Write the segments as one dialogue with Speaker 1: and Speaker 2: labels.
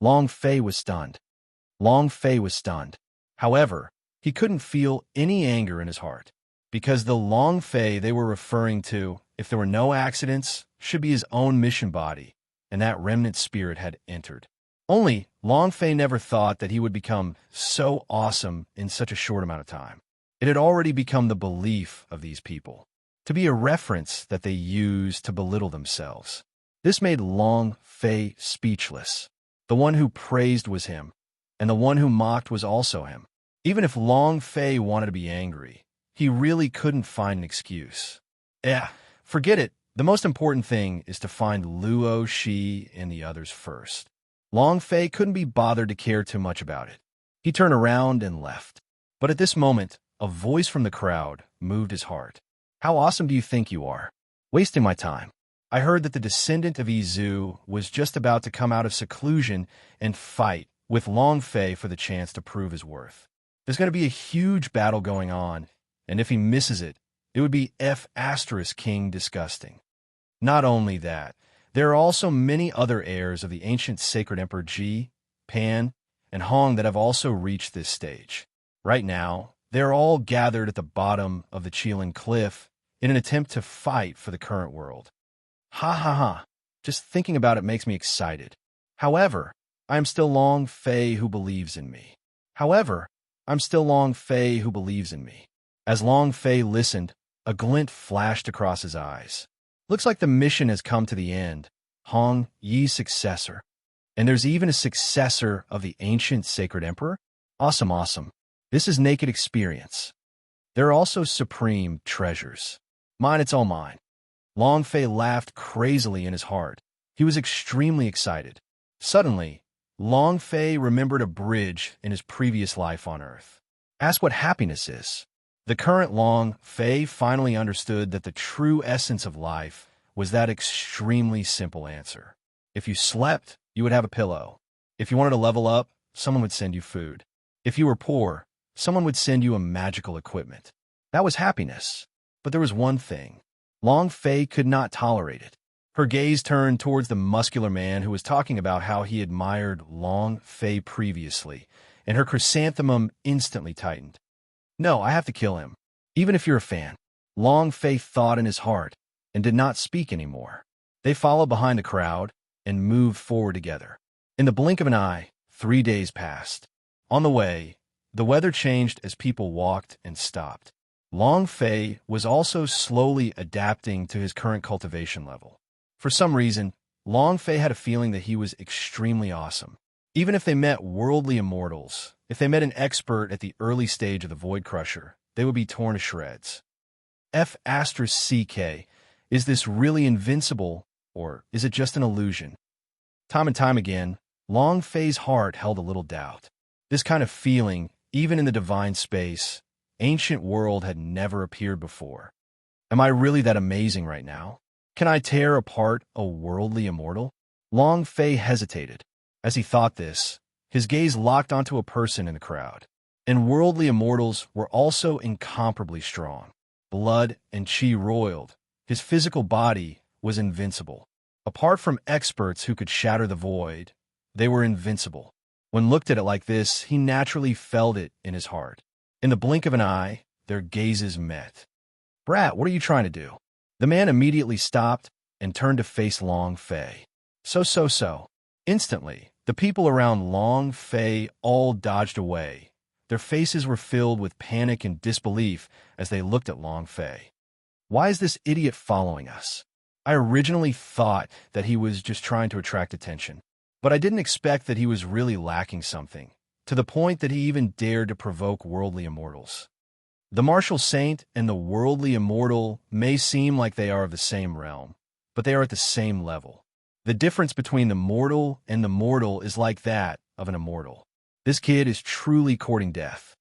Speaker 1: Long Fei was stunned. Long Fei was stunned. However, he couldn't feel any anger in his heart, because the Long Fei they were referring to, if there were no accidents, should be his own mission body, and that remnant spirit had entered. Only, Long Fei never thought that he would become so awesome in such a short amount of time. It had already become the belief of these people, to be a reference that they used to belittle themselves. This made Long Fei speechless. The one who praised was him, and the one who mocked was also him. Even if Long Fei wanted to be angry, he really couldn't find an excuse. Forget it. The most important thing is to find Luo Shi and the others first. Long Fei couldn't be bothered to care too much about it. He turned around and left. But at this moment, a voice from the crowd moved his heart. How awesome do you think you are? Wasting my time. I heard that the descendant of Izu was just about to come out of seclusion and fight with Long Fei for the chance to prove his worth. There's going to be a huge battle going on, and if he misses it, it would be King disgusting. Not only that, there are also many other heirs of the ancient sacred emperor Ji, Pan, and Hong that have also reached this stage. Right now, they're all gathered at the bottom of the Qilin Cliff in an attempt to fight for the current world. Ha ha ha. Just thinking about it makes me excited. However, I am still Long Fei who believes in me. As Long Fei listened, a glint flashed across his eyes. Looks like the mission has come to the end. Hong Yi's successor. And there's even a successor of the ancient sacred emperor? Awesome. This is naked experience. There are also supreme treasures. Mine, it's all mine. Long Fei laughed crazily in his heart. He was extremely excited. Suddenly, Long Fei remembered a bridge in his previous life on Earth. Ask what happiness is. The current Long Fei finally understood that the true essence of life was that extremely simple answer. If you slept, you would have a pillow. If you wanted to level up, someone would send you food. If you were poor, someone would send you a magical equipment. That was happiness. But there was one thing. Long Fei could not tolerate it. Her gaze turned towards the muscular man who was talking about how he admired Long Fei previously, and her chrysanthemum instantly tightened. No, I have to kill him. Even if you're a fan. Long Fei thought in his heart, and did not speak anymore. They followed behind the crowd and moved forward together. In the blink of an eye, 3 days passed. On the way, the weather changed as people walked and stopped. Long Fei was also slowly adapting to his current cultivation level. For some reason, Long Fei had a feeling that he was extremely awesome. Even if they met worldly immortals, if they met an expert at the early stage of the Void Crusher, they would be torn to shreds. CK, is this really invincible, or is it just an illusion? Time and time again, Long Fei's heart held a little doubt. This kind of feeling, even in the divine space, ancient world had never appeared before. Am I really that amazing right now? Can I tear apart a worldly immortal? Long Fei hesitated. As he thought this, his gaze locked onto a person in the crowd. And worldly immortals were also incomparably strong. Blood and chi roiled. His physical body was invincible. Apart from experts who could shatter the void, they were invincible. When looked at it like this, he naturally felt it in his heart. In the blink of an eye, their gazes met. Brat, what are you trying to do? The man immediately stopped and turned to face Long Fei. So. Instantly, the people around Long Fei all dodged away. Their faces were filled with panic and disbelief as they looked at Long Fei. Why is this idiot following us? I originally thought that he was just trying to attract attention, but I didn't expect that he was really lacking something, to the point that he even dared to provoke worldly immortals. The martial saint and the worldly immortal may seem like they are of the same realm, but they are at the same level. The difference between the mortal and the mortal is like that of an immortal. This kid is truly courting death.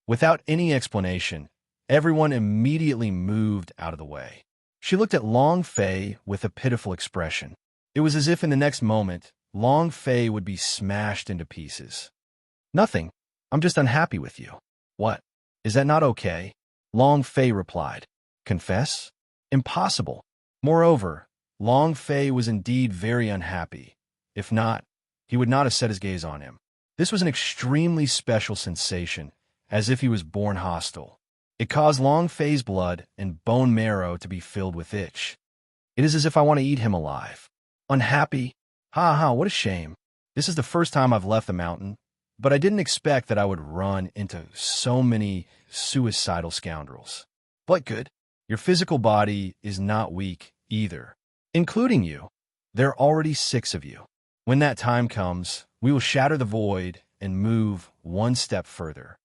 Speaker 1: Without any explanation, everyone immediately moved out of the way. She looked at Long Fei with a pitiful expression. It was as if in the next moment, Long Fei would be smashed into pieces. Nothing. I'm just unhappy with you. What? Is that not okay? Long Fei replied. Confess? Impossible. Moreover, Long Fei was indeed very unhappy. If not, he would not have set his gaze on him. This was an extremely special sensation, as if he was born hostile. It caused Long Fei's blood and bone marrow to be filled with itch. It is as if I want to eat him alive. Unhappy? Ha ha, what a shame. This is the first time I've left the mountain, but I didn't expect that I would run into so many suicidal scoundrels. But good. Your physical body is not weak either, including you. There are already 6 of you. When that time comes, we will shatter the void and move one step further.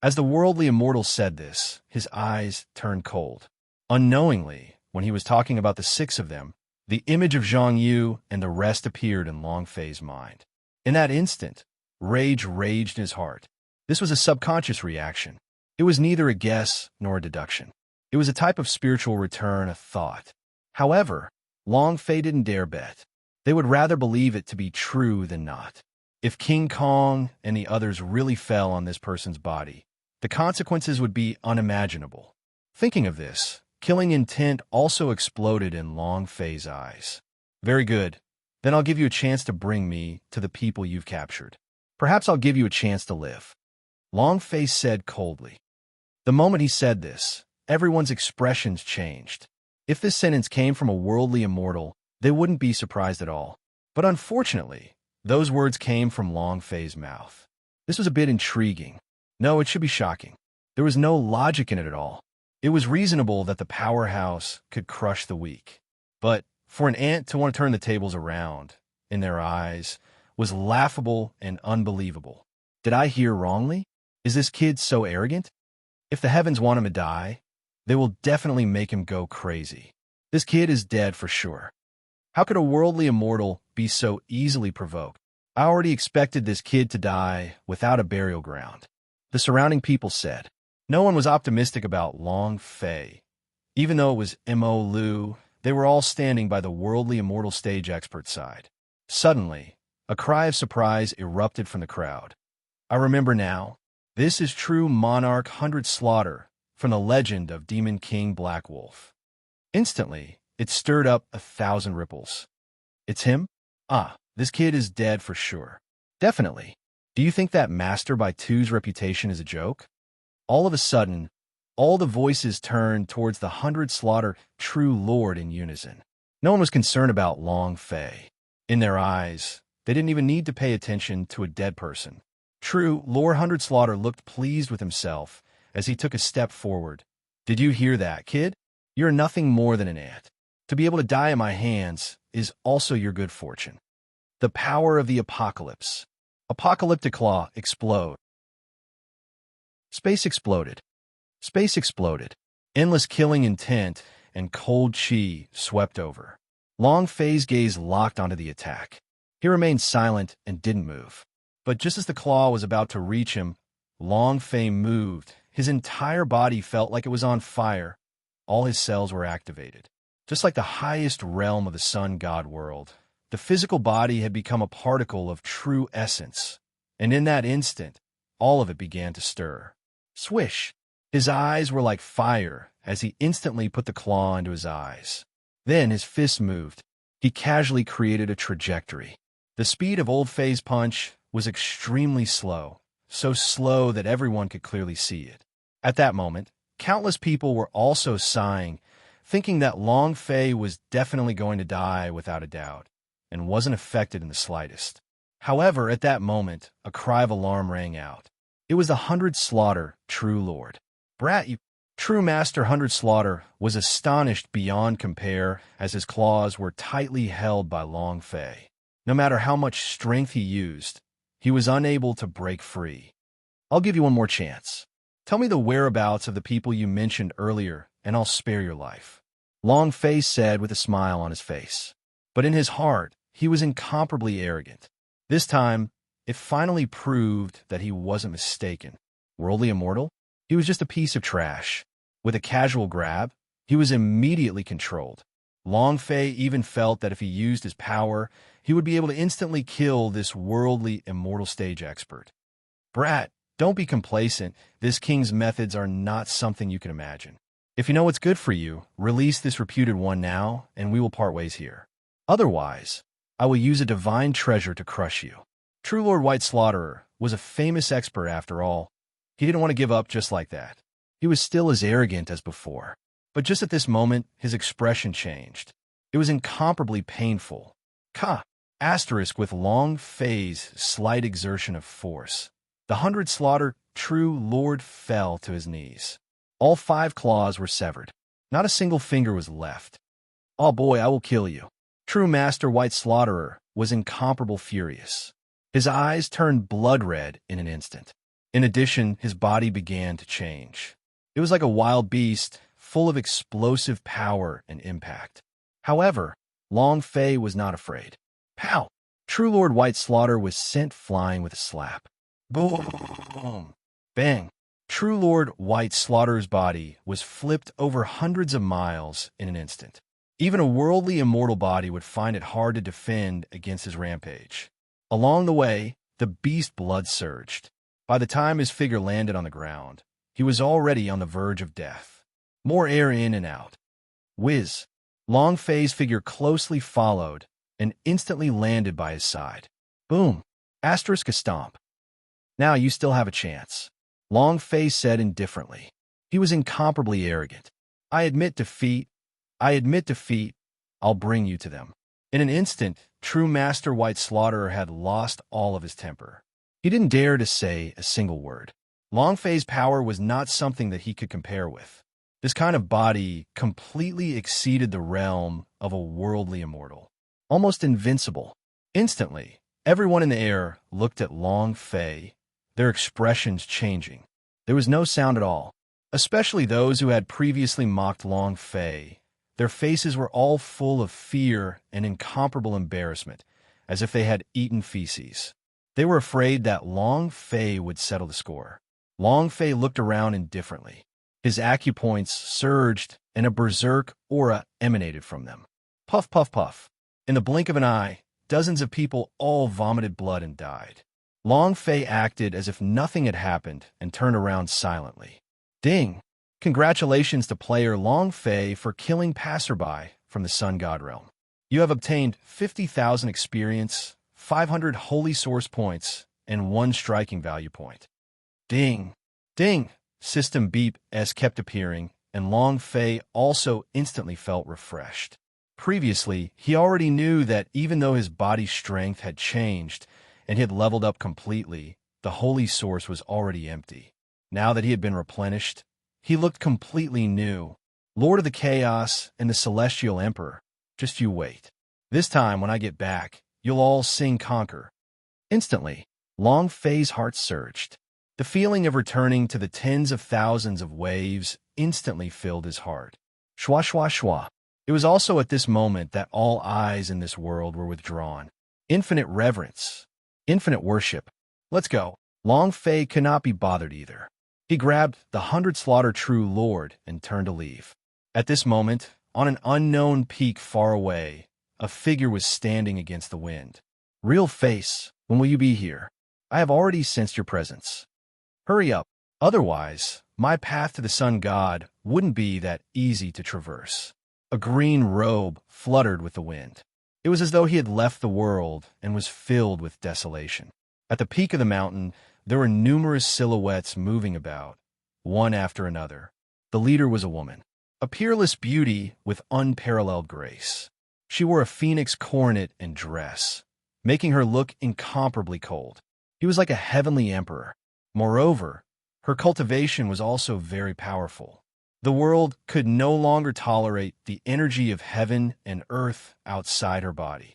Speaker 1: As the worldly immortal said this, his eyes turned cold. Unknowingly, when he was talking about the 6 of them, the image of Zhang Yu and the rest appeared in Long Fei's mind. In that instant, rage raged in his heart. This was a subconscious reaction. It was neither a guess nor a deduction. It was a type of spiritual return of thought. However, Long Fei didn't dare bet. They would rather believe it to be true than not. If King Kong and the others really fell on this person's body, the consequences would be unimaginable. Thinking of this, killing intent also exploded in Long Fei's eyes. Very good. Then I'll give you a chance to bring me to the people you've captured. Perhaps I'll give you a chance to live. Long Fei said coldly. The moment he said this, everyone's expressions changed. If this sentence came from a worldly immortal, they wouldn't be surprised at all. But unfortunately, those words came from Long Fei's mouth. This was a bit intriguing. No, it should be shocking. There was no logic in it at all. It was reasonable that the powerhouse could crush the weak. But for an ant to want to turn the tables around, in their eyes, was laughable and unbelievable. Did I hear wrongly? Is this kid so arrogant? If the heavens want him to die, they will definitely make him go crazy. This kid is dead for sure. How could a worldly immortal be so easily provoked? I already expected this kid to die without a burial ground. The surrounding people said. No one was optimistic about Long Fei. Even though it was Mo Lu, they were all standing by the worldly immortal stage expert's side. Suddenly, a cry of surprise erupted from the crowd. I remember now. This is true Monarch 100 Slaughter from the legend of Demon King Black Wolf. Instantly, it stirred up 1,000 ripples. It's him? Ah, this kid is dead for sure. Definitely. Do you think that Master by Two's reputation is a joke? All of a sudden, all the voices turned towards the 100 Slaughter true lord in unison. No one was concerned about Long Fei. In their eyes, they didn't even need to pay attention to a dead person. True, Lord 100 Slaughter looked pleased with himself as he took a step forward. Did you hear that, kid? You're nothing more than an ant. To be able to die in my hands is also your good fortune. The power of the apocalypse. Apocalyptic law explode. Space exploded. Space exploded. Endless killing intent and cold chi swept over. Long Fei's gaze locked onto the attack. He remained silent and didn't move. But just as the claw was about to reach him, Long Fei moved. His entire body felt like it was on fire. All his cells were activated. Just like the highest realm of the sun god world, the physical body had become a particle of true essence. And in that instant, all of it began to stir. Swish! His eyes were like fire as he instantly put the claw into his eyes. Then his fist moved. He casually created a trajectory. The speed of Old Fei's punch was extremely slow, so slow that everyone could clearly see it. At that moment, countless people were also sighing, thinking that Long Fei was definitely going to die without a doubt, and wasn't affected in the slightest. However, at that moment, a cry of alarm rang out. It was the 100 Slaughter, true lord. Brat, you... True Master 100 Slaughter was astonished beyond compare as his claws were tightly held by Long Fei. No matter how much strength he used, he was unable to break free. I'll give you one more chance. Tell me the whereabouts of the people you mentioned earlier, and I'll spare your life. Long Fei said with a smile on his face. But in his heart, he was incomparably arrogant. This time, it finally proved that he wasn't mistaken. Worldly immortal? He was just a piece of trash. With a casual grab, he was immediately controlled. Long Fei even felt that if he used his power, he would be able to instantly kill this worldly immortal stage expert. Brat, don't be complacent. This king's methods are not something you can imagine. If you know what's good for you, release this reputed one now, and we will part ways here. Otherwise, I will use a divine treasure to crush you. True Lord White Slaughterer was a famous expert after all. He didn't want to give up just like that. He was still as arrogant as before. But just at this moment, his expression changed. It was incomparably painful. Ka! Asterisk with long phase, slight exertion of force. The 100 Slaughter True Lord fell to his knees. All 5 claws were severed. Not a single finger was left. "Oh boy, I will kill you." True Master White Slaughterer was incomparable furious. His eyes turned blood red in an instant. In addition, his body began to change. It was like a wild beast, full of explosive power and impact. However, Long Fei was not afraid. Pow! True Lord White Slaughter was sent flying with a slap. Boom! Bang! True Lord White Slaughter's body was flipped over hundreds of miles in an instant. Even a worldly immortal body would find it hard to defend against his rampage. Along the way, the beast blood surged. By the time his figure landed on the ground, he was already on the verge of death. More air in and out. Whiz! Long Fei's figure closely followed and instantly landed by his side. Boom! Asterisk a stomp. "Now you still have a chance," Long Fei said indifferently. He was incomparably arrogant. I admit defeat. I'll bring you to them." In an instant, True Master White Slaughterer had lost all of his temper. He didn't dare to say a single word. Long Fei's power was not something that he could compare with. This kind of body completely exceeded the realm of a worldly immortal. Almost invincible. Instantly, everyone in the air looked at Long Fei, their expressions changing. There was no sound at all, especially those who had previously mocked Long Fei. Their faces were all full of fear and incomparable embarrassment, as if they had eaten feces. They were afraid that Long Fei would settle the score. Long Fei looked around indifferently. His acupoints surged, and a berserk aura emanated from them. Puff, puff, puff. In the blink of an eye, dozens of people all vomited blood and died. Long Fei acted as if nothing had happened and turned around silently. Ding! Congratulations to player Long Fei for killing passerby from the Sun God realm. You have obtained 50,000 experience, 500 holy source points, and 1 striking value point. Ding! Ding! System beep as kept appearing, and Long Fei also instantly felt refreshed. Previously, he already knew that even though his body's strength had changed and he had leveled up completely, the holy source was already empty. Now that he had been replenished, he looked completely new. Lord of the Chaos and the Celestial Emperor, just you wait. This time, when I get back, you'll all sing conquer. Instantly, Long Fei's heart surged. The feeling of returning to the tens of thousands of waves instantly filled his heart. Shwa shwa shwa. It was also at this moment that all eyes in this world were withdrawn. Infinite reverence. Infinite worship. Let's go. Long Fei could not be bothered either. He grabbed the 100 Slaughter True Lord and turned to leave. At this moment, on an unknown peak far away, a figure was standing against the wind. Real face, when will you be here? I have already sensed your presence. Hurry up, otherwise, my path to the Sun God wouldn't be that easy to traverse. A green robe fluttered with the wind. It was as though he had left the world and was filled with desolation. At the peak of the mountain, there were numerous silhouettes moving about, one after another. The leader was a woman, a peerless beauty with unparalleled grace. She wore a phoenix coronet and dress, making her look incomparably cold. He was like a heavenly emperor. Moreover, her cultivation was also very powerful. The world could no longer tolerate the energy of heaven and earth outside her body.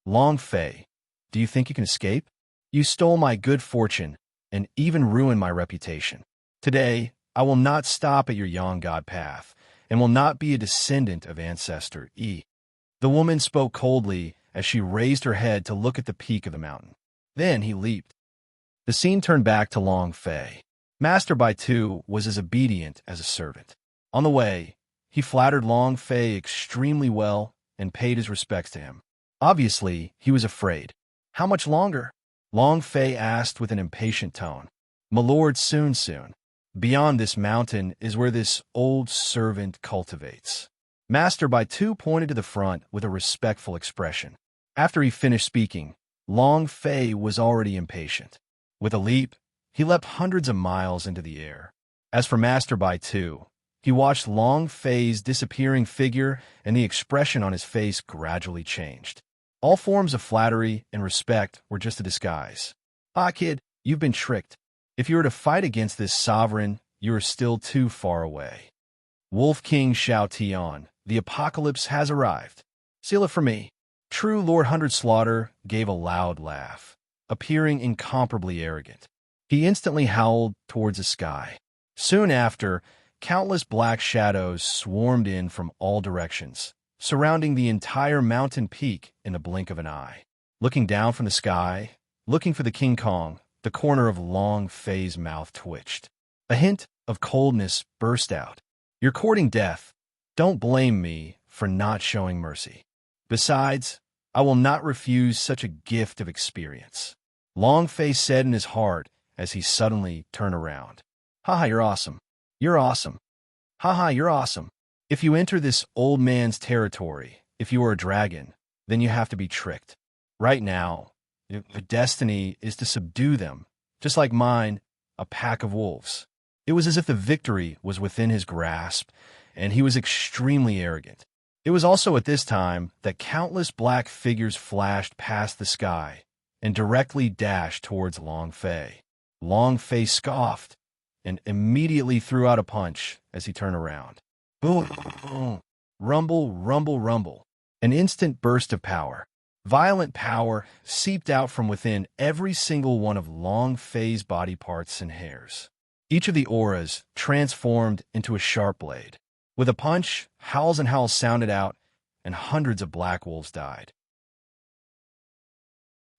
Speaker 1: Long Fei, do you think you can escape? You stole my good fortune and even ruined my reputation. Today, I will not stop at your Yang God path and will not be a descendant of Ancestor E. The woman spoke coldly as she raised her head to look at the peak of the mountain. Then he leaped. The scene turned back to Long Fei. Master Bai Tu was as obedient as a servant. On the way, he flattered Long Fei extremely well and paid his respects to him. Obviously, he was afraid. How much longer? Long Fei asked with an impatient tone. My lord, soon. Beyond this mountain is where this old servant cultivates. Master Bai Tu pointed to the front with a respectful expression. After he finished speaking, Long Fei was already impatient. With a leap, he leapt hundreds of miles into the air. As for Master Bai Tu, he watched Long Fei's disappearing figure, and the expression on his face gradually changed. All forms of flattery and respect were just a disguise. Ah, kid, you've been tricked. If you were to fight against this sovereign, you are still too far away. Wolf King Shao Tian, the apocalypse has arrived. Seal it for me. True Lord Hundred Slaughter gave a loud laugh, appearing incomparably arrogant. He instantly howled towards the sky. Soon after, countless black shadows swarmed in from all directions, surrounding the entire mountain peak in the blink of an eye. Looking down from the sky, looking for the King Kong, the corner of Long Fei's mouth twitched. A hint of coldness burst out. You're courting death. Don't blame me for not showing mercy. Besides, I will not refuse such a gift of experience. Long Fei said in his heart as he suddenly turned around. Haha, you're awesome. You're awesome. Haha, you're awesome. If you enter this old man's territory, if you are a dragon, then you have to be tricked. Right now, your destiny is to subdue them, just like mine, a pack of wolves. It was as if the victory was within his grasp, and he was extremely arrogant. It was also at this time that countless black figures flashed past the sky and directly dashed towards Long Fei. Long Fei scoffed and immediately threw out a punch as he turned around. Boom, boom, rumble, rumble, rumble. An instant burst of power. Violent power seeped out from within every single one of Long Fei's body parts and hairs. Each of the auras transformed into a sharp blade. With a punch, howls and howls sounded out, and hundreds of black wolves died.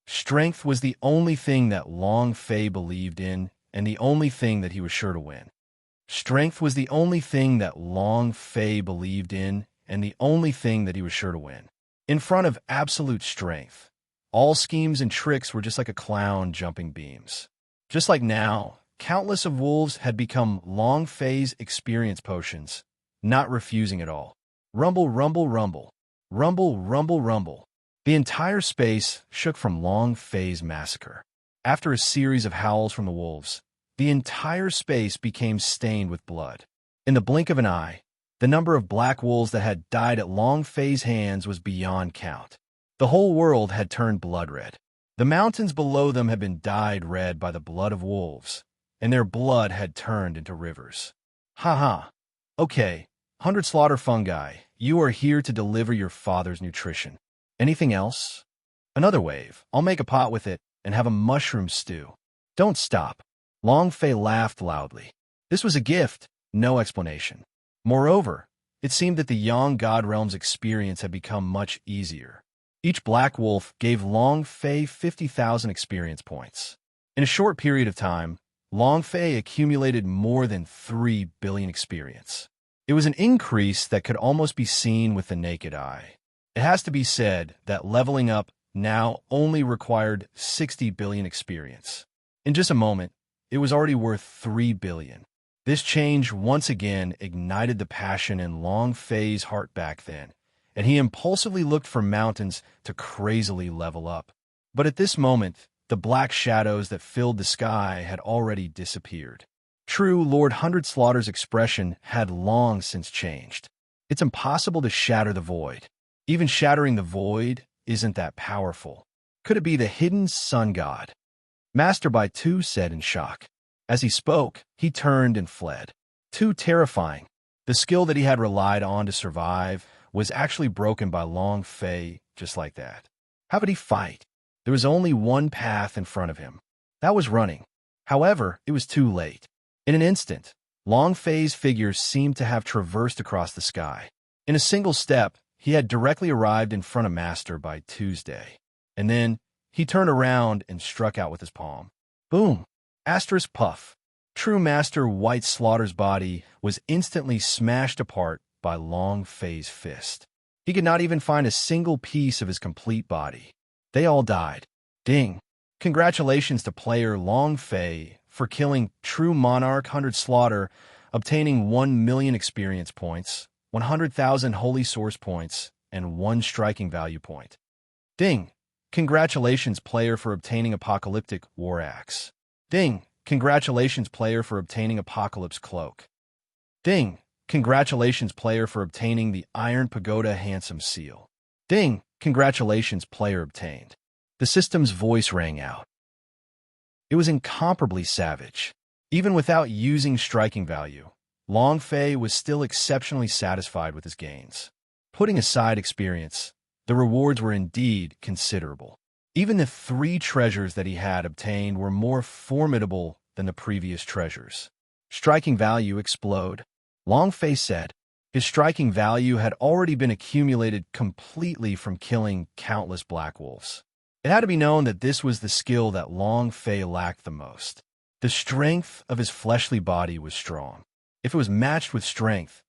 Speaker 1: Strength was the only thing that Long Fei believed in, and the only thing that he was sure to win. Strength was the only thing that Long Fei believed in, and the only thing that he was sure to win. In front of absolute strength, all schemes and tricks were just like a clown jumping beams. Just like now, countless of wolves had become Long Fei's experience potions, not refusing at all. Rumble, rumble, rumble. Rumble, rumble, rumble. The entire space shook from Long Fei's massacre. After a series of howls from the wolves, the entire space became stained with blood. In the blink of an eye, the number of black wolves that had died at Long Fei's hands was beyond count. The whole world had turned blood red. The mountains below them had been dyed red by the blood of wolves, and their blood had turned into rivers. Ha ha. Okay, 100 Slaughter Fungi, you are here to deliver your father's nutrition. Anything else? Another wave. I'll make a pot with it and have a mushroom stew. Don't stop. Long Fei laughed loudly. This was a gift, no explanation. Moreover, it seemed that the Yang God Realm's experience had become much easier. Each black wolf gave Long Fei 50,000 experience points. In a short period of time, Long Fei accumulated more than 3 billion experience. It was an increase that could almost be seen with the naked eye. It has to be said that leveling up now only required 60 billion experience. In just a moment, it was already worth 3 billion. This change once again ignited the passion in Long Fei's heart back then, and he impulsively looked for mountains to crazily level up. But at this moment, the black shadows that filled the sky had already disappeared. True, Lord Hundred Slaughter's expression had long since changed. It's impossible to shatter the void. Even shattering the void isn't that powerful. Could it be the hidden sun god? Master Bai Tu said in shock. As he spoke, he turned and fled. Too terrifying. The skill that he had relied on to survive was actually broken by Long Fei just like that. How could he fight? There was only one path in front of him. That was running. However, it was too late. In an instant, Long Fei's figure seemed to have traversed across the sky. In a single step, he had directly arrived in front of Master Bai Tuesday. And then, he turned around and struck out with his palm. Boom! Asterisk puff. True Master White Slaughter's body was instantly smashed apart by Long Fei's fist. He could not even find a single piece of his complete body. They all died. Ding! Congratulations to player Long Fei for killing True Monarch 100 Slaughter, obtaining 1 million experience points, 100,000 Holy Source points, and 1 striking value point. Ding! congratulations player for obtaining apocalyptic war axe. Ding, congratulations player for obtaining apocalypse cloak. Ding, congratulations player for obtaining the Iron Pagoda handsome seal. Ding, congratulations player obtained. The system's voice rang out. It was incomparably savage. Even without using striking value, Long Fei was still exceptionally satisfied with his gains. Putting aside experience, the rewards were indeed considerable. Even the 3 treasures that he had obtained were more formidable than the previous treasures. Striking value explode. Long Fei said. His striking value had already been accumulated completely from killing countless black wolves. It had to be known that this was the skill that Long Fei lacked the most. The strength of his fleshly body was strong. If it was matched with strength,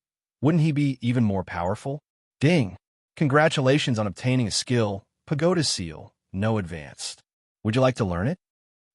Speaker 1: wouldn't he be even more powerful? Ding! Congratulations on obtaining a skill, Pagoda Seal, no advanced. Would you like to learn it?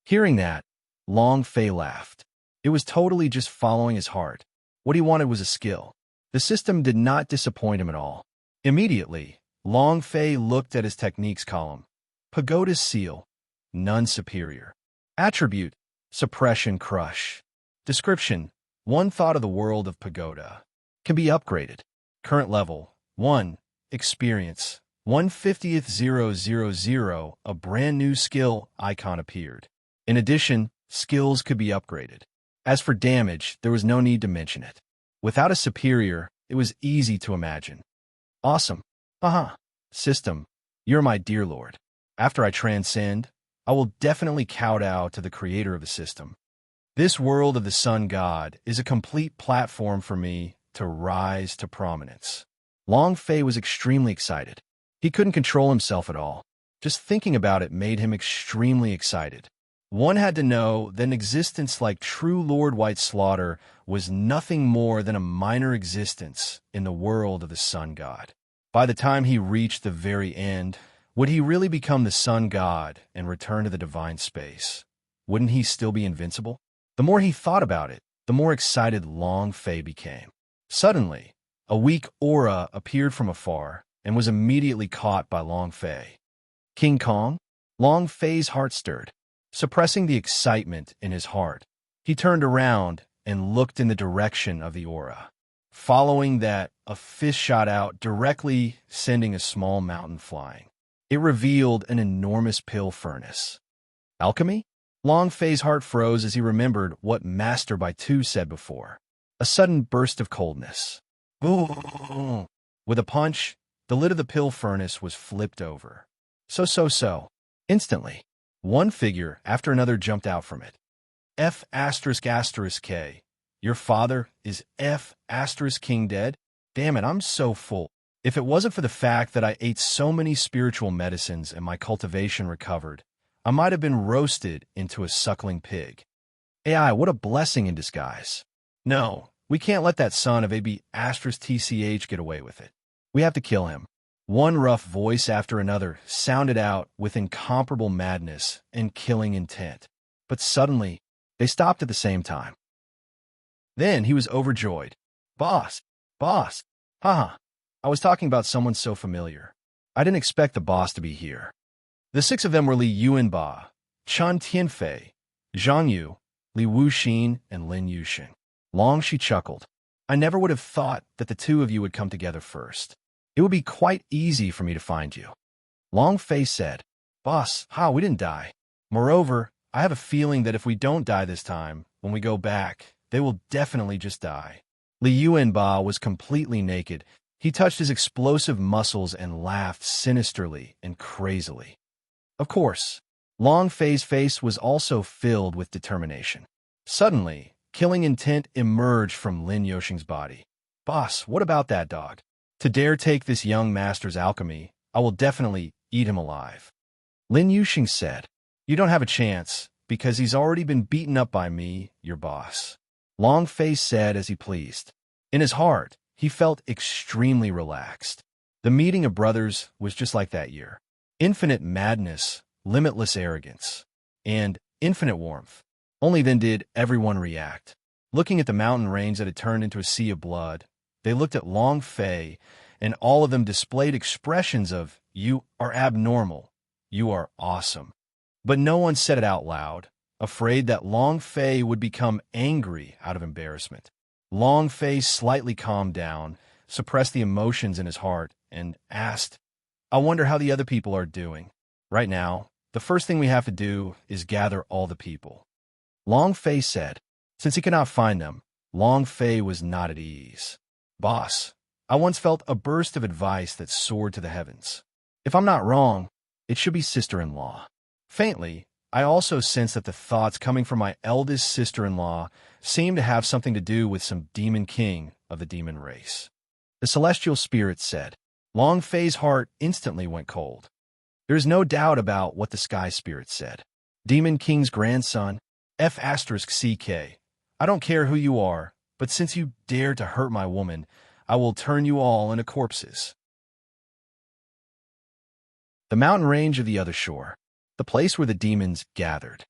Speaker 1: Hearing that, Long Fei laughed. It was totally just following his heart. What he wanted was a skill. The system did not disappoint him at all. Immediately, Long Fei looked at his techniques column. Pagoda Seal, none superior. Attribute, suppression crush. Description, one thought of the world of Pagoda. Can be upgraded. Current level, 1. Experience, 1/50,000. A brand new skill icon appeared. In addition, skills could be upgraded. As for damage, there was no need to mention it. Without a superior, it was easy to imagine. Awesome. Haha. System, you're my dear lord. After I transcend, I will definitely kowtow to the creator of the system. This world of the sun god is a complete platform for me to rise to prominence. Long Fei was extremely excited. He couldn't control himself at all. Just thinking about it made him extremely excited. One had to know that an existence like true Lord White Slaughter was nothing more than a minor existence in the world of the sun god. By the time he reached the very end, would he really become the sun god and return to the divine space? Wouldn't he still be invincible? The more he thought about it, the more excited Long Fei became. Suddenly, a weak aura appeared from afar and was immediately caught by Long Fei. King Kong? Long Fei's heart stirred. Suppressing the excitement in his heart, he turned around and looked in the direction of the aura. Following that, a fist shot out directly, sending a small mountain flying. It revealed an enormous pill furnace. Alchemy? Long Fei's heart froze as he remembered what Master by Two said before. A sudden burst of coldness. Ooh. With a punch, the lid of the pill furnace was flipped over. So. Instantly, one figure after another jumped out from it. F***K. Your father is F***King dead? Damn it, I'm so full. If it wasn't for the fact that I ate so many spiritual medicines and my cultivation recovered, I might have been roasted into a suckling pig. AI, what a blessing in disguise. No, we can't let that son of AB*TCH get away with it. We have to kill him. One rough voice after another sounded out with incomparable madness and killing intent. But suddenly, they stopped at the same time. Then he was overjoyed. Boss! Haha. I was talking about someone so familiar. I didn't expect the boss to be here. The 6 of them were Li Yuanba, Chen Tianfei, Zhang Yu, Li Wuxin, and Lin Yuxing. Long she chuckled. I never would have thought that the 2 of you would come together first. It would be quite easy for me to find you. Long Fei said, Boss, we didn't die. Moreover, I have a feeling that if we don't die this time, when we go back, they will definitely just die. Li Yuanba was completely naked. He touched his explosive muscles and laughed sinisterly and crazily. Of course, Long Fei's face was also filled with determination. Suddenly, killing intent emerged from Lin Yuxing's body. Boss, what about that dog? To dare take this young master's alchemy, I will definitely eat him alive. Lin Yuxing said, You don't have a chance, because he's already been beaten up by me, your boss. Long Fei said as he pleased. In his heart, he felt extremely relaxed. The meeting of brothers was just like that year. Infinite madness, limitless arrogance, and infinite warmth. Only then did everyone react. Looking at the mountain range that had turned into a sea of blood, they looked at Long Fei, and all of them displayed expressions of, You are abnormal. you are awesome." But no one said it out loud, afraid that Long Fei would become angry out of embarrassment. Long Fei slightly calmed down, suppressed the emotions in his heart, and asked, "I wonder how the other people are doing. Right now, the first thing we have to do is gather all the people." Long Fei said. Since he could not find them, Long Fei was not at ease. "Boss, I once felt a burst of advice that soared to the heavens. If I'm not wrong, it should be sister-in-law." Faintly, I also sensed that the thoughts coming from my eldest sister-in-law seemed to have something to do with some demon king of the demon race. The celestial spirit said. Long Fei's heart instantly went cold. There is no doubt about what the sky spirit said. Demon King's grandson, F*CK. I don't care who you are, but since you dare to hurt my woman, I will turn you all into corpses. The mountain range of the other shore, the place where the demons gathered.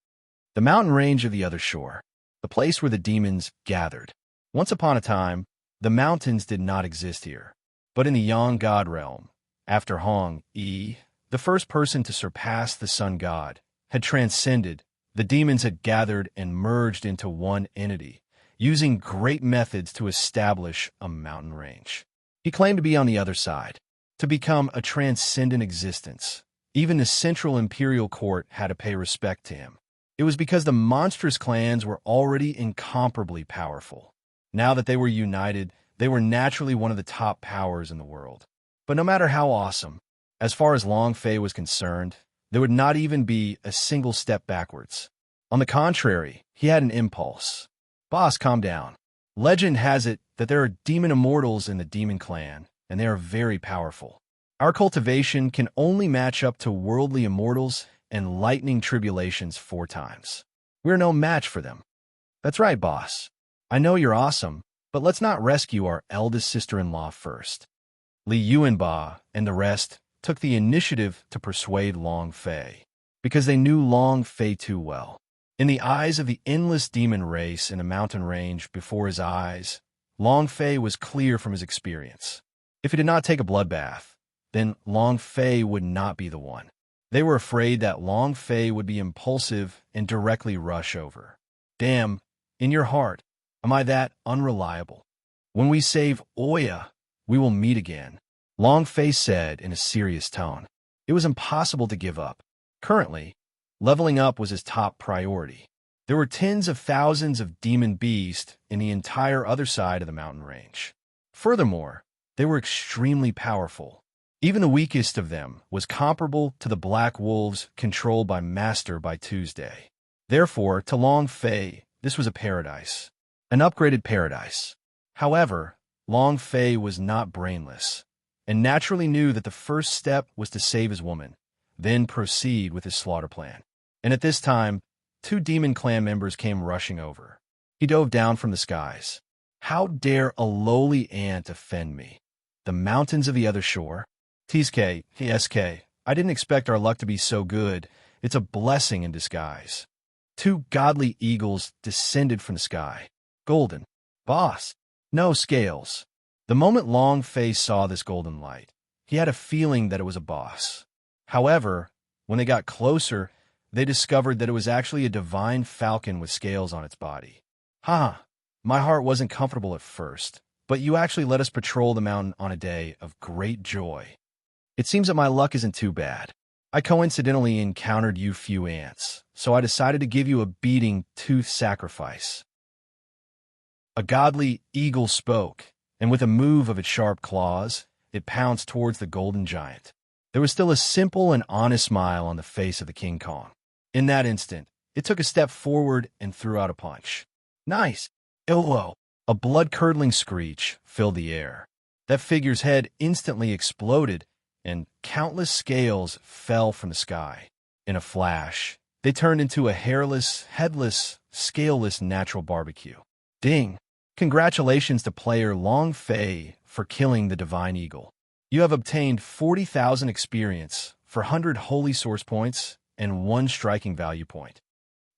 Speaker 1: The mountain range of the other shore, the place where the demons gathered. Once upon a time, the mountains did not exist here, but in the Yang God realm, after Hong Yi, the first person to surpass the sun god, had transcended, the demons had gathered and merged into one entity, using great methods to establish a mountain range. He claimed to be on the other side, to become a transcendent existence. Even the central imperial court had to pay respect to him. It was because the monstrous clans were already incomparably powerful. Now that they were united, they were naturally one of the top powers in the world. But no matter how awesome, as far as Long Fei was concerned, there would not even be a single step backwards. On the contrary, he had an impulse. "Boss, calm down. Legend has it that there are demon immortals in the demon clan, and they are very powerful. Our cultivation can only match up to worldly immortals and lightning tribulations 4 times. We're no match for them." "That's right, boss. I know you're awesome, but let's not rescue our eldest sister-in-law first." Li Yuanba and the rest took the initiative to persuade Long Fei, because they knew Long Fei too well. In the eyes of the endless demon race in the mountain range before his eyes, Long Fei was clear from his experience. If he did not take a bloodbath, then Long Fei would not be the one. They were afraid that Long Fei would be impulsive and directly rush over. "Damn, in your heart, am I that unreliable? When we save Oya, we will meet again," Long Fei said in a serious tone. It was impossible to give up. Currently, leveling up was his top priority. There were tens of thousands of demon beasts in the entire other side of the mountain range. Furthermore, they were extremely powerful. Even the weakest of them was comparable to the black wolves controlled by Master by Tuesday. Therefore, to Long Fei, this was a paradise, an upgraded paradise. However, Long Fei was not brainless, and naturally knew that the first step was to save his woman, then proceed with his slaughter plan. And at this time, 2 demon clan members came rushing over. He dove down from the skies. "How dare a lowly ant offend me? The mountains of the other shore? TSK, I didn't expect our luck to be so good. It's a blessing in disguise." 2 godly eagles descended from the sky. Golden. "Boss, no scales." The moment Long Fei saw this golden light, he had a feeling that it was a boss. However, when they got closer, they discovered that it was actually a divine falcon with scales on its body. My heart wasn't comfortable at first, but you actually let us patrol the mountain on a day of great joy. It seems that my luck isn't too bad. I coincidentally encountered you few ants, so I decided to give you a beating tooth sacrifice." A godly eagle spoke, and with a move of its sharp claws, it pounced towards the golden giant. There was still a simple and honest smile on the face of the King Kong. In that instant, it took a step forward and threw out a punch. "Nice! Illo!" A blood-curdling screech filled the air. That figure's head instantly exploded, and countless scales fell from the sky. In a flash, they turned into a hairless, headless, scaleless natural barbecue. Ding! Congratulations to player Long Fei for killing the Divine Eagle. You have obtained 40,000 experience for 100 holy source points and 1 striking value point.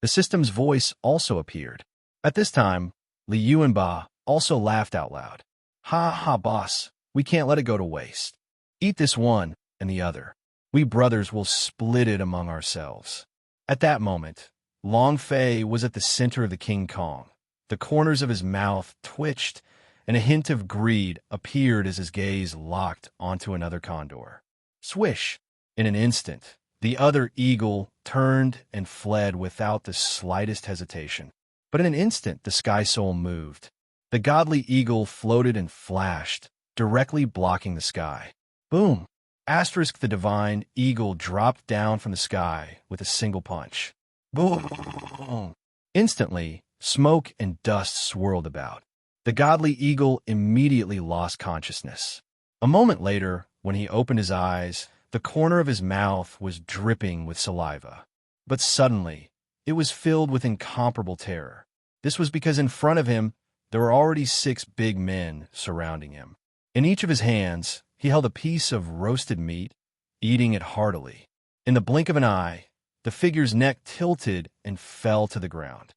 Speaker 1: The system's voice also appeared. At this time, Li Yuanba also laughed out loud. "Ha ha, boss, we can't let it go to waste. Eat this one and the other." We brothers will split it among ourselves. At that moment, Long Fei was at the center of the King Kong. The corners of his mouth twitched, and a hint of greed appeared as his gaze locked onto another condor. Swish! In an instant, the other eagle turned and fled without the slightest hesitation. But in an instant, the sky soul moved. The godly eagle floated and flashed, directly blocking the sky. Boom! Asterisk the divine eagle dropped down from the sky with a single punch. Boom! Instantly, smoke and dust swirled about. The godly eagle immediately lost consciousness. A moment later, when he opened his eyes, the corner of his mouth was dripping with saliva. But suddenly, it was filled with incomparable terror. This was because in front of him, there were already 6 big men surrounding him. In each of his hands, he held a piece of roasted meat, eating it heartily. In the blink of an eye, the figure's neck tilted and fell to the ground.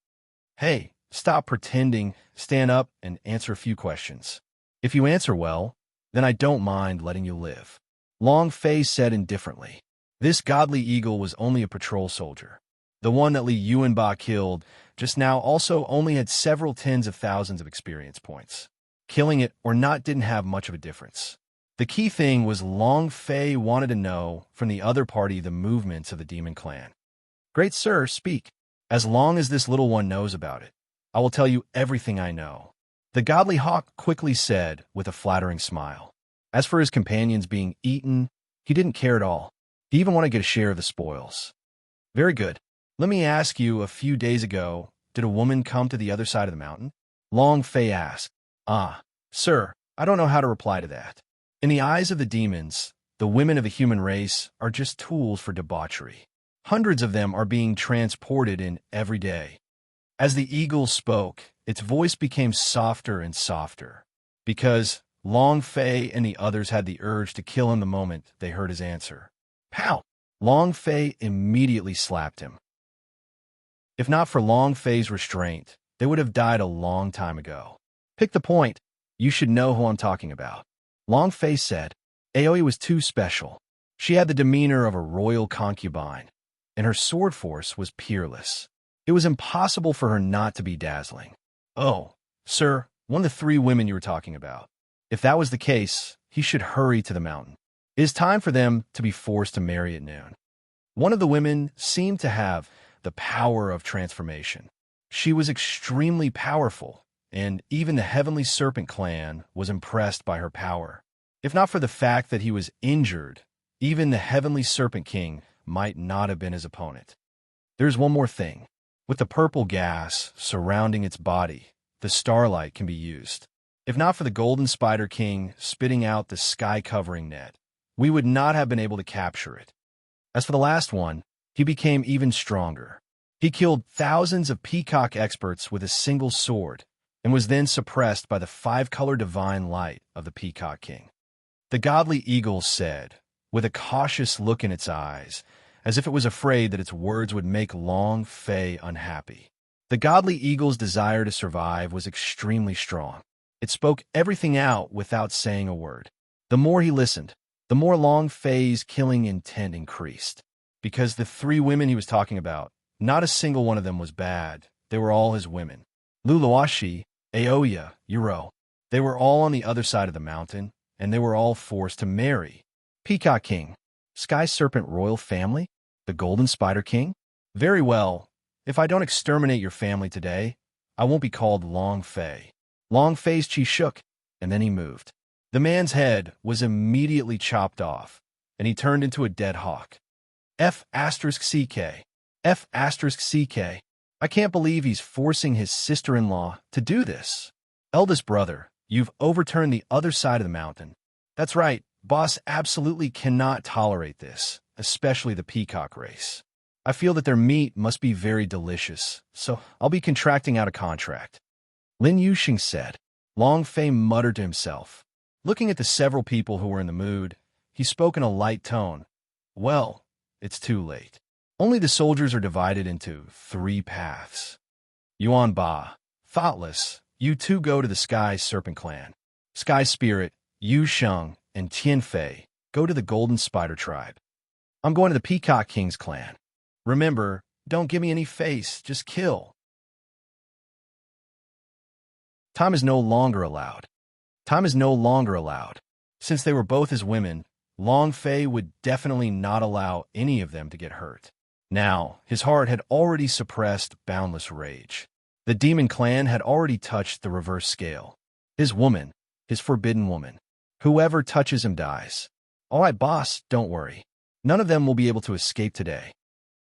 Speaker 1: Hey, stop pretending, stand up, and answer a few questions. If you answer well, then I don't mind letting you live. Long Fei said indifferently. This godly eagle was only a patrol soldier. The one that Li Yuanba killed just now also only had several tens of thousands of experience points. Killing it or not didn't have much of a difference. The key thing was Long Fei wanted to know from the other party the movements of the demon clan. Great sir, speak. As long as this little one knows about it, I will tell you everything I know. The godly hawk quickly said with a flattering smile. As for his companions being eaten, he didn't care at all. He even wanted to get a share of the spoils. Very good. Let me ask you, a few days ago, did a woman come to the other side of the mountain? Long Fei asked. Sir, I don't know how to reply to that. In the eyes of the demons, the women of the human race are just tools for debauchery. Hundreds of them are being transported in every day. As the eagle spoke, its voice became softer and softer, because Long Fei and the others had the urge to kill him the moment they heard his answer. Pow! Long Fei immediately slapped him. If not for Long Fei's restraint, they would have died a long time ago. Pick the point. You should know who I'm talking about. Long Fei said. Aoi was too special. She had the demeanor of a royal concubine, and her sword force was peerless. It was impossible for her not to be dazzling. Oh, sir, one of the 3 women you were talking about. If that was the case, he should hurry to the mountain. It is time for them to be forced to marry at noon. One of the women seemed to have the power of transformation. She was extremely powerful, and even the Heavenly Serpent clan was impressed by her power. If not for the fact that he was injured, even the Heavenly Serpent King might not have been his opponent. There's one more thing. With the purple gas surrounding its body, the starlight can be used. If not for the Golden Spider King spitting out the sky-covering net, we would not have been able to capture it. As for the last one, he became even stronger. He killed thousands of peacock experts with a single sword, and was then suppressed by the 5-color divine light of the Peacock King. The godly eagle said, with a cautious look in its eyes, as if it was afraid that its words would make Long Fei unhappy. The godly eagle's desire to survive was extremely strong. It spoke everything out without saying a word. The more he listened, the more Long Fei's killing intent increased. Because the 3 women he was talking about, not a single one of them was bad. They were all his women. Luluashi, Aoya, Yuro. They were all on the other side of the mountain, and they were all forced to marry. Peacock King, Sky Serpent royal family, the Golden Spider King. Very well. If I don't exterminate your family today, I won't be called Long Fei. Long Fei's chi shook, and then he moved. The man's head was immediately chopped off, and he turned into a dead hawk. F*CK. F*CK. I can't believe he's forcing his sister-in-law to do this. Eldest brother, you've overturned the other side of the mountain. That's right, boss absolutely cannot tolerate this, especially the peacock race. I feel that their meat must be very delicious, so I'll be contracting out a contract. Lin Yuxing said. Long Fei muttered to himself. Looking at the several people who were in the mood, he spoke in a light tone. Well, it's too late. Only the soldiers are divided into 3 paths. Yuan Ba, Thoughtless, you 2 go to the Sky Serpent Clan. Sky Spirit, Yu Sheng, and Tian Fei go to the Golden Spider Tribe. I'm going to the Peacock King's clan. Remember, don't give me any face, just kill. Time is no longer allowed. Time is no longer allowed. Since they were both his women, Long Fei would definitely not allow any of them to get hurt. Now, his heart had already suppressed boundless rage. The demon clan had already touched the reverse scale. His woman, his forbidden woman. Whoever touches him dies. All right, boss, don't worry. None of them will be able to escape today.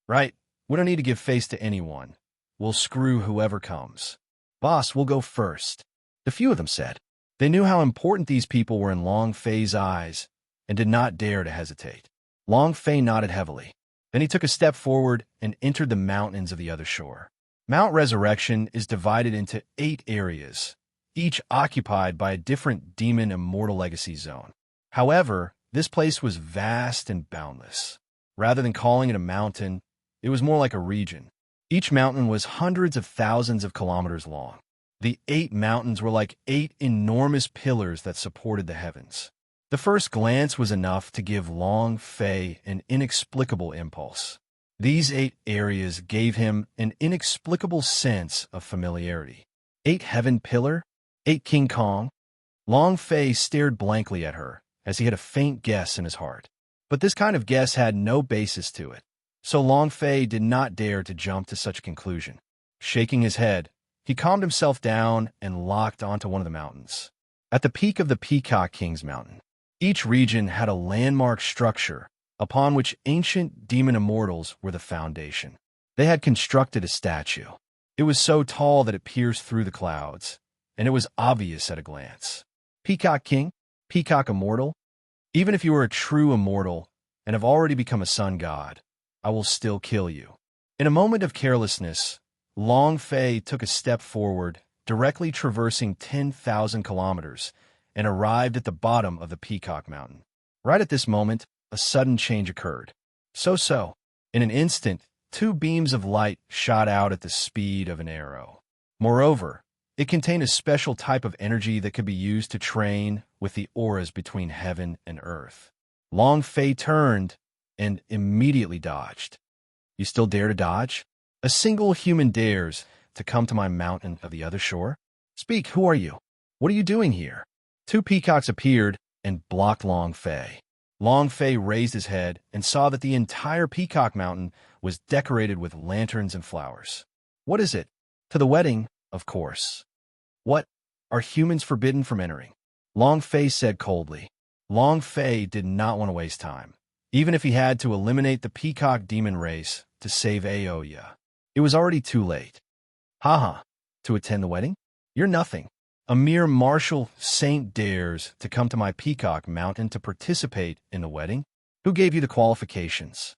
Speaker 1: Right? We don't need to give face to anyone. We'll screw whoever comes. Boss, we'll go first. The few of them said. They knew how important these people were in Long Fei's eyes and did not dare to hesitate. Long Fei nodded heavily. Then he took a step forward and entered the mountains of the other shore. Mount Resurrection is divided into 8 areas, each occupied by a different demon immortal legacy zone. However, this place was vast and boundless. Rather than calling it a mountain, it was more like a region. Each mountain was hundreds of thousands of kilometers long. The 8 mountains were like 8 enormous pillars that supported the heavens. The first glance was enough to give Long Fei an inexplicable impulse. These 8 areas gave him an inexplicable sense of familiarity. 8 Heaven Pillar? 8 King Kong? Long Fei stared blankly at her, as he had a faint guess in his heart. But this kind of guess had no basis to it, so Long Fei did not dare to jump to such a conclusion. Shaking his head, he calmed himself down and locked onto one of the mountains. At the peak of the Peacock King's Mountain, each region had a landmark structure upon which ancient demon immortals were the foundation. They had constructed a statue. It was so tall that it pierced through the clouds, and it was obvious at a glance. Peacock King? Peacock Immortal? Even if you are a true immortal and have already become a sun god, I will still kill you. In a moment of carelessness, Long Fei took a step forward, directly traversing 10,000 kilometers, and arrived at the bottom of the Peacock Mountain. Right at this moment, a sudden change occurred. So, in an instant, 2 beams of light shot out at the speed of an arrow. Moreover, it contained a special type of energy that could be used to train with the auras between heaven and earth. Long Fei turned and immediately dodged. You still dare to dodge? A single human dares to come to my mountain of the other shore? Speak, who are you? What are you doing here? 2 peacocks appeared and blocked Long Fei. Long Fei raised his head and saw that the entire Peacock Mountain was decorated with lanterns and flowers. What is it? To the wedding, of course. What? Are humans forbidden from entering? Long Fei said coldly. Long Fei did not want to waste time, even if he had to eliminate the Peacock demon race to save Aoya. It was already too late. Haha, to attend the wedding? You're nothing. A mere martial saint dares to come to my Peacock Mountain to participate in the wedding? Who gave you the qualifications?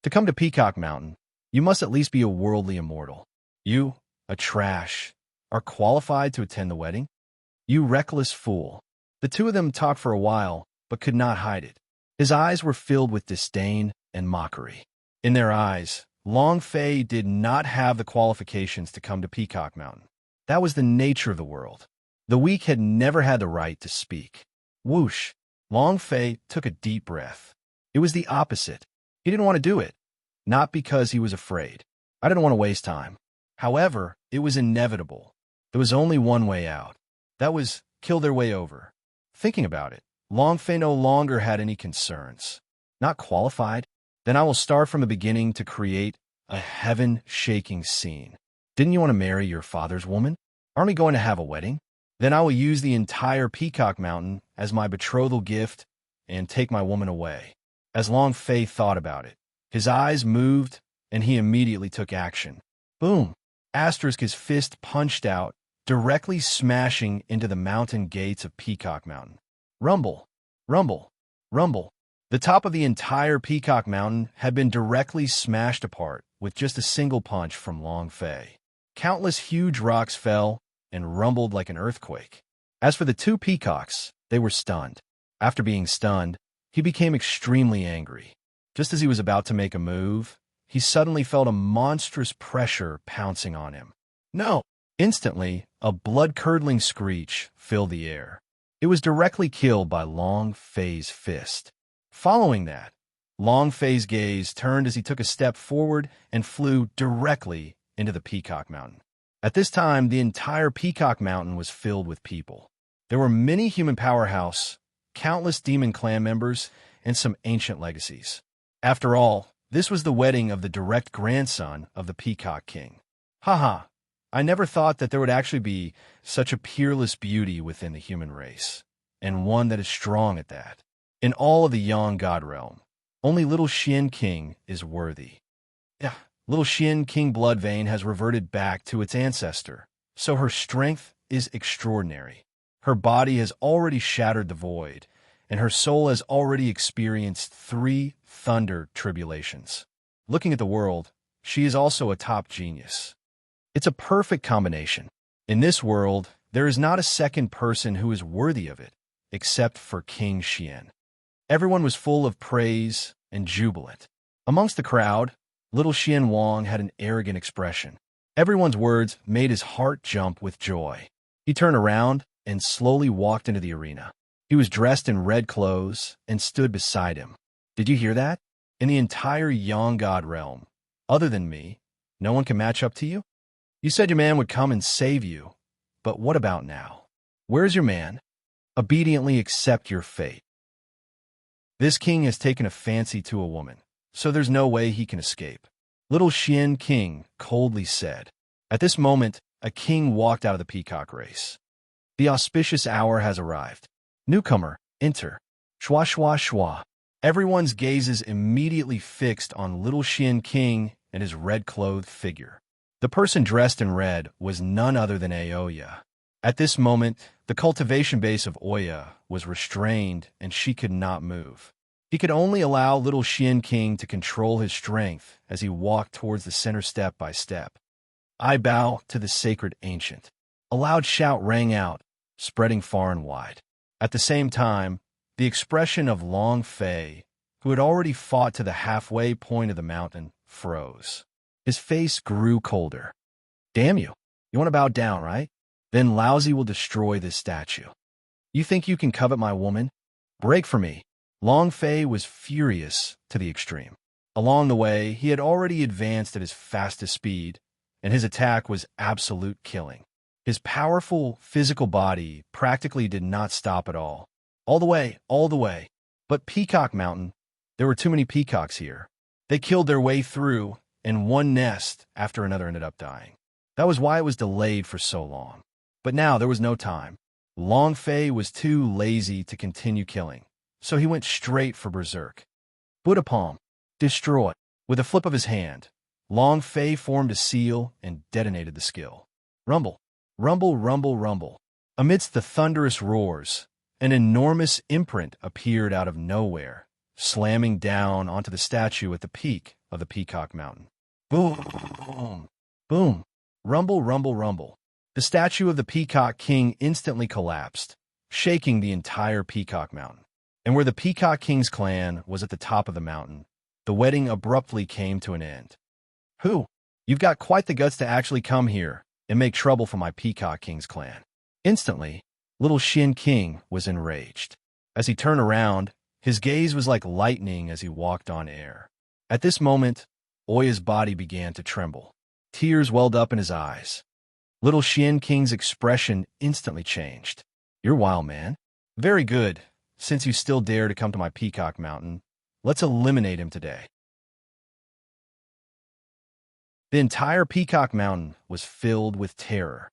Speaker 1: To come to Peacock Mountain, you must at least be a worldly immortal. You, a trash, are qualified to attend the wedding? You reckless fool. The 2 of them talked for a while, but could not hide it. His eyes were filled with disdain and mockery. In their eyes, Long Fei did not have the qualifications to come to Peacock Mountain. That was the nature of the world. The weak had never had the right to speak. Whoosh! Long Fei took a deep breath. It was the opposite. He didn't want to do it. Not because he was afraid. I didn't want to waste time. However, it was inevitable. There was only one way out. That was kill their way over. Thinking about it, Long Fei no longer had any concerns. Not qualified? Then I will start from the beginning to create a heaven-shaking scene. Didn't you want to marry your father's woman? Aren't we going to have a wedding? Then I will use the entire Peacock Mountain as my betrothal gift and take my woman away. As Long Fei thought about it, his eyes moved and he immediately took action. Boom! Asterisk, his fist punched out, directly smashing into the mountain gates of Peacock Mountain. Rumble! Rumble! Rumble! The top of the entire Peacock Mountain had been directly smashed apart with just a single punch from Long Fei. Countless huge rocks fell and rumbled like an earthquake. As for the 2 peacocks, they were stunned. After being stunned, he became extremely angry. Just as he was about to make a move, he suddenly felt a monstrous pressure pouncing on him. No! Instantly, a blood-curdling screech filled the air. It was directly killed by Long Fei's fist. Following that, Long Fei's gaze turned as he took a step forward and flew directly into the Peacock Mountain. At this time, the entire Peacock Mountain was filled with people. There were many human powerhouse, countless demon clan members, and some ancient legacies. After all, this was the wedding of the direct grandson of the Peacock King. Haha, I never thought that there would actually be such a peerless beauty within the human race, and one that is strong at that. In all of the Yang God realm, only Little Xian King is worthy. Yeah, Little Xian King blood vein has reverted back to its ancestor, so her strength is extraordinary. Her body has already shattered the void, and her soul has already experienced 3 thunder tribulations. Looking at the world, she is also a top genius. It's a perfect combination. In this world, there is not a second person who is worthy of it, except for King Xian. Everyone was full of praise and jubilant. Amongst the crowd, Little Xian Wang had an arrogant expression. Everyone's words made his heart jump with joy. He turned around and slowly walked into the arena. He was dressed in red clothes and stood beside him. Did you hear that? In the entire Yang God realm, other than me, no one can match up to you? You said your man would come and save you, but what about now? Where's your man? Obediently accept your fate. This king has taken a fancy to a woman, so there's no way he can escape. Little Xian King coldly said. At this moment, a king walked out of the peacock race. The auspicious hour has arrived. Newcomer, enter. Shwa shwa shwa. Everyone's gazes immediately fixed on Little Xian King and his red-clothed figure. The person dressed in red was none other than Aoya. At this moment, the cultivation base of Oya was restrained and she could not move. He could only allow Little Xian King to control his strength as he walked towards the center step by step. I bow to the sacred ancient. A loud shout rang out, spreading far and wide. At the same time, the expression of Long Fei, who had already fought to the halfway point of the mountain, froze. His face grew colder. Damn you. You want to bow down, right? Then Laozi will destroy this statue. You think you can covet my woman? Break for me. Long Fei was furious to the extreme. Along the way, he had already advanced at his fastest speed, and his attack was absolute killing. His powerful physical body practically did not stop at all. All the way, all the way. But Peacock Mountain, there were too many peacocks here. They killed their way through, and one nest after another ended up dying. That was why it was delayed for so long. But now there was no time. Long Fei was too lazy to continue killing, so he went straight for Berserk. Buddha Palm, destroy. With a flip of his hand, Long Fei formed a seal and detonated the skill. Rumble, rumble, rumble, rumble. Amidst the thunderous roars, an enormous imprint appeared out of nowhere, slamming down onto the statue at the peak of the Peacock Mountain. Boom, boom, boom. Rumble, rumble, rumble. The statue of the Peacock King instantly collapsed, shaking the entire Peacock Mountain. And where the Peacock King's clan was at the top of the mountain, the wedding abruptly came to an end. Who? You've got quite the guts to actually come here and make trouble for my Peacock King's clan. Instantly, Little Xian King was enraged. As he turned around, his gaze was like lightning as he walked on air. At this moment, Oya's body began to tremble. Tears welled up in his eyes. Little Xian King's expression instantly changed. You're wild, man. Very good. Since you still dare to come to my Peacock Mountain, let's eliminate him today. The entire Peacock Mountain was filled with terror.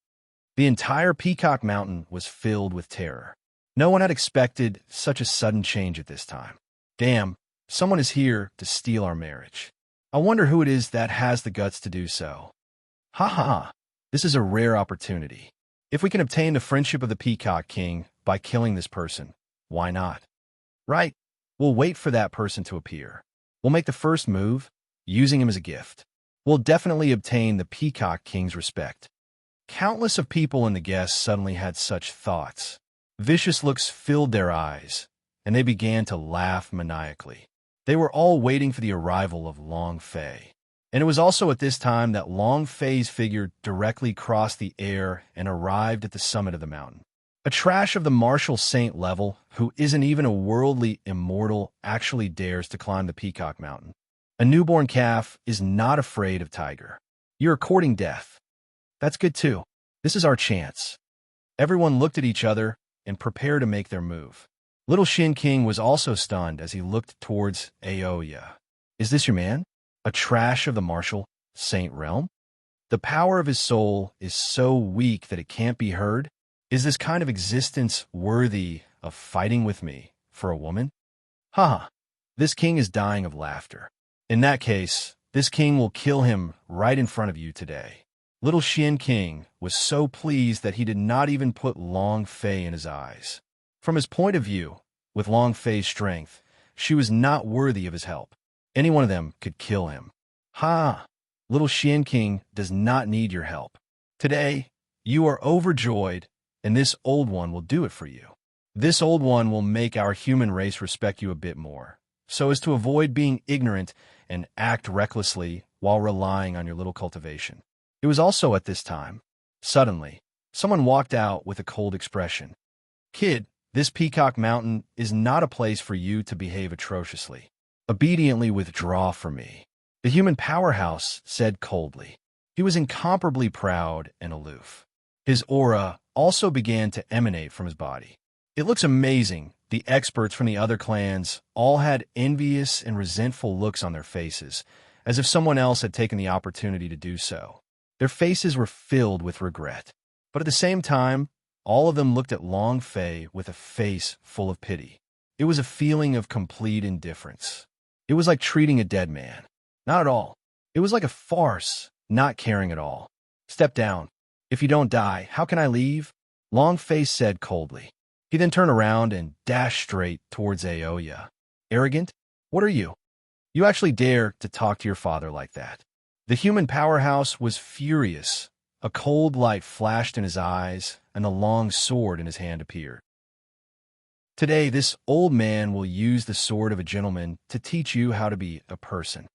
Speaker 1: The entire Peacock Mountain was filled with terror. No one had expected such a sudden change at this time. Damn, someone is here to steal our marriage. I wonder who it is that has the guts to do so. Ha ha ha. This is a rare opportunity. If we can obtain the friendship of the Peacock King by killing this person, why not? Right, we'll wait for that person to appear. We'll make the first move, using him as a gift. We'll definitely obtain the Peacock King's respect. Countless of people and the guests suddenly had such thoughts. Vicious looks filled their eyes, and they began to laugh maniacally. They were all waiting for the arrival of Long Fei. And it was also at this time that Long Fei's figure directly crossed the air and arrived at the summit of the mountain. A trash of the martial saint level who isn't even a worldly immortal actually dares to climb the Peacock Mountain. A newborn calf is not afraid of tiger. You're courting death. That's good too. This is our chance. Everyone looked at each other and prepared to make their move. Little Shin King was also stunned as he looked towards Aoya. Is this your man? A trash of the martial saint realm? The power of his soul is so weak that it can't be heard? Is this kind of existence worthy of fighting with me for a woman? Haha, this king is dying of laughter. In that case, this king will kill him right in front of you today. Little Shin King was so pleased that he did not even put Long Fei in his eyes. From his point of view, with Long Fei's strength, she was not worthy of his help. Any one of them could kill him. Ha! Little Shin King does not need your help. Today, you are overjoyed, and this old one will do it for you. This old one will make our human race respect you a bit more, so as to avoid being ignorant and act recklessly while relying on your little cultivation. It was also at this time, suddenly, someone walked out with a cold expression. Kid, this Peacock Mountain is not a place for you to behave atrociously. Obediently withdraw from me. The human powerhouse said coldly. He was incomparably proud and aloof. His aura also began to emanate from his body. It looks amazing. The experts from the other clans all had envious and resentful looks on their faces, as if someone else had taken the opportunity to do so. Their faces were filled with regret. But at the same time, all of them looked at Long Fei with a face full of pity. It was a feeling of complete indifference. It was like treating a dead man. Not at all. It was like a farce, not caring at all. Step down. If you don't die, how can I leave? Long Fei said coldly. He then turned around and dashed straight towards Aoya. Arrogant? What are you? You actually dare to talk to your father like that? The human powerhouse was furious. A cold light flashed in his eyes, and a long sword in his hand appeared. Today, this old man will use the sword of a gentleman to teach you how to be a person.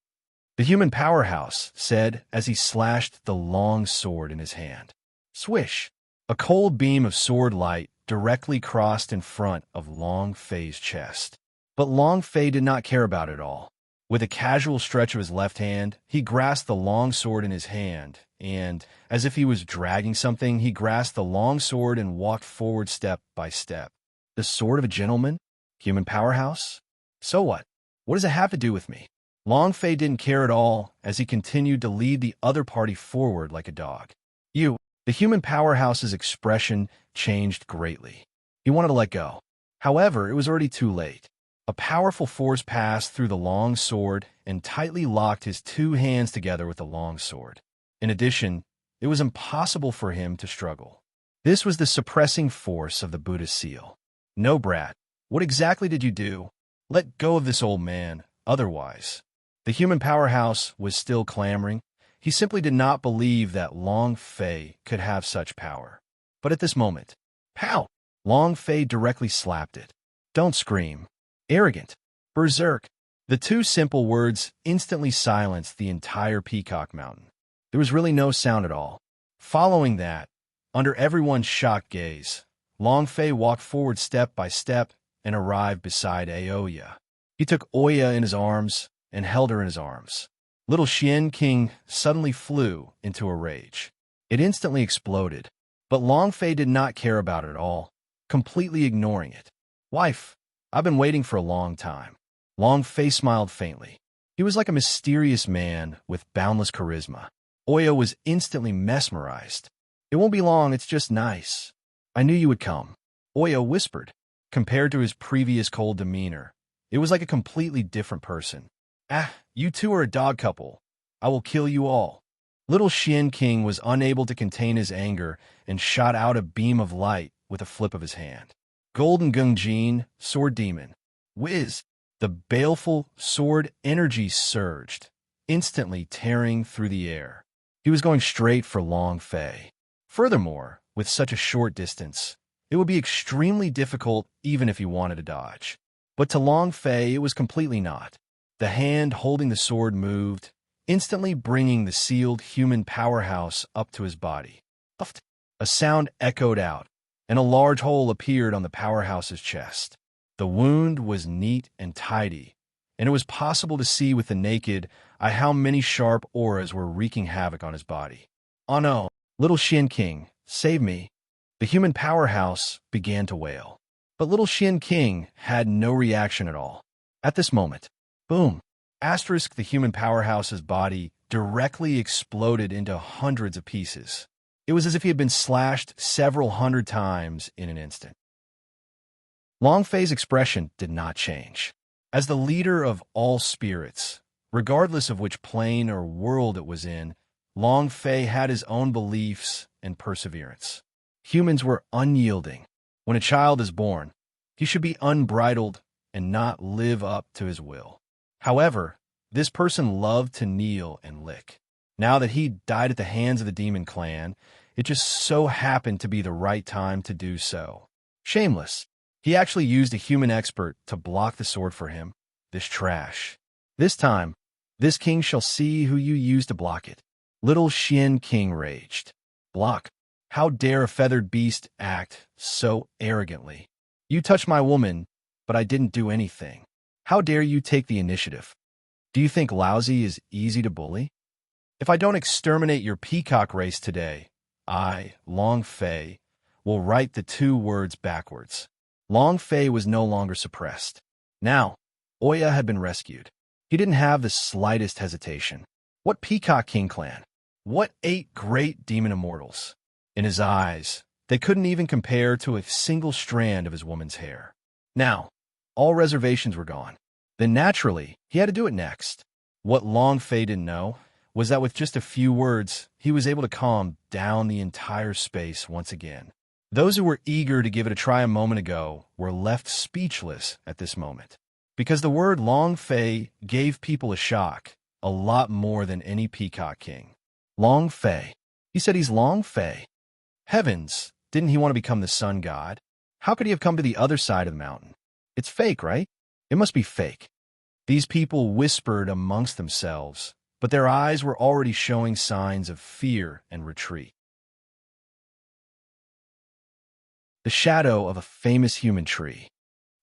Speaker 1: The human powerhouse said as he slashed the long sword in his hand. Swish! A cold beam of sword light directly crossed in front of Long Fei's chest. But Long Fei did not care about it all. With a casual stretch of his left hand, he grasped the long sword in his hand, and, as if he was dragging something, he grasped the long sword and walked forward step by step. The sword of a gentleman? Human powerhouse? So what? What does it have to do with me? Long Fei didn't care at all as he continued to lead the other party forward like a dog. The human powerhouse's expression changed greatly. He wanted to let go. However, it was already too late. A powerful force passed through the long sword and tightly locked his two hands together with the long sword. In addition, it was impossible for him to struggle. This was the suppressing force of the Buddha seal. No, brat. What exactly did you do? Let go of this old man, otherwise. The human powerhouse was still clamoring. He simply did not believe that Long Fei could have such power. But at this moment, pow! Long Fei directly slapped it. Don't scream. Arrogant. Berserk. The two simple words instantly silenced the entire Peacock Mountain. There was really no sound at all. Following that, under everyone's shocked gaze, Long Fei walked forward step by step and arrived beside Aoya. He took Oya in his arms and held her in his arms. Little Shin King suddenly flew into a rage. It instantly exploded, but Long Fei did not care about it at all, completely ignoring it. Wife, I've been waiting for a long time. Long Fei smiled faintly. He was like a mysterious man with boundless charisma. Oya was instantly mesmerized. It won't be long, it's just nice. I knew you would come. Oya whispered. Compared to his previous cold demeanor, it was like a completely different person. You two are a dog couple. I will kill you all. Little Shin King was unable to contain his anger and shot out a beam of light with a flip of his hand. Golden Gungjin, Sword Demon. Whiz! The baleful sword energy surged, instantly tearing through the air. He was going straight for Long Fei. Furthermore, with such a short distance, it would be extremely difficult even if he wanted to dodge. But to Long Fei, it was completely not. The hand holding the sword moved, instantly bringing the sealed human powerhouse up to his body. Puffed. A sound echoed out, and a large hole appeared on the powerhouse's chest. The wound was neat and tidy, and it was possible to see with the naked eye how many sharp auras were wreaking havoc on his body. "Oh no, little Shin King, save me!" The human powerhouse began to wail. But little Shin King had no reaction at all. At this moment, boom, the human powerhouse's body directly exploded into hundreds of pieces. It was as if he had been slashed several hundred times in an instant. Long Fei's expression did not change. As the leader of all spirits, regardless of which plane or world it was in, Long Fei had his own beliefs and perseverance. Humans were unyielding. When a child is born, he should be unbridled and not live up to his will. However, this person loved to kneel and lick. Now that he died at the hands of the demon clan, it just so happened to be the right time to do so. Shameless. He actually used a human expert to block the sword for him. This trash. This time, this king shall see who you use to block it. Little Shin King raged. Block. How dare a feathered beast act so arrogantly? You touched my woman, but I didn't do anything. How dare you take the initiative? Do you think lousy is easy to bully? If I don't exterminate your peacock race today, I, Long Fei, will write the two words backwards. Long Fei was no longer suppressed. Now, Oya had been rescued. He didn't have the slightest hesitation. What Peacock King clan? What 8 great demon immortals? In his eyes, they couldn't even compare to a single strand of his woman's hair. Now, all reservations were gone. Then naturally, he had to do it next. What Long Fei didn't know was that with just a few words, he was able to calm down the entire space once again. Those who were eager to give it a try a moment ago were left speechless at this moment. Because the word Long Fei gave people a shock, a lot more than any Peacock King. Long Fei. He said he's Long Fei. Heavens, didn't he want to become the sun god? How could he have come to the other side of the mountain? It's fake, right? It must be fake. These people whispered amongst themselves, but their eyes were already showing signs of fear and retreat. The shadow of a famous human tree.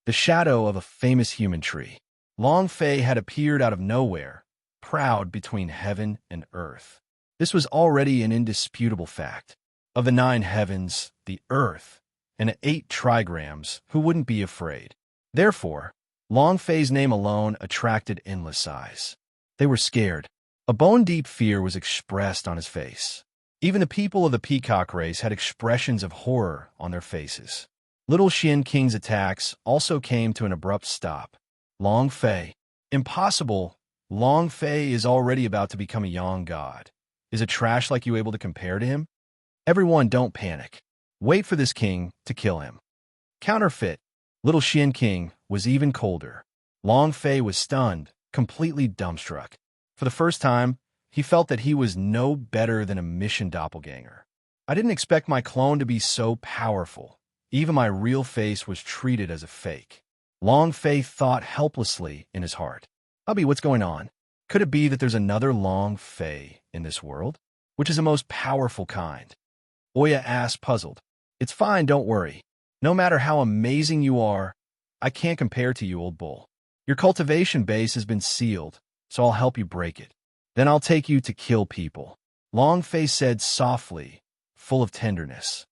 Speaker 1: The shadow of a famous human tree. Long Fei had appeared out of nowhere, proud between heaven and earth. This was already an indisputable fact. Of the 9 heavens, the earth, and 8 trigrams, who wouldn't be afraid? Therefore, Long Fei's name alone attracted endless eyes. They were scared. A bone-deep fear was expressed on his face. Even the people of the peacock race had expressions of horror on their faces. Little Shin King's attacks also came to an abrupt stop. Long Fei. Impossible. Long Fei is already about to become a young god. Is a trash like you able to compare to him? Everyone don't panic. Wait for this king to kill him. Counterfeit. Little Shin King was even colder. Long Fei was stunned, completely dumbstruck. For the first time, he felt that he was no better than a mission doppelganger. I didn't expect my clone to be so powerful. Even my real face was treated as a fake. Long Fei thought helplessly in his heart. Hubby, what's going on? Could it be that there's another Long Fei in this world? Which is the most powerful kind? Oya asked, puzzled. It's fine, don't worry. No matter how amazing you are, I can't compare to you, old bull. Your cultivation base has been sealed, so I'll help you break it. Then I'll take you to kill people. Long Fei said softly, full of tenderness.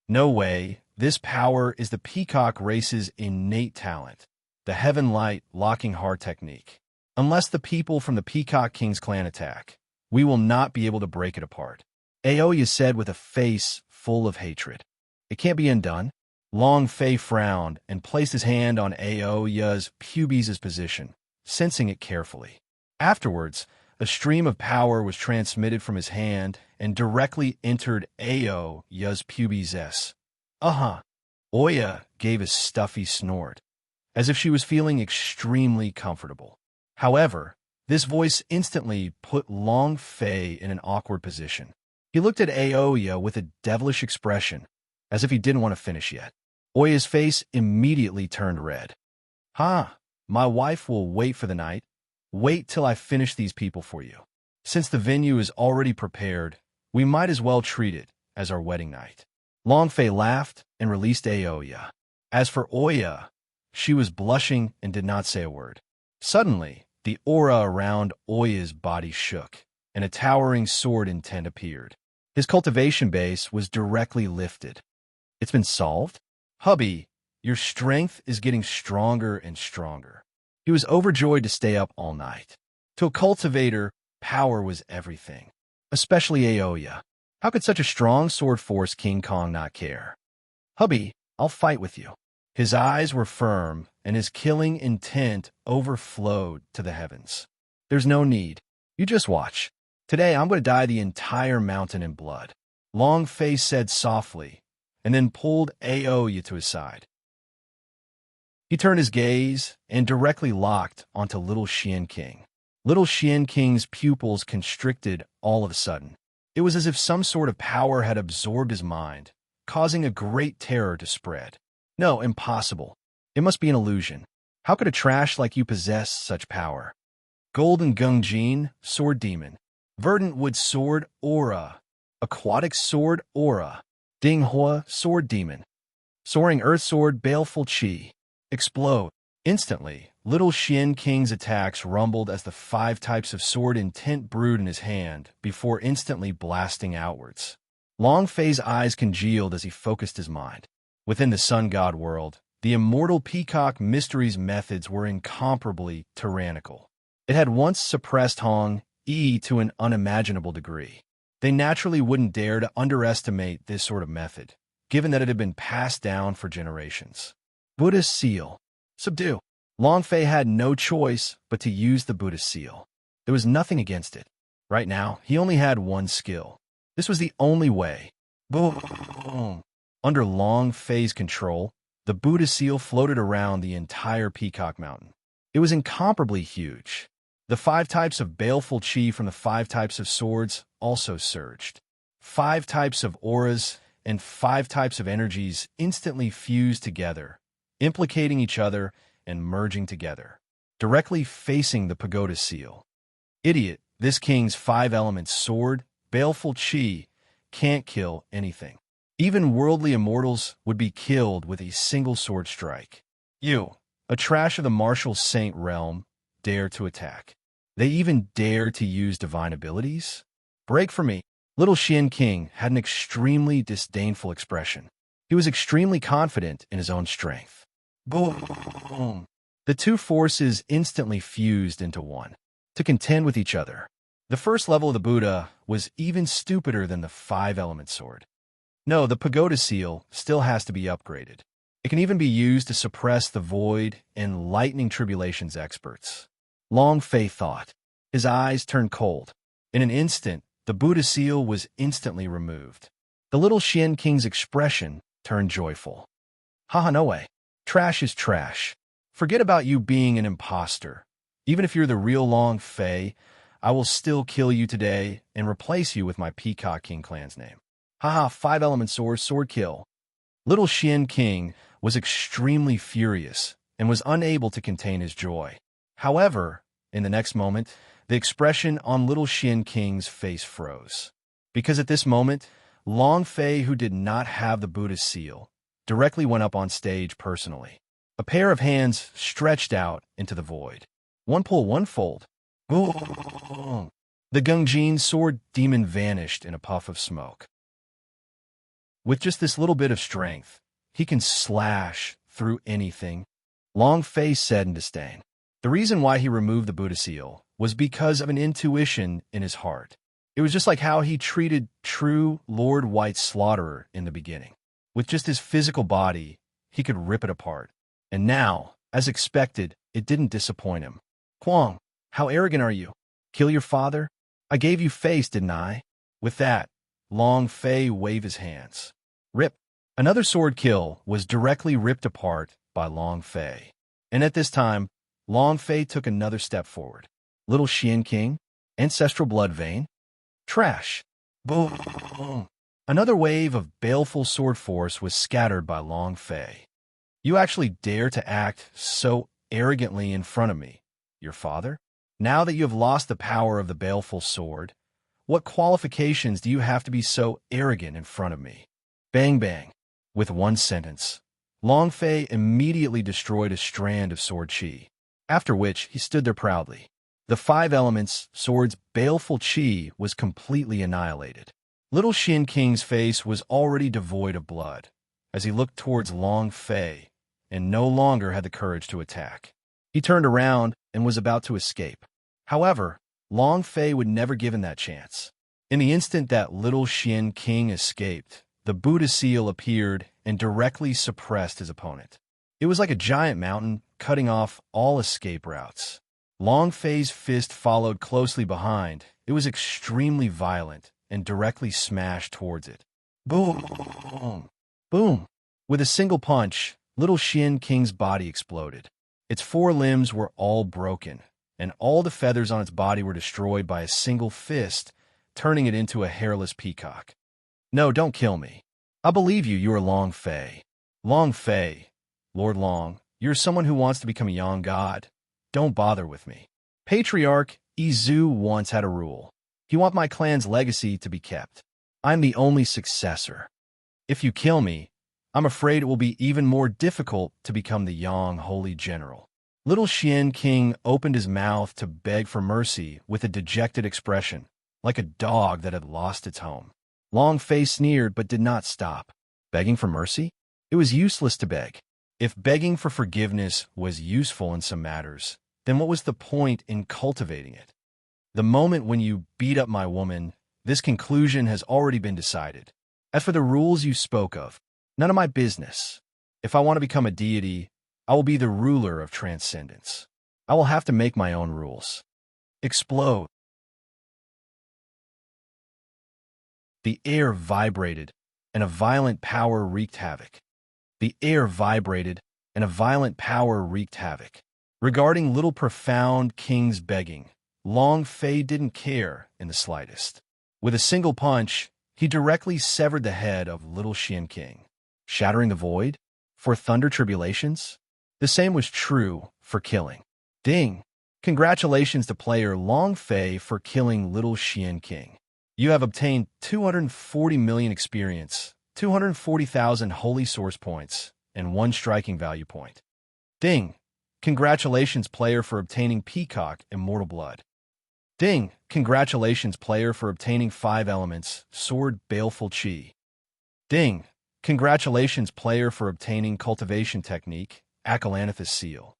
Speaker 1: No way, this power is the peacock race's innate talent, the heaven light locking heart technique. Unless the people from the Peacock King's clan attack, we will not be able to break it apart. Aoya said with a face full of hatred. It can't be undone. Long Fei frowned and placed his hand on Aoya's pubes's position, sensing it carefully. Afterwards, a stream of power was transmitted from his hand and directly entered Aoya's pubes. Oya gave a stuffy snort, as if she was feeling extremely comfortable. However, this voice instantly put Long Fei in an awkward position. He looked at Aoya with a devilish expression, as if he didn't want to finish yet. Oya's face immediately turned red. My wife will wait for the night. Wait till I finish these people for you. Since the venue is already prepared, we might as well treat it as our wedding night. Long Fei laughed and released Aoya. As for Oya, she was blushing and did not say a word. Suddenly, the aura around Oya's body shook, and a towering sword intent appeared. His cultivation base was directly lifted. It's been solved? Hubby, your strength is getting stronger and stronger. He was overjoyed to stay up all night. To a cultivator, power was everything, especially Aoya. How could such a strong sword force King Kong not care? Hubby, I'll fight with you. His eyes were firm, and his killing intent overflowed to the heavens. There's no need. You just watch. Today I'm going to dye the entire mountain in blood. Long Fei said softly, and then pulled Aoya to his side. He turned his gaze and directly locked onto Little Xian King. Little Xian King's pupils constricted all of a sudden. It was as if some sort of power had absorbed his mind, causing a great terror to spread. No, impossible. It must be an illusion. How could a trash like you possess such power? Golden Gungjin, Sword Demon. Verdant Wood Sword, Aura. Aquatic Sword, Aura. Dinghua, Sword Demon. Soaring Earth Sword, Baleful Qi. Explode. Instantly, Little Xian King's attacks rumbled as the 5 types of sword intent brewed in his hand before instantly blasting outwards. Long Fei's eyes congealed as he focused his mind. Within the sun god world, the immortal peacock mystery's methods were incomparably tyrannical. It had once suppressed Hong Yi to an unimaginable degree. They naturally wouldn't dare to underestimate this sort of method, given that it had been passed down for generations. Buddha's Seal. Subdue. Long Fei had no choice but to use the Buddha's Seal. There was nothing against it. Right now, he only had one skill. This was the only way. Boom! Under Long Fei's control, the Buddha Seal floated around the entire Peacock Mountain. It was incomparably huge. The 5 types of baleful qi from the 5 types of swords also surged. 5 types of auras and 5 types of energies instantly fused together, implicating each other and merging together, directly facing the Pagoda Seal. Idiot, this king's 5-element sword, baleful qi, can't kill anything. Even worldly immortals would be killed with a single sword strike. You, a trash of the martial saint realm, dare to attack. They even dare to use divine abilities? Break for me. Little Xian King had an extremely disdainful expression. He was extremely confident in his own strength. Boom! The 2 forces instantly fused into one, to contend with each other. The first level of the Buddha was even stupider than the 5-element sword. No, the Pagoda Seal still has to be upgraded. It can even be used to suppress the void and lightning tribulations experts. Long Fei thought. His eyes turned cold. In an instant, the Buddha Seal was instantly removed. The Little Xian King's expression turned joyful. Haha, no way. Trash is trash. Forget about you being an imposter. Even if you're the real Long Fei, I will still kill you today and replace you with my Peacock King clan's name. Haha, 5-element sword, sword kill. Little Xian King was extremely furious and was unable to contain his joy. However, in the next moment, the expression on Little Xian King's face froze. Because at this moment, Long Fei, who did not have the Buddha's Seal, directly went up on stage personally. A pair of hands stretched out into the void. One pull, one fold. Boom! The Gungjin sword demon vanished in a puff of smoke. With just this little bit of strength, he can slash through anything, Long Fei said in disdain. The reason why he removed the Buddha Seal was because of an intuition in his heart. It was just like how he treated true Lord White Slaughterer in the beginning. With just his physical body, he could rip it apart. And now, as expected, it didn't disappoint him. Huang, how arrogant are you? Kill your father? I gave you face, didn't I? With that, Long Fei waved his hands. Rip. Another sword kill was directly ripped apart by Long Fei. And at this time, Long Fei took another step forward. Little Xian King? Ancestral blood vein? Trash. Boom. Another wave of baleful sword force was scattered by Long Fei. You actually dare to act so arrogantly in front of me, your father? Now that you have lost the power of the baleful sword, what qualifications do you have to be so arrogant in front of me? Bang bang. With one sentence, Long Fei immediately destroyed a strand of sword chi, after which he stood there proudly. The five elements sword's baleful chi was completely annihilated. Little Xian King's face was already devoid of blood, as he looked towards Long Fei and no longer had the courage to attack. He turned around and was about to escape. However, Long Fei would never give him that chance. In the instant that Little Xian King escaped, the Buddha seal appeared and directly suppressed his opponent. It was like a giant mountain cutting off all escape routes. Long Fei's fist followed closely behind. It was extremely violent and directly smashed towards it. Boom! Boom! With a single punch, Little Xian King's body exploded. Its four limbs were all broken, and all the feathers on its body were destroyed by a single fist, turning it into a hairless peacock. No, don't kill me. I believe you are Long Fei. Long Fei, Lord Long, you're someone who wants to become a young god. Don't bother with me. Patriarch Izu once had a rule. He wants my clan's legacy to be kept. I'm the only successor. If you kill me, I'm afraid it will be even more difficult to become the Yang Holy General. Little Xian King opened his mouth to beg for mercy with a dejected expression, like a dog that had lost its home. Long Fei sneered but did not stop. Begging for mercy? It was useless to beg. If begging for forgiveness was useful in some matters, then what was the point in cultivating it? The moment when you beat up my woman, this conclusion has already been decided. As for the rules you spoke of, none of my business. If I want to become a deity, I will be the ruler of transcendence. I will have to make my own rules. Explode. The air vibrated, and a violent power wreaked havoc. The air vibrated, and a violent power wreaked havoc. Regarding Little Profound King's begging, Long Fei didn't care in the slightest. With a single punch, he directly severed the head of Little Xian King, shattering the void. For thunder tribulations, the same was true for killing. Ding! Congratulations to player Long Fei for killing Little Xian King. You have obtained 240 million experience, 240,000 holy source points, and 1 striking value point. Ding! Congratulations player for obtaining Peacock Immortal Blood. Ding! Congratulations player for obtaining 5 elements, Sword Baleful Chi. Ding! Congratulations player for obtaining Cultivation Technique, Acalanthus Seal.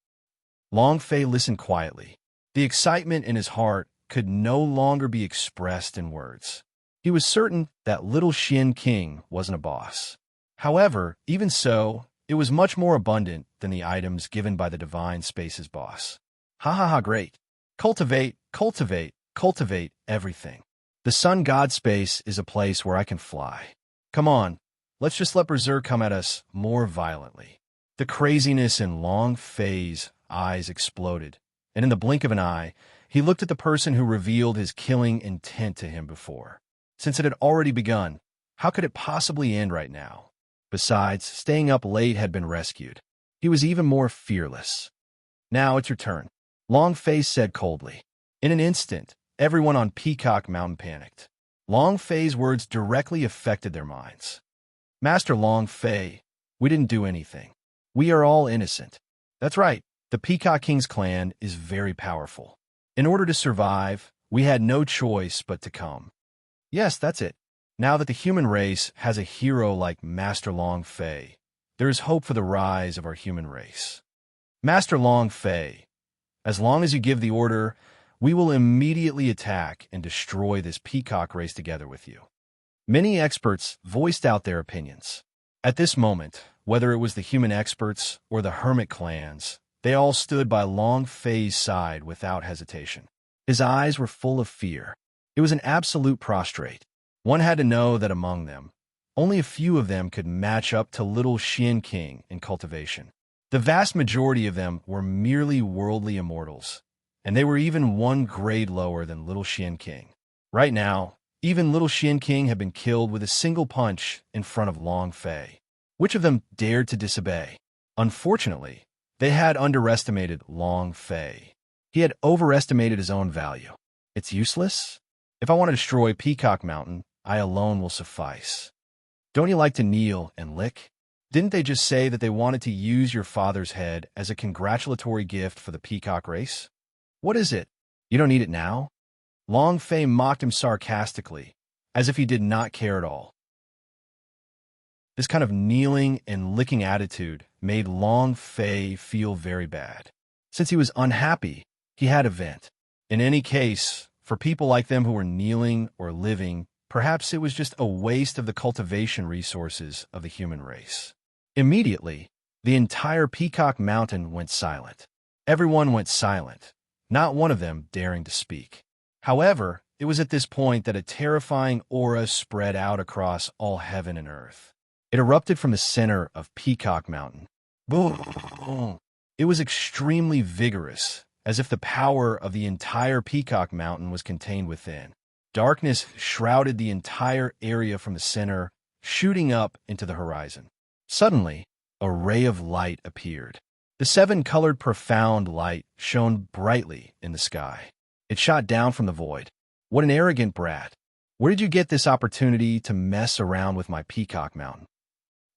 Speaker 1: Long Fei listened quietly. The excitement in his heart could no longer be expressed in words. He was certain that Little Xian King wasn't a boss. However, even so, it was much more abundant than the items given by the Divine Space's boss. Ha ha ha, great. Cultivate, cultivate, cultivate everything. The Sun God Space is a place where I can fly. Come on, let's just let Berserk come at us more violently. The craziness in Long Fei's eyes exploded, and in the blink of an eye, he looked at the person who revealed his killing intent to him before. Since it had already begun, how could it possibly end right now? Besides, staying up late had been rescued. He was even more fearless. Now it's your turn, Long Fei said coldly. In an instant, everyone on Peacock Mountain panicked. Long Fei's words directly affected their minds. Master Long Fei, we didn't do anything. We are all innocent. That's right, the Peacock King's clan is very powerful. In order to survive, we had no choice but to come. Yes, that's it. Now that the human race has a hero like Master Long Fei, there is hope for the rise of our human race. Master Long Fei, as long as you give the order, we will immediately attack and destroy this peacock race together with you. Many experts voiced out their opinions. At this moment, whether it was the human experts or the hermit clans, they all stood by Long Fei's side without hesitation. His eyes were full of fear. It was an absolute prostrate. One had to know that among them, only a few of them could match up to Little Xian King in cultivation. The vast majority of them were merely worldly immortals, and they were even 1 grade lower than Little Xian King. Right now, even Little Xian King had been killed with a single punch in front of Long Fei. Which of them dared to disobey? Unfortunately, they had underestimated Long Fei. He had overestimated his own value. It's useless? If I want to destroy Peacock Mountain, I alone will suffice. Don't you like to kneel and lick? Didn't they just say that they wanted to use your father's head as a congratulatory gift for the peacock race? What is it? You don't need it now? Long Fei mocked him sarcastically, as if he did not care at all. This kind of kneeling and licking attitude made Long Fei feel very bad. Since he was unhappy, he had a vent. In any case, for people like them who were kneeling or living, perhaps it was just a waste of the cultivation resources of the human race. Immediately, the entire Peacock Mountain went silent. Everyone went silent, not one of them daring to speak. However, it was at this point that a terrifying aura spread out across all heaven and earth. It erupted from the center of Peacock Mountain. Boom! It was extremely vigorous, as if the power of the entire Peacock Mountain was contained within. Darkness shrouded the entire area from the center, shooting up into the horizon. Suddenly, a ray of light appeared. The seven-colored profound light shone brightly in the sky. It shot down from the void. What an arrogant brat. Where did you get this opportunity to mess around with my Peacock Mountain?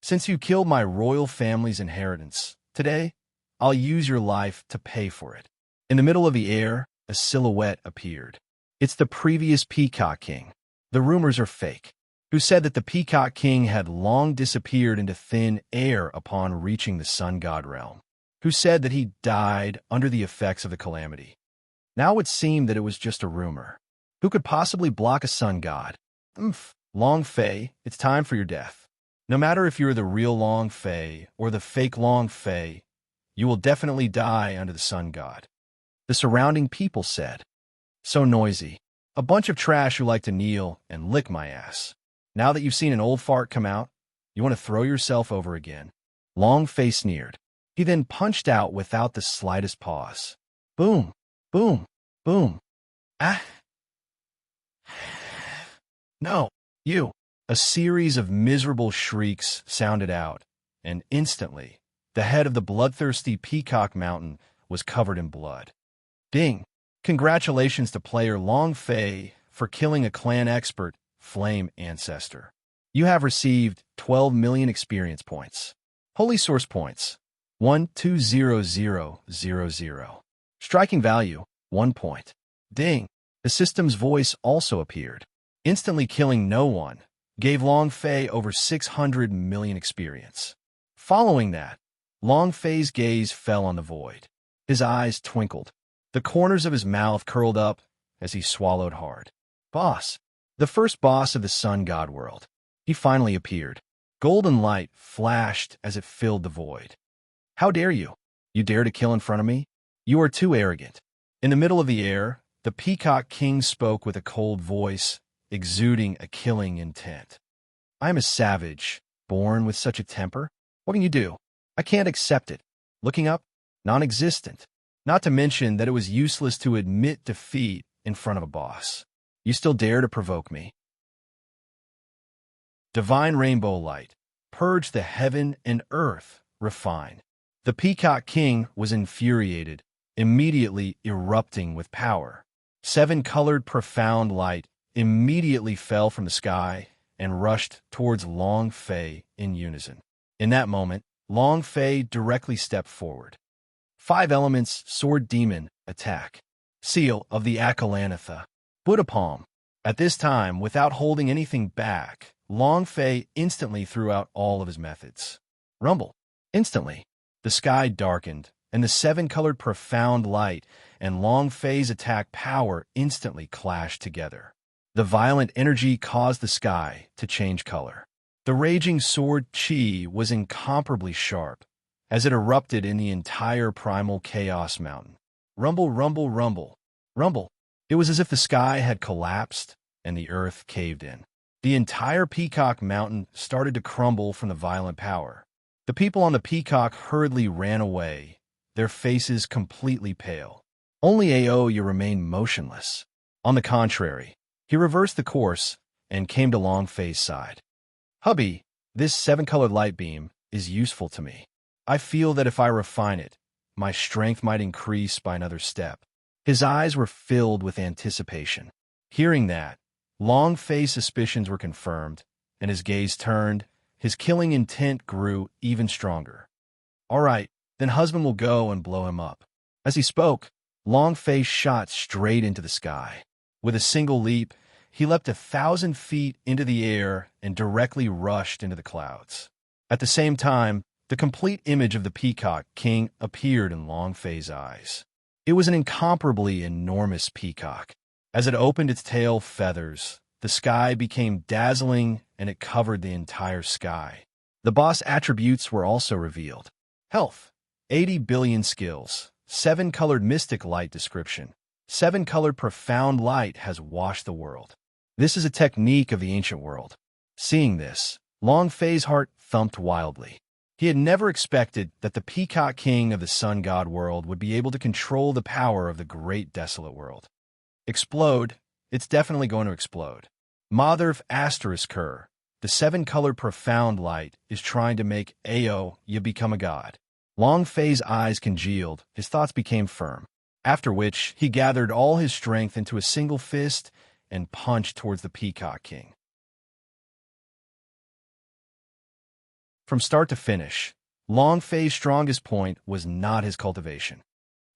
Speaker 1: Since you killed my royal family's inheritance, today, I'll use your life to pay for it. In the middle of the air, a silhouette appeared. It's the previous Peacock King. The rumors are fake. Who said that the Peacock King had long disappeared into thin air upon reaching the sun god realm? Who said that he died under the effects of the calamity? Now it seemed that it was just a rumor. Who could possibly block a sun god? Long Fei, it's time for your death. No matter if you're the real Long Fei or the fake Long Fei, you will definitely die under the sun god. The surrounding people said. So noisy. A bunch of trash who like to kneel and lick my ass. Now that you've seen an old fart come out, you want to throw yourself over again. Long Fei sneered. He then punched out without the slightest pause. Boom, boom, boom. Ah. No, you. A series of miserable shrieks sounded out, and instantly, the head of the bloodthirsty Peacock Mountain was covered in blood. Ding! Congratulations to player Long Fei for killing a clan expert, Flame Ancestor. You have received 12 million experience points. Holy Source points, 120000. Striking value, 1 point. Ding! The system's voice also appeared. Instantly killing no one gave Long Fei over 600 million experience. Following that, Long Fei's gaze fell on the void. His eyes twinkled. The corners of his mouth curled up as he swallowed hard. Boss. The first boss of the sun god world. He finally appeared. Golden light flashed as it filled the void. How dare you? You dare to kill in front of me? You are too arrogant. In the middle of the air, the Peacock King spoke with a cold voice, exuding a killing intent. I am a savage, born with such a temper. What can you do? I can't accept it. Looking up, non-existent. Not to mention that it was useless to admit defeat in front of a boss. You still dare to provoke me? Divine rainbow light. Purge the heaven and earth. Refine. The Peacock King was infuriated, immediately erupting with power. Seven-colored profound light immediately fell from the sky and rushed towards Long Fei in unison. In that moment, Long Fei directly stepped forward. 5 elements, sword demon, attack. Seal of the Akalanatha. Buddha palm. At this time, without holding anything back, Long Fei instantly threw out all of his methods. Rumble. Instantly, the sky darkened, and the 7-colored profound light and Long Fei's attack power instantly clashed together. The violent energy caused the sky to change color. The raging sword chi was incomparably sharp, as it erupted in the entire primal chaos mountain. Rumble, rumble, rumble, rumble. It was as if the sky had collapsed and the earth caved in. The entire Peacock Mountain started to crumble from the violent power. The people on the Peacock hurriedly ran away, their faces completely pale. Only Aoya remained motionless. On the contrary, he reversed the course and came to Long Fei's side. Hubby, this 7-colored light beam is useful to me. I feel that if I refine it, my strength might increase by another step. His eyes were filled with anticipation. Hearing that, Long Fei's suspicions were confirmed, and his gaze turned, his killing intent grew even stronger. "All right, then husband will go and blow him up." As he spoke, Longface shot straight into the sky. With a single leap, he leapt 1,000 feet into the air and directly rushed into the clouds. At the same time, the complete image of the Peacock King appeared in Longface's eyes. It was an incomparably enormous peacock. As it opened its tail feathers, the sky became dazzling and it covered the entire sky. The boss attributes were also revealed. Health, 80 billion skills, 7-colored mystic light description. 7-colored profound light has washed the world. This is a technique of the ancient world. Seeing this, Longface's heart thumped wildly. He had never expected that the Peacock King of the Sun God world would be able to control the power of the great desolate world. Explode, it's definitely going to explode. Motherf asterisk her, the 7-colored profound light is trying to make Ao you become a god. Longface's eyes congealed, his thoughts became firm. After which, he gathered all his strength into a single fist and punched towards the Peacock King. From start to finish, Longface's strongest point was not his cultivation.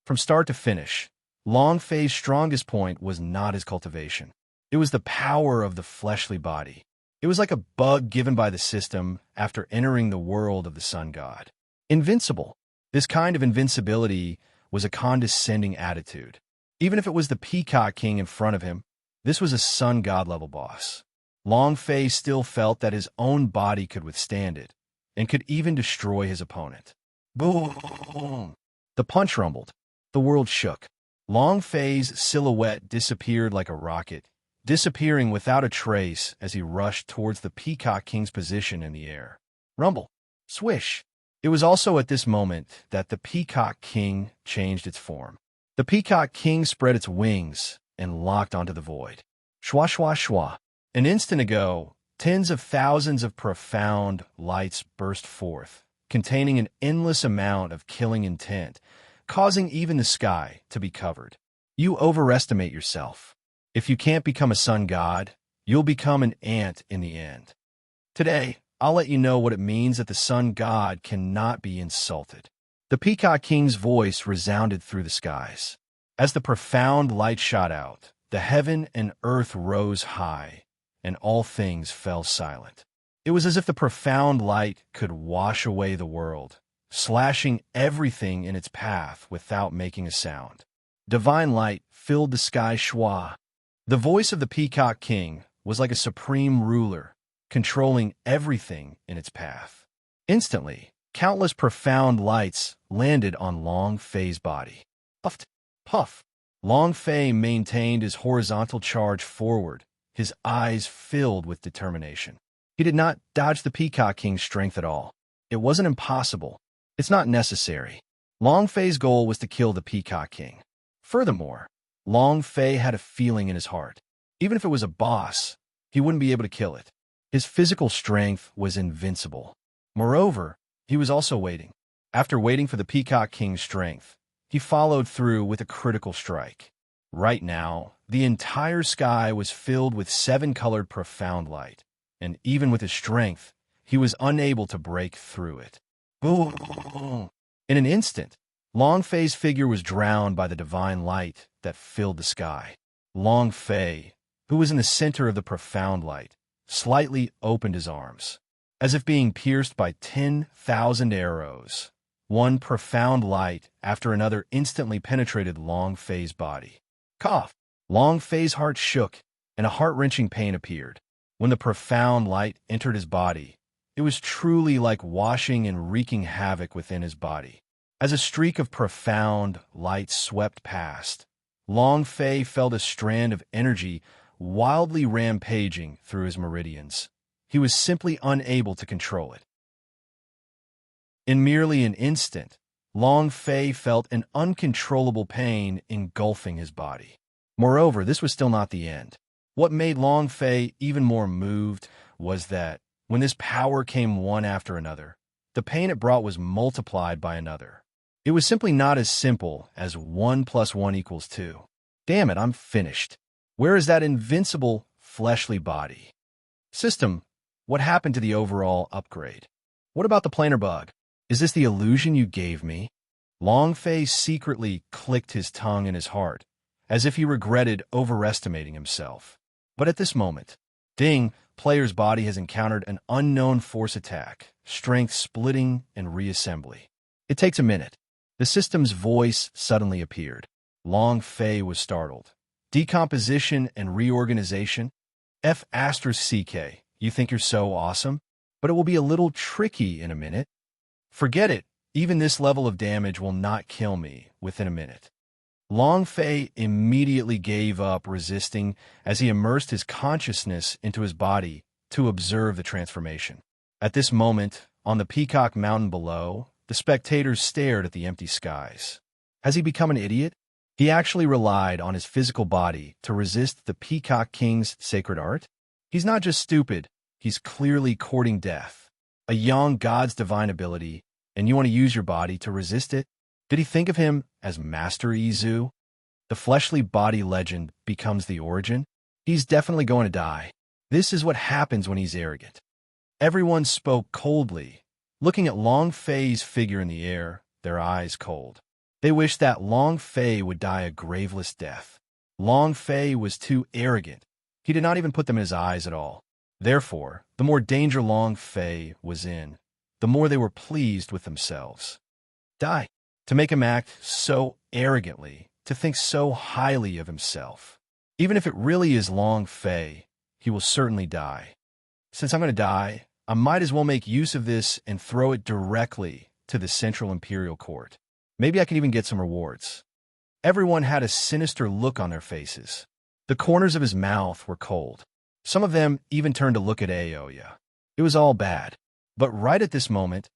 Speaker 1: From start to finish, Longface's strongest point was not his cultivation. It was the power of the fleshly body. It was like a bug given by the system after entering the world of the sun god. Invincible. This kind of invincibility was a condescending attitude. Even if it was the Peacock King in front of him, this was a sun god level boss. Longface still felt that his own body could withstand it, and could even destroy his opponent. Boom! The punch rumbled. The world shook. Longface's silhouette disappeared like a rocket, disappearing without a trace as he rushed towards the Peacock King's position in the air. Rumble. Swish. It was also at this moment that the Peacock King changed its form. The Peacock King spread its wings and locked onto the void. Shwa shwa shwa. An instant ago, tens of thousands of profound lights burst forth, containing an endless amount of killing intent, causing even the sky to be covered. You overestimate yourself. If you can't become a sun god, you'll become an ant in the end. Today, I'll let you know what it means that the sun god cannot be insulted. The Peacock King's voice resounded through the skies. As the profound light shot out, the heaven and earth rose high, and all things fell silent. It was as if the profound light could wash away the world, slashing everything in its path without making a sound. Divine light filled the sky schwa. The voice of the Peacock King was like a supreme ruler, controlling everything in its path. Instantly, countless profound lights landed on Longface's body. Puffed, puff. Longface maintained his horizontal charge forward, his eyes filled with determination. He did not dodge the Peacock King's strength at all. It wasn't impossible. It's not necessary. Longface's goal was to kill the Peacock King. Furthermore, Longface had a feeling in his heart. Even if it was a boss, he wouldn't be able to kill it. His physical strength was invincible. Moreover, he was also waiting. After waiting for the Peacock King's strength, he followed through with a critical strike. Right now, the entire sky was filled with 7-colored profound light, and even with his strength, he was unable to break through it. Boom! In an instant, Longface's figure was drowned by the divine light that filled the sky. Longface, who was in the center of the profound light, slightly opened his arms, as if being pierced by 10,000 arrows. One profound light after another instantly penetrated Longface's body. Cough! Longface's heart shook, and a heart-wrenching pain appeared. When the profound light entered his body, it was truly like washing and wreaking havoc within his body. As a streak of profound light swept past, Longface felt a strand of energy wildly rampaging through his meridians. He was simply unable to control it. In merely an instant, Longface felt an uncontrollable pain engulfing his body. Moreover, this was still not the end. What made Longface even more moved was that, when this power came one after another, the pain it brought was multiplied by another. It was simply not as simple as 1 + 1 = 2. Damn it, I'm finished. Where is that invincible, fleshly body? System, What happened to the overall upgrade? What about the planar bug? Is this the illusion you gave me? Longfei secretly clicked his tongue in his heart, as if he regretted overestimating himself. But at this moment, ding, player's body has encountered an unknown force attack, strength splitting and reassembly. It takes a minute. The system's voice suddenly appeared. Longfei was startled. Decomposition and reorganization? F***, you think you're so awesome? But it will be a little tricky in a minute. Forget it. Even this level of damage will not kill me within a minute. Longfei immediately gave up resisting as he immersed his consciousness into his body to observe the transformation. At this moment, on the Peacock Mountain below, the spectators stared at the empty skies. Has he become an idiot? He actually relied on his physical body to resist the Peacock King's sacred art? He's not just stupid, he's clearly courting death. A young god's divine ability, and you want to use your body to resist it? Did he think of him as Master Izu? The fleshly body legend becomes the origin? He's definitely going to die. This is what happens when he's arrogant. Everyone spoke coldly, looking at Longfei's figure in the air, their eyes cold. They wished that Longfei would die a graveless death. Longfei was too arrogant. He did not even put them in his eyes at all. Therefore, the more danger Longfei was in, the more they were pleased with themselves. Die. To make him act so arrogantly, to think so highly of himself. Even if it really is Longfei, he will certainly die. Since I'm going to die, I might as well make use of this and throw it directly to the Central Imperial Court. Maybe I can even get some rewards. Everyone had a sinister look on their faces. The corners of his mouth were cold. Some of them even turned to look at Aoya. It was all bad. But right at this moment,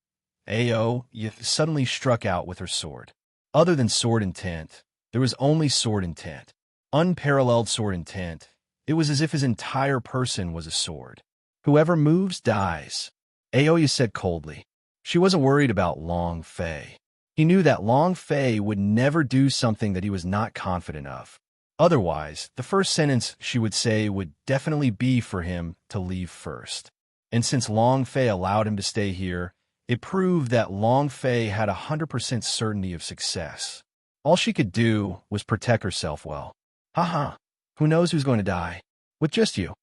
Speaker 1: Aoya suddenly struck out with her sword. Other than sword intent, there was only sword intent. Unparalleled sword intent. It was as if his entire person was a sword. Whoever moves dies, Aoya said coldly. She wasn't worried about Longfei. He knew that Longfei would never do something that he was not confident of. Otherwise, the first sentence she would say would definitely be for him to leave first. And since Longfei allowed him to stay here, it proved that Longfei had 100% certainty of success. All she could do was protect herself well. Haha, who knows who's going to die? With just you.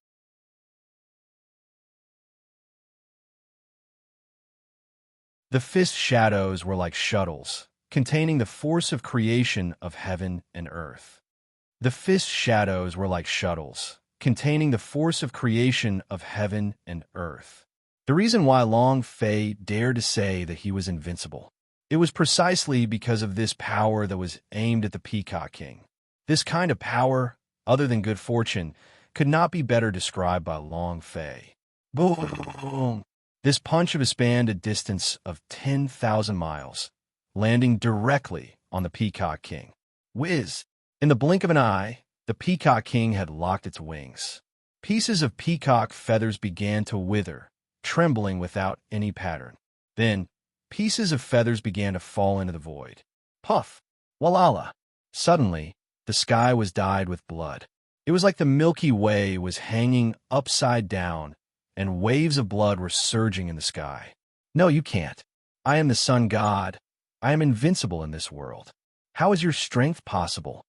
Speaker 1: The fist shadows were like shuttles, containing the force of creation of heaven and earth. The fist shadows were like shuttles, containing the force of creation of heaven and earth. The reason why Longfei dared to say that he was invincible, it was precisely because of this power that was aimed at the Peacock King. This kind of power, other than good fortune, could not be better described by Longfei. Boom! This punch of a spanned a distance of 10,000 miles, landing directly on the Peacock King. Whiz! In the blink of an eye, the Peacock King had locked its wings. Pieces of peacock feathers began to wither, trembling without any pattern. Then, pieces of feathers began to fall into the void. Puff! Walala! Suddenly, the sky was dyed with blood. It was like the Milky Way was hanging upside down, and waves of blood were surging in the sky. No, you can't. I am the sun god. I am invincible in this world. How is your strength possible?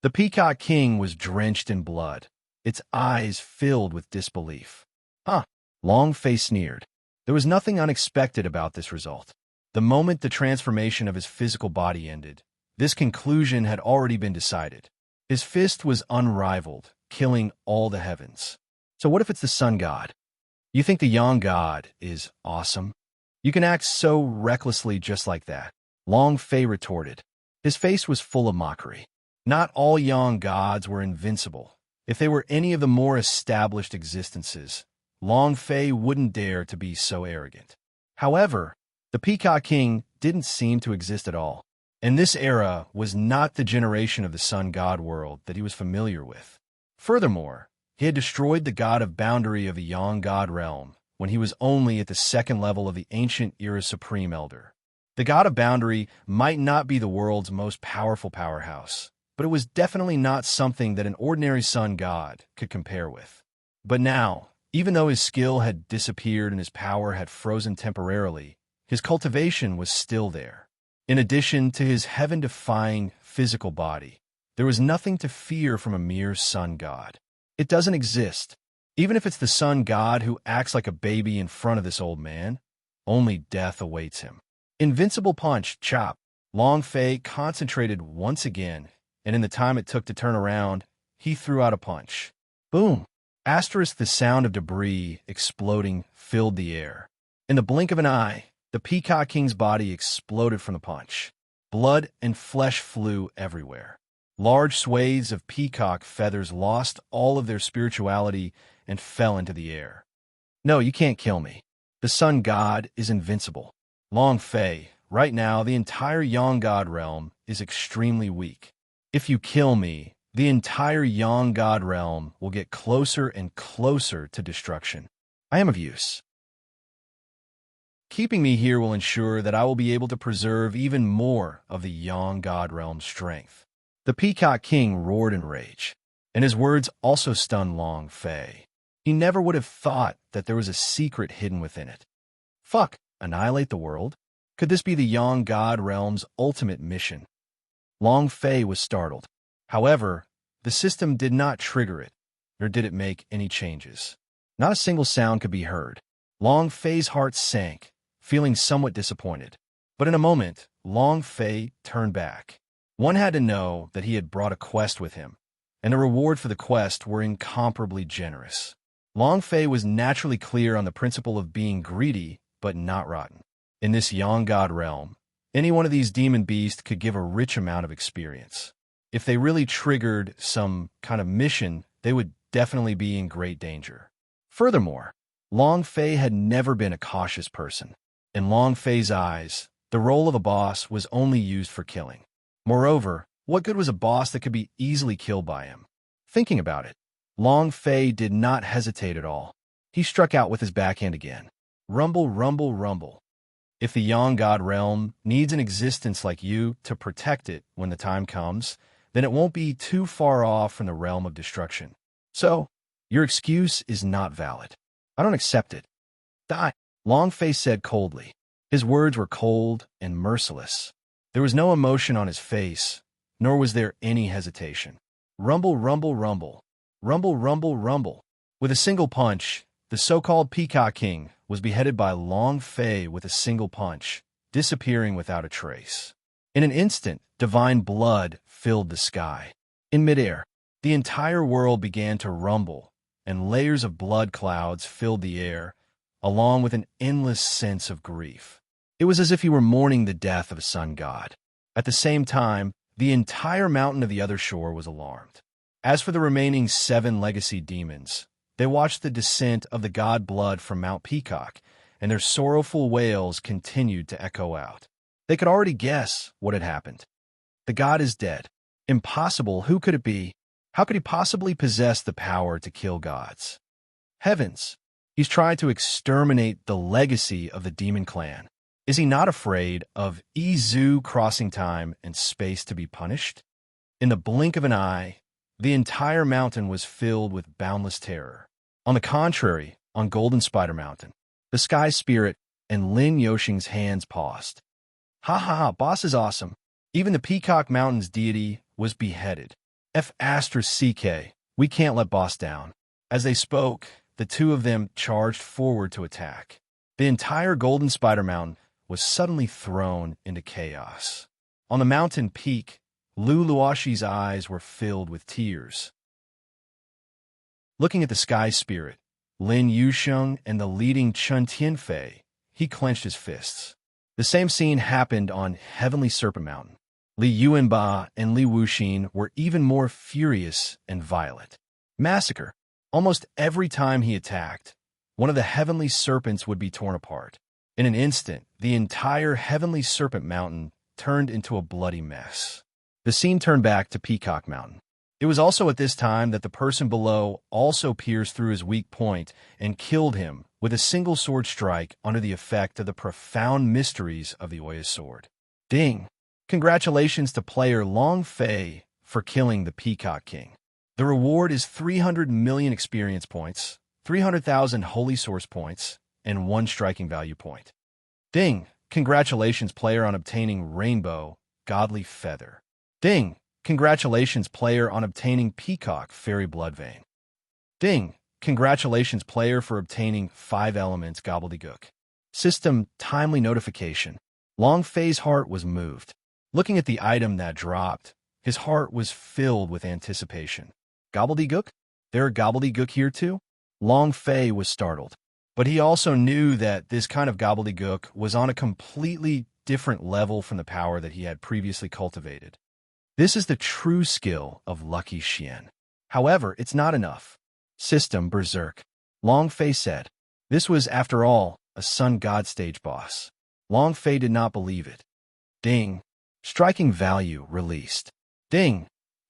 Speaker 1: The Peacock King was drenched in blood, its eyes filled with disbelief. Huh, Longfei sneered. There was nothing unexpected about this result. The moment the transformation of his physical body ended, this conclusion had already been decided. His fist was unrivaled, killing all the heavens. So what if it's the sun god? You think the young god is awesome? You can act so recklessly just like that, Longfei retorted. His face was full of mockery. Not all young gods were invincible. If they were any of the more established existences, Longfei wouldn't dare to be so arrogant. However, the Peacock King didn't seem to exist at all, and this era was not the generation of the sun god world that he was familiar with. Furthermore, he had destroyed the god of boundary of the young god realm when he was only at the second level of the ancient era supreme elder. The god of boundary might not be the world's most powerful powerhouse, but it was definitely not something that an ordinary sun god could compare with. But now, Even though his skill had disappeared and his power had frozen temporarily, his cultivation was still there. In addition to his heaven-defying physical body, there was nothing to fear from a mere sun god. It doesn't exist. Even if it's the sun god who acts like a baby in front of this old man, only death awaits him. Invincible punch, chop. Long Fei concentrated once again, and in the time it took to turn around, he threw out a punch. Boom! Asterisk, the sound of debris exploding filled the air. In the blink of an eye, the Peacock King's body exploded from the punch. Blood and flesh flew everywhere. Large swathes of peacock feathers lost all of their spirituality and fell into the air. No, you can't kill me. The sun god is invincible. Long Fei, right now the entire Yang God realm is extremely weak. If you kill me, the entire Yang God realm will get closer and closer to destruction. I am of use. Keeping me here will ensure that I will be able to preserve even more of the Yang God realm's strength. The Peacock King roared in rage, and his words also stunned Long Fei. He never would have thought that there was a secret hidden within it. Fuck, annihilate the world? Could this be the Yang God realm's ultimate mission? Long Fei was startled. However, the system did not trigger it, nor did it make any changes. Not a single sound could be heard. Long Fei's heart sank, feeling somewhat disappointed. But in a moment, Long Fei turned back. One had to know that he had brought a quest with him, and the reward for the quest were incomparably generous. Long Fei was naturally clear on the principle of being greedy, but not rotten. In this Yang God realm, any one of these demon beasts could give a rich amount of experience. If they really triggered some kind of mission, they would definitely be in great danger. Furthermore, Long Fei had never been a cautious person. In Long Fei's eyes, the role of a boss was only used for killing. Moreover, what good was a boss that could be easily killed by him? Thinking about it, Long Fei did not hesitate at all. He struck out with his backhand again. Rumble, rumble, rumble. If the Yang God realm needs an existence like you to protect it when the time comes, then it won't be too far off from the realm of destruction. So, your excuse is not valid. I don't accept it. Die, Long Fei said coldly. His words were cold and merciless. There was no emotion on his face, nor was there any hesitation. Rumble, rumble, rumble. Rumble, rumble, rumble. With a single punch, the so-called Peacock King was beheaded by Long Fei with a single punch, disappearing without a trace. In an instant, divine blood filled the sky. In midair, the entire world began to rumble, and layers of blood clouds filled the air, along with an endless sense of grief. It was as if he were mourning the death of a sun god. At the same time, the entire mountain of the other shore was alarmed. As for the remaining 7 legacy demons, they watched the descent of the god blood from Mount Peacock, and their sorrowful wails continued to echo out. They could already guess what had happened. The god is dead. Impossible, who could it be? How could he possibly possess the power to kill gods? Heavens! He's tried to exterminate the legacy of the demon clan. Is he not afraid of Izu crossing time and space to be punished? In the blink of an eye, the entire mountain was filled with boundless terror. On the contrary, on Golden Spider Mountain, the Sky Spirit and Lin Yoshing's hands paused. Ha ha ha, boss is awesome. Even the Peacock Mountain's deity was beheaded. F***CK, we can't let boss down. As they spoke, the two of them charged forward to attack. The entire Golden Spider Mountain was suddenly thrown into chaos. On the mountain peak, Lu Luoshi's eyes were filled with tears. Looking at the Sky Spirit, Lin Yusheng, and the leading Chun Tianfei, he clenched his fists. The same scene happened on Heavenly Serpent Mountain. Li Yuanba and Li Wuxin were even more furious and violent. Massacre. Almost every time he attacked, one of the Heavenly Serpents would be torn apart. In an instant, the entire Heavenly Serpent Mountain turned into a bloody mess. The scene turned back to Peacock Mountain. It was also at this time that the person below also pierced through his weak point and killed him with a single sword strike under the effect of the profound mysteries of the Oya sword. Ding! Congratulations to player Long Fei for killing the Peacock King. The reward is 300 million experience points, 300,000 holy source points, and 1 striking value point. Ding! Congratulations, player, on obtaining Rainbow Godly Feather. Ding! Congratulations, player, on obtaining Peacock Fairy Bloodvein. Ding! Congratulations, player, for obtaining 5 Elements Gobbledygook. System timely notification. Long Fei's heart was moved. Looking at the item that dropped, his heart was filled with anticipation. Gobbledygook? There are gobbledygook here too? Long Fei was startled. But he also knew that this kind of gobbledygook was on a completely different level from the power that he had previously cultivated. This is the true skill of Lucky Xian. However, it's not enough. System Berserk. Long Fei said. This was, after all, a Sun God stage boss. Long Fei did not believe it. Ding! Striking value released. Ding!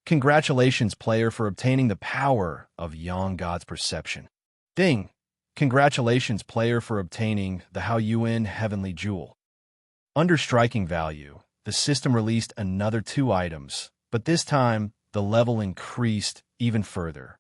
Speaker 1: Congratulations, player, for obtaining the power of Yang God's perception. Ding! Congratulations, player, for obtaining the Hao Yuan Heavenly Jewel. Under striking value, the system released another 2 items, but this time the level increased even further.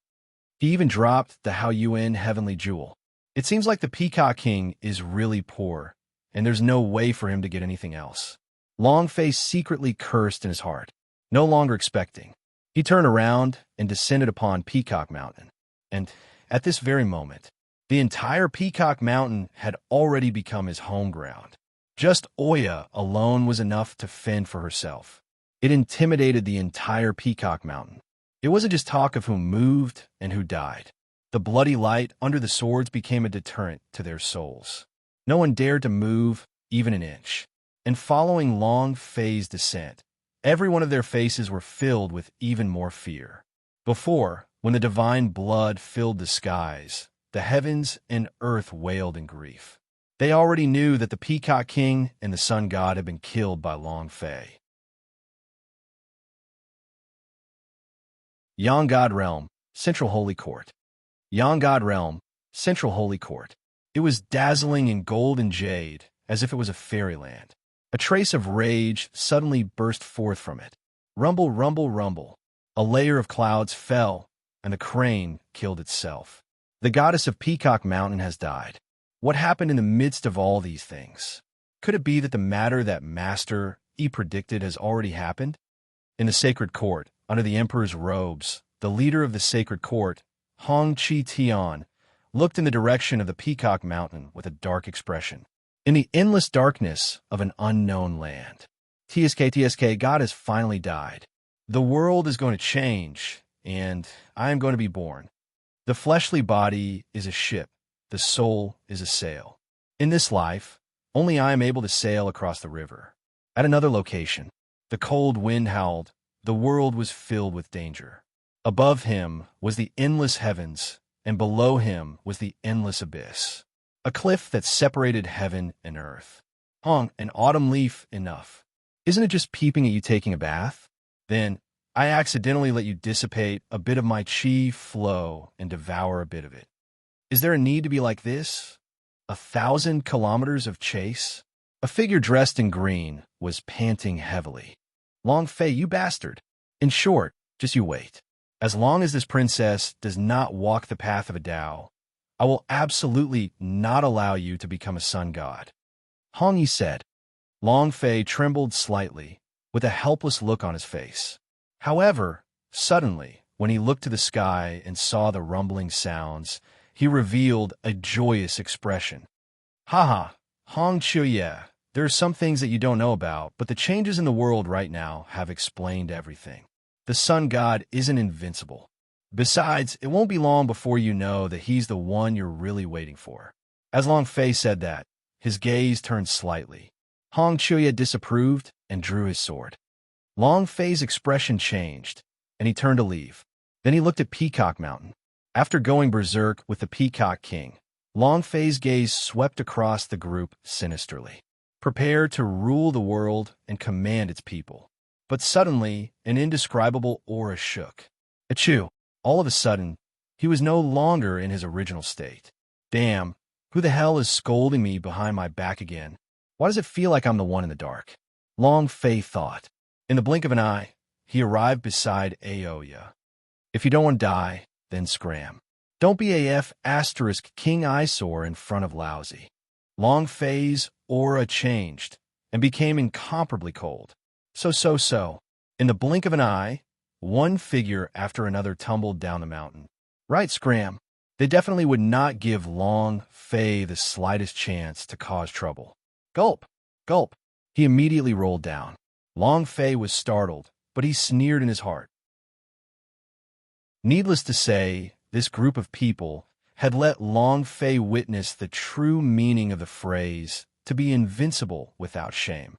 Speaker 1: He even dropped the Hao Yuan Heavenly Jewel. It seems like the Peacock King is really poor, and there's no way for him to get anything else. Long Fei secretly cursed in his heart, no longer expecting. He turned around and descended upon Peacock Mountain. And at this very moment, the entire Peacock Mountain had already become his home ground. Just Oya alone was enough to fend for herself. It intimidated the entire Peacock Mountain. It wasn't just talk of who moved and who died. The bloody light under the swords became a deterrent to their souls. No one dared to move even an inch. And following Long Fei's descent, every one of their faces were filled with even more fear. Before, when the divine blood filled the skies, the heavens and earth wailed in grief. They already knew that the Peacock King and the Sun God had been killed by Long Fei. Yang God Realm, Central Holy Court. Yang God Realm, Central Holy Court. It was dazzling in gold and jade, as if it was a fairyland. A trace of rage suddenly burst forth from it. Rumble, rumble, rumble. A layer of clouds fell, and the crane killed itself. The goddess of Peacock Mountain has died. What happened in the midst of all these things? Could it be that the matter that Master Yi predicted has already happened? In the sacred court, under the emperor's robes, the leader of the sacred court, Hong Chi Tian, looked in the direction of the Peacock Mountain with a dark expression. In the endless darkness of an unknown land, TSK, God has finally died. The world is going to change, and I am going to be born. The fleshly body is a ship. The soul is a sail. In this life, only I am able to sail across the river. At another location, the cold wind howled. The world was filled with danger. Above him was the endless heavens, and below him was the endless abyss. A cliff that separated heaven and earth. Hong, an autumn leaf enough. Isn't it just peeping at you taking a bath? Then I accidentally let you dissipate a bit of my chi flow and devour a bit of it. Is there a need to be like this? 1,000 kilometers of chase? A figure dressed in green was panting heavily. Long Fei, you bastard. In short, just you wait. As long as this princess does not walk the path of a Tao, I will absolutely not allow you to become a sun god. Hong Yi said. Long Fei trembled slightly, with a helpless look on his face. However, suddenly, when he looked to the sky and saw the rumbling sounds, he revealed a joyous expression. Haha, Hong Chuye, there are some things that you don't know about, but the changes in the world right now have explained everything. The sun god isn't invincible. Besides, it won't be long before you know that he's the one you're really waiting for. As Long Fei said that, his gaze turned slightly. Hong Chuye disapproved and drew his sword. Long Fei's expression changed, and he turned to leave. Then he looked at Peacock Mountain. After going berserk with the Peacock King, Long Fei's gaze swept across the group sinisterly. Prepare to rule the world and command its people. But suddenly, an indescribable aura shook. Achoo! All of a sudden, he was no longer in his original state. Damn, who the hell is scolding me behind my back again? Why does it feel like I'm the one in the dark? Long Fei thought. In the blink of an eye, he arrived beside Aoya. If you don't want to die, then scram. Don't be AF asterisk king eyesore in front of lousy. Long Fei's aura changed and became incomparably cold. So. In the blink of an eye, one figure after another tumbled down the mountain. Right, Scram. They definitely would not give Long Fei the slightest chance to cause trouble. Gulp, gulp. He immediately rolled down. Long Fei was startled, but he sneered in his heart. Needless to say, this group of people had let Long Fei witness the true meaning of the phrase to be invincible without shame.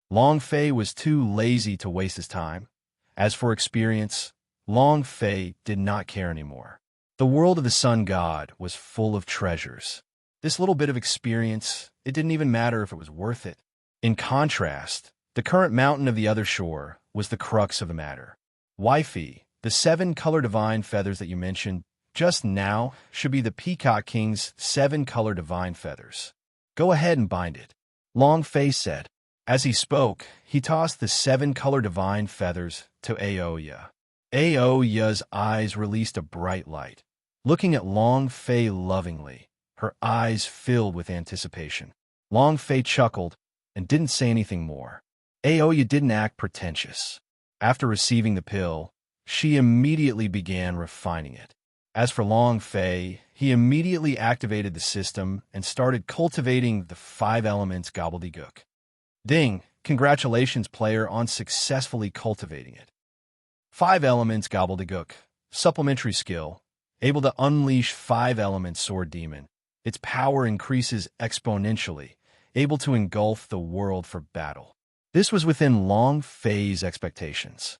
Speaker 1: Long Fei was too lazy to waste his time. As for experience, Long Fei did not care anymore. The world of the sun god was full of treasures. This little bit of experience, it didn't even matter if it was worth it. In contrast, the current mountain of the other shore was the crux of the matter. Wifey, the 7-color divine feathers that you mentioned just now should be the Peacock King's 7-color divine feathers. Go ahead and bind it, Long Fei said. As he spoke, he tossed the 7-color divine feathers to Aoya. Aoya's eyes released a bright light. Looking at Long Fei lovingly, her eyes filled with anticipation. Long Fei chuckled and didn't say anything more. Aoya didn't act pretentious. After receiving the pill, she immediately began refining it. As for Long Fei, he immediately activated the system and started cultivating the 5 elements gobbledygook. Ding! Congratulations, player, on successfully cultivating it. 5 elements gobbledygook. Supplementary skill. Able to unleash 5 elements sword demon. Its power increases exponentially. Able to engulf the world for battle. This was within Long Fei's expectations.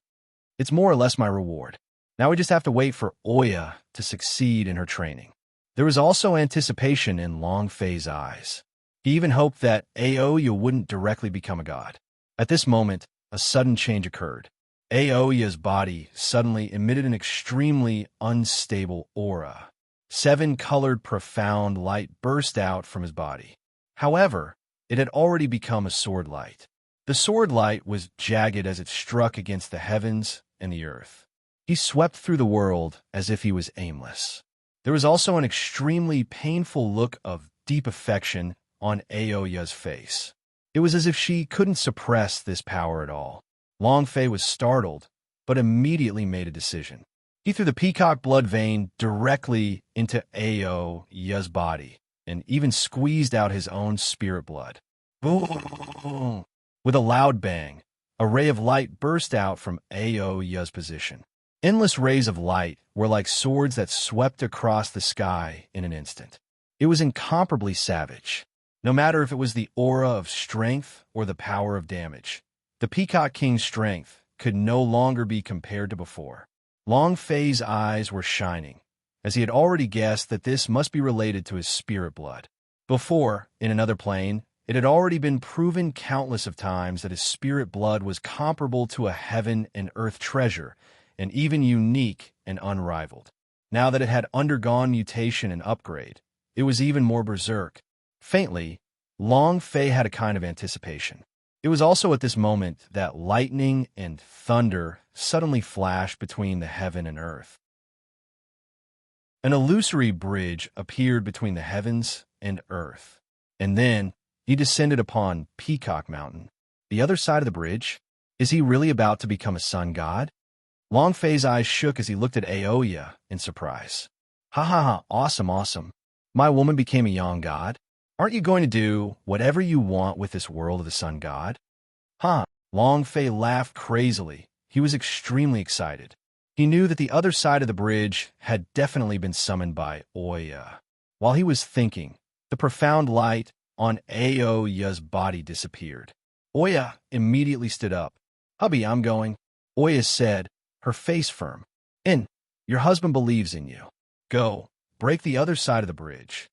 Speaker 1: It's more or less my reward. Now we just have to wait for Oya to succeed in her training. There was also anticipation in Long Fei's eyes. He even hoped that Aoya wouldn't directly become a god. At this moment, a sudden change occurred. Aoya's body suddenly emitted an extremely unstable aura. 7-colored profound light burst out from his body. However, it had already become a sword light. The sword light was jagged as it struck against the heavens and the earth. He swept through the world as if he was aimless. There was also an extremely painful look of deep affection on Aoya's face. It was as if she couldn't suppress this power at all. Long Fei was startled, but immediately made a decision. He threw the peacock blood vein directly into Aoya's body and even squeezed out his own spirit blood. Boom! With a loud bang, a ray of light burst out from Aoya's position. Endless rays of light were like swords that swept across the sky in an instant. It was incomparably savage. No matter if it was the aura of strength or the power of damage, the Peacock King's strength could no longer be compared to before. Long Fei's eyes were shining, as he had already guessed that this must be related to his spirit blood. Before, in another plane, it had already been proven countless of times that his spirit blood was comparable to a heaven and earth treasure, and even unique and unrivaled. Now that it had undergone mutation and upgrade, it was even more berserk. Faintly, Long Fei had a kind of anticipation. It was also at this moment that lightning and thunder suddenly flashed between the heaven and earth. An illusory bridge appeared between the heavens and earth, and then he descended upon Peacock Mountain. The other side of the bridge? Is he really about to become a sun god? Long Fei's eyes shook as he looked at Aoya in surprise. Ha ha ha, awesome. My woman became a young god. Aren't you going to do whatever you want with this world of the sun god? Huh. Long Fei laughed crazily. He was extremely excited. He knew that the other side of the bridge had definitely been summoned by Oya. While he was thinking, the profound light on Aoya's body disappeared. Oya immediately stood up. Hubby, I'm going, Oya said, her face firm. Your husband believes in you. Go, break the other side of the bridge.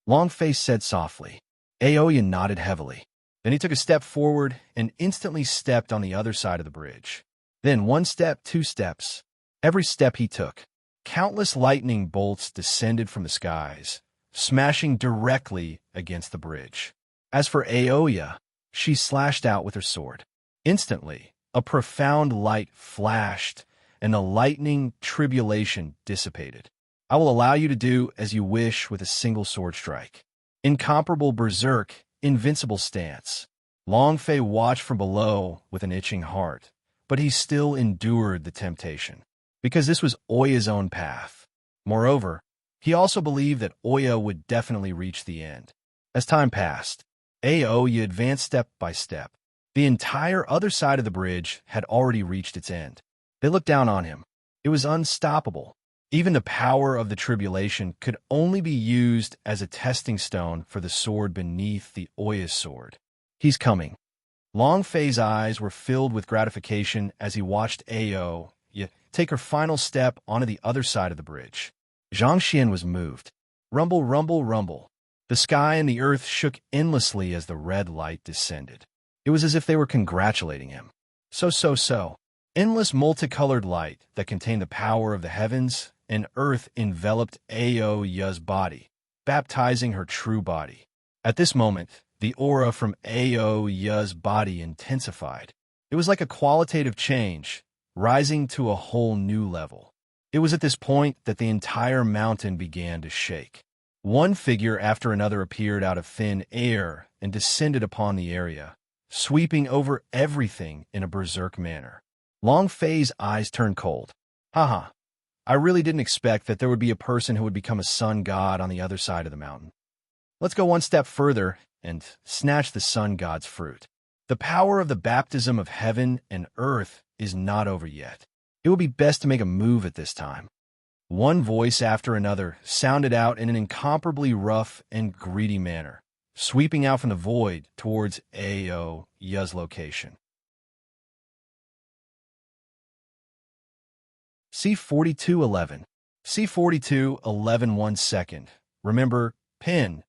Speaker 1: Long Fei said softly. Aoya nodded heavily. Then he took a step forward and instantly stepped on the other side of the bridge. Then 1 step, 2 steps. Every step he took, countless lightning bolts descended from the skies, smashing directly against the bridge. As for Aoya, she slashed out with her sword. Instantly, a profound light flashed, and the lightning tribulation dissipated. I will allow you to do as you wish with a single sword strike. Incomparable berserk, invincible stance. Long Fei watched from below with an itching heart, but he still endured the temptation, because this was Oya's own path. Moreover, he also believed that Oya would definitely reach the end. As time passed, Aoya advanced step by step. The entire other side of the bridge had already reached its end. They looked down on him. It was unstoppable. Even the power of the tribulation could only be used as a testing stone for the sword beneath the Oya's sword. He's coming. Long Fei's eyes were filled with gratification as he watched Aoya take her final step onto the other side of the bridge. Zhang Xian was moved. Rumble, rumble, rumble. The sky and the earth shook endlessly as the red light descended. It was as if they were congratulating him. So. Endless multicolored light that contained the power of the heavens and earth enveloped Aoya's body, baptizing her true body. At this moment, the aura from Aoya's body intensified. It was like a qualitative change, rising to a whole new level. It was at this point that the entire mountain began to shake. One figure after another appeared out of thin air and descended upon the area, sweeping over everything in a berserk manner. Long Fei's eyes turned cold. Haha, I really didn't expect that there would be a person who would become a sun god on the other side of the mountain. Let's go one step further and snatch the sun god's fruit. The power of the baptism of heaven and earth is not over yet. It will be best to make a move at this time. One voice after another sounded out in an incomparably rough and greedy manner, sweeping out from the void towards Aoya's location. C4211. C4211 1 second. Remember, pin.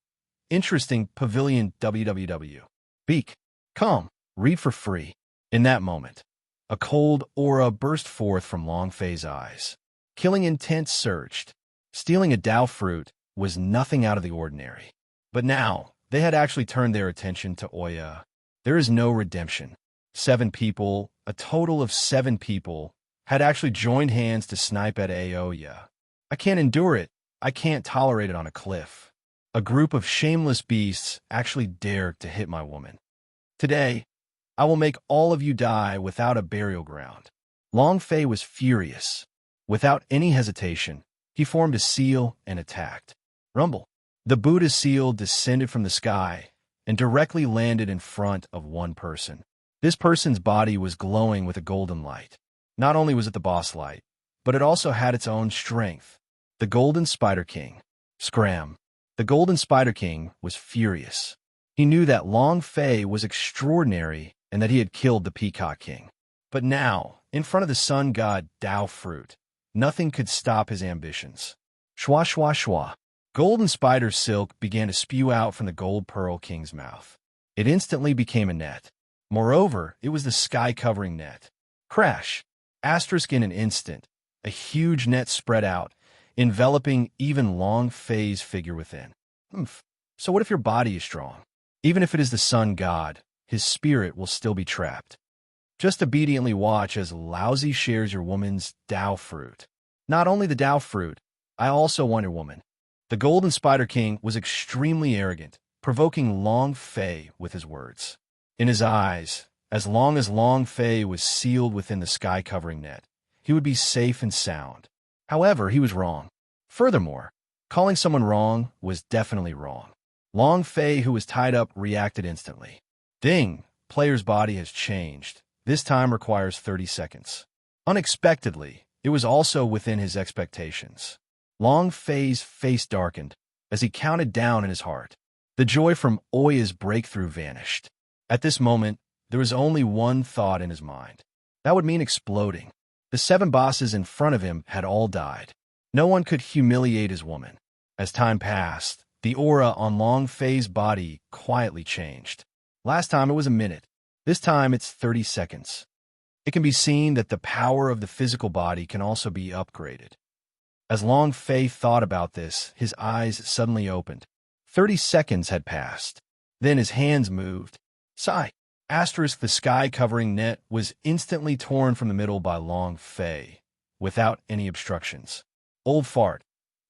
Speaker 1: Interesting pavilion www. Beak. Come. Read for free. In that moment, a cold aura burst forth from Long Fei's eyes. Killing intent surged. Stealing a Dao fruit was nothing out of the ordinary. But now, they had actually turned their attention to Oya. There is no redemption. 7 people, a total of 7 people, had actually joined hands to snipe at Aoya. I can't endure it. I can't tolerate it on a cliff. A group of shameless beasts actually dared to hit my woman. Today, I will make all of you die without a burial ground. Long Fei was furious. Without any hesitation, he formed a seal and attacked. Rumble. The Buddha seal descended from the sky and directly landed in front of one person. This person's body was glowing with a golden light. Not only was it the boss light, but it also had its own strength. The Golden Spider King. Scram. The Golden Spider King was furious. He knew that Long Fei was extraordinary and that he had killed the Peacock King. But now, in front of the sun god Dao Fruit, nothing could stop his ambitions. Shwa shwa shwa. Golden spider silk began to spew out from the Gold Pearl King's mouth. It instantly became a net. Moreover, it was the sky-covering net. Crash. Asterisk in an instant, a huge net spread out, enveloping even Long Fei's figure within. So what if your body is strong? Even if it is the sun god, his spirit will still be trapped. Just obediently watch as Lousy shares your woman's Dao fruit. Not only the Dao fruit, I also want your woman. The Golden Spider King was extremely arrogant, provoking Long Fei with his words. In his eyes, as Long Fei was sealed within the sky-covering net, he would be safe and sound. However, he was wrong. Furthermore, calling someone wrong was definitely wrong. Long Fei, who was tied up, reacted instantly. Ding! Player's body has changed. This time requires 30 seconds. Unexpectedly, it was also within his expectations. Long Fei's face darkened as he counted down in his heart. The joy from Oya's breakthrough vanished. At this moment, there was only one thought in his mind. That would mean exploding. The 7 bosses in front of him had all died. No one could humiliate his woman. As time passed, the aura on Long Fei's body quietly changed. Last time it was a minute. This time it's 30 seconds. It can be seen that the power of the physical body can also be upgraded. As Long Fei thought about this, his eyes suddenly opened. 30 seconds had passed. Then his hands moved. Sigh. Asterisk, the sky-covering net was instantly torn from the middle by Long Fei, without any obstructions. Old fart.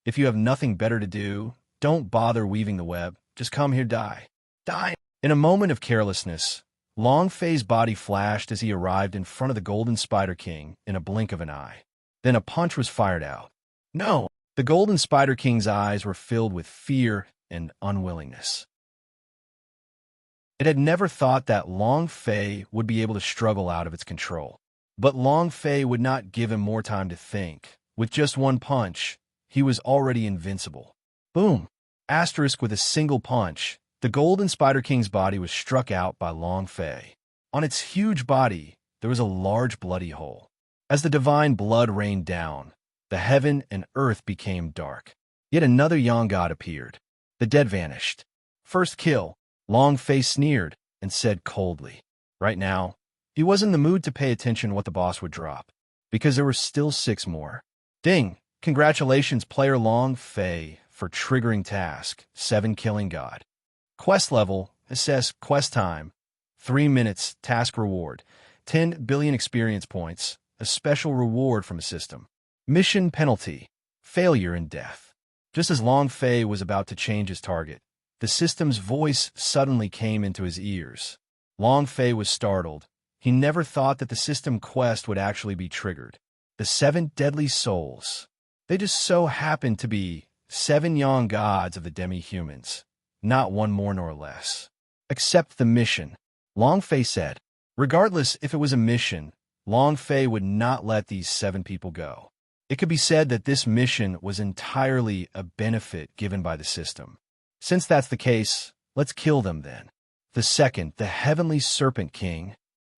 Speaker 1: If you have nothing better to do, don't bother weaving the web. Just come here, die. Die! In a moment of carelessness, Long Fei's body flashed as he arrived in front of the Golden Spider King in a blink of an eye. Then a punch was fired out. No! The Golden Spider King's eyes were filled with fear and unwillingness. It had never thought that Long Fei would be able to struggle out of its control. But Long Fei would not give him more time to think. With just one punch, he was already invincible. Boom! Asterisk with a single punch, the Golden Spider King's body was struck out by Long Fei. On its huge body, there was a large bloody hole. As the divine blood rained down, the heaven and earth became dark. Yet another young god appeared. The dead vanished. First kill, Long Fei sneered and said coldly. Right now, he was in the mood to pay attention what the boss would drop, because there were still 6 more. Ding! Congratulations, player Long Fei, for triggering task, 7 killing god. Quest level, assess quest time, 3 minutes, task reward, 10 billion experience points, a special reward from a system. Mission penalty, failure and death. Just as Long Fei was about to change his target, the system's voice suddenly came into his ears. Long Fei was startled. He never thought that the system quest would actually be triggered. The 7 deadly souls. They just so happened to be 7 young gods of the demi-humans, not one more nor less. Accept the mission, Long Fei said. Regardless if it was a mission, Long Fei would not let these 7 people go. It could be said that this mission was entirely a benefit given by the system. Since that's the case, let's kill them then. The second, the Heavenly Serpent King.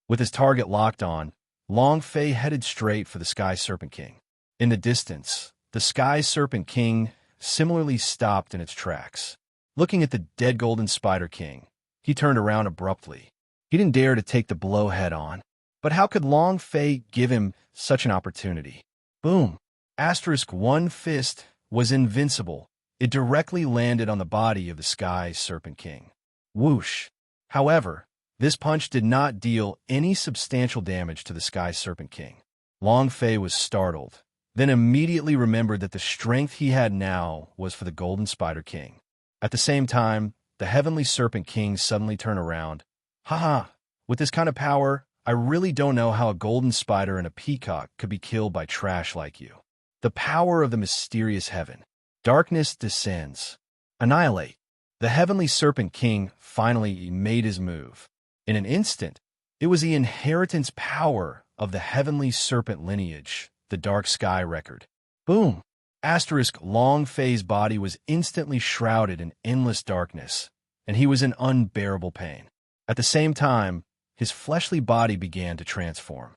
Speaker 1: With his target locked on, Long Fei headed straight for the Sky Serpent King. In the distance, the Sky Serpent King similarly stopped in its tracks. Looking at the dead Golden Spider King, he turned around abruptly. He didn't dare to take the blow head-on. But how could Long Fei give him such an opportunity? Boom! Asterisk one fist was invincible. It directly landed on the body of the Sky Serpent King. Whoosh! However, this punch did not deal any substantial damage to the Sky Serpent King. Long Fei was startled, then immediately remembered that the strength he had now was for the Golden Spider King. At the same time, the Heavenly Serpent King suddenly turned around. Haha! With this kind of power, I really don't know how a golden spider and a peacock could be killed by trash like you. The power of the mysterious heaven. Darkness descends. Annihilate. The Heavenly Serpent King finally made his move. In an instant, it was the inheritance power of the Heavenly Serpent lineage, the Dark Sky record. Boom! Asterisk Long Fei's body was instantly shrouded in endless darkness, and he was in unbearable pain. At the same time, his fleshly body began to transform.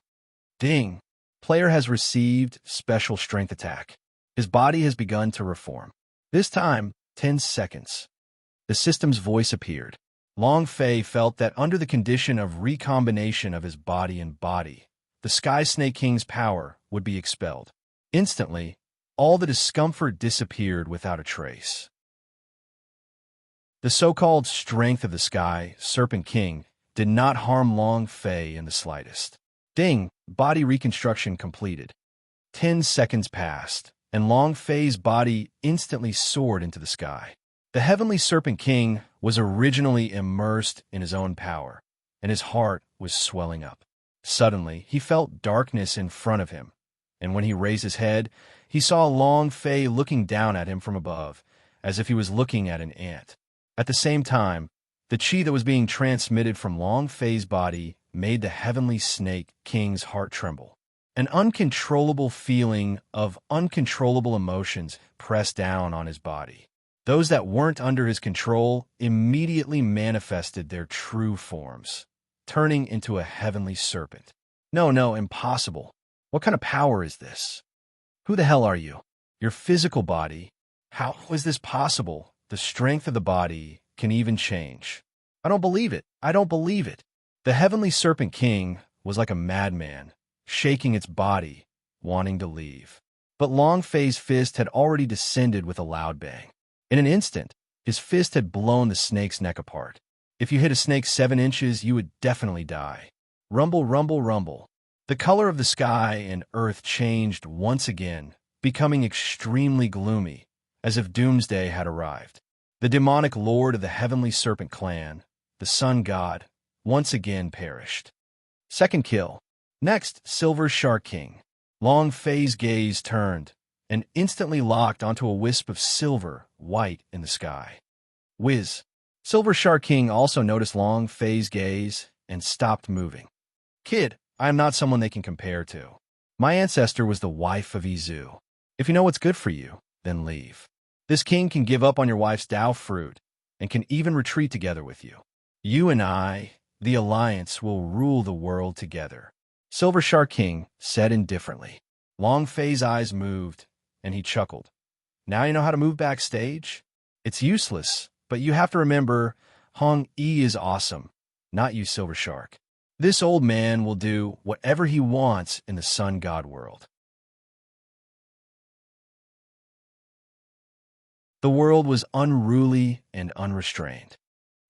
Speaker 1: Ding! Player has received special strength attack. His body has begun to reform. This time, 10 seconds. The system's voice appeared. Long Fei felt that under the condition of recombination of his body and body, the Sky Snake King's power would be expelled. Instantly, all the discomfort disappeared without a trace. The so-called strength of the Sky Serpent King did not harm Long Fei in the slightest. Ding! Body reconstruction completed. 10 seconds passed, and Long Fei's body instantly soared into the sky. The Heavenly Serpent King was originally immersed in his own power, and his heart was swelling up. Suddenly, he felt darkness in front of him, and when he raised his head, he saw Long Fei looking down at him from above, as if he was looking at an ant. At the same time, the chi that was being transmitted from Long Fei's body made the Heavenly Snake King's heart tremble. An uncontrollable feeling of uncontrollable emotions pressed down on his body. Those that weren't under his control immediately manifested their true forms, turning into a heavenly serpent. No, impossible. What kind of power is this? Who the hell are you? Your physical body? How is this possible? The strength of the body can even change. I don't believe it. I don't believe it. The Heavenly Serpent King was like a madman, shaking its body, wanting to leave. But Long Fei's fist had already descended with a loud bang. In an instant, his fist had blown the snake's neck apart. If you hit a snake 7 inches, you would definitely die. Rumble, rumble, rumble. The color of the sky and earth changed once again, becoming extremely gloomy, as if doomsday had arrived. The demonic lord of the heavenly serpent clan, the sun god, once again perished. Second kill. Next, Silver Shark King. Long Fei's gaze turned and instantly locked onto a wisp of silver, white in the sky. Whiz. Silver Shark King also noticed Long Fei's gaze and stopped moving. Kid, I am not someone they can compare to. My ancestor was the wife of Izu. If you know what's good for you, then leave. This king can give up on your wife's Dao fruit and can even retreat together with you. You and I, the alliance, will rule the world together. Silver Shark King said indifferently. Long Fei's eyes moved, and he chuckled. Now you know how to move backstage? It's useless, but you have to remember, Hong Yi is awesome, not you, Silver Shark. This old man will do whatever he wants in the sun god world. The world was unruly and unrestrained.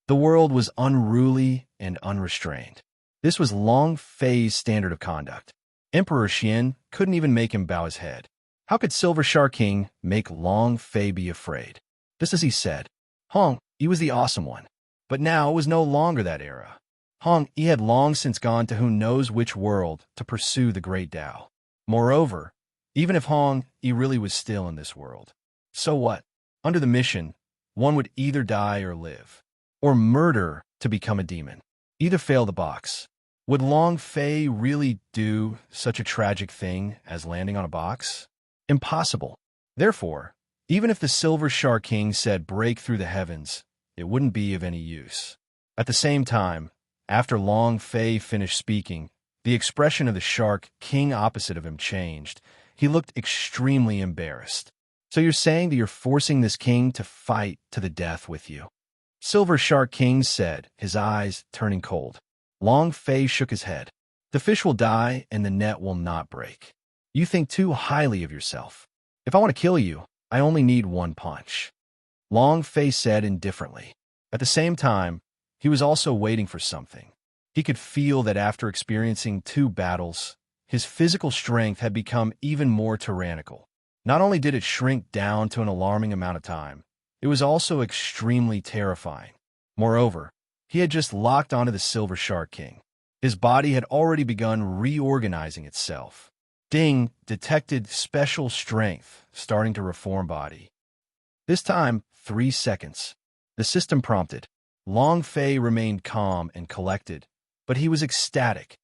Speaker 1: The world was unruly and unrestrained. This was Long Fei's standard of conduct. Emperor Xian couldn't even make him bow his head. How could Silver Shark King make Long Fei be afraid? Just as he said, Hong Yi was the awesome one. But now it was no longer that era. Hong Yi had long since gone to who knows which world to pursue the great Tao. Moreover, even if Hong Yi really was still in this world, so what? Under the mission, one would either die or live, or murder to become a demon. Either fail the box. Would Long Fei really do such a tragic thing as landing on a box? Impossible. Therefore, even if the Silver Shark King said break through the heavens, it wouldn't be of any use. At the same time, after Long Fei finished speaking, the expression of the Shark King opposite of him changed. He looked extremely embarrassed. So you're saying that you're forcing this king to fight to the death with you? Silver Shark King said, his eyes turning cold. Long Fei shook his head. The fish will die and the net will not break. You think too highly of yourself. If I want to kill you, I only need one punch. Long Fei said indifferently. At the same time, he was also waiting for something. He could feel that after experiencing 2 battles, his physical strength had become even more tyrannical. Not only did it shrink down to an alarming amount of time, it was also extremely terrifying. Moreover, he had just locked onto the Silver Shark King. His body had already begun reorganizing itself. Ding detected special strength starting to reform body. This time, 3 seconds. The system prompted. Long Fei remained calm and collected, but he was ecstatic.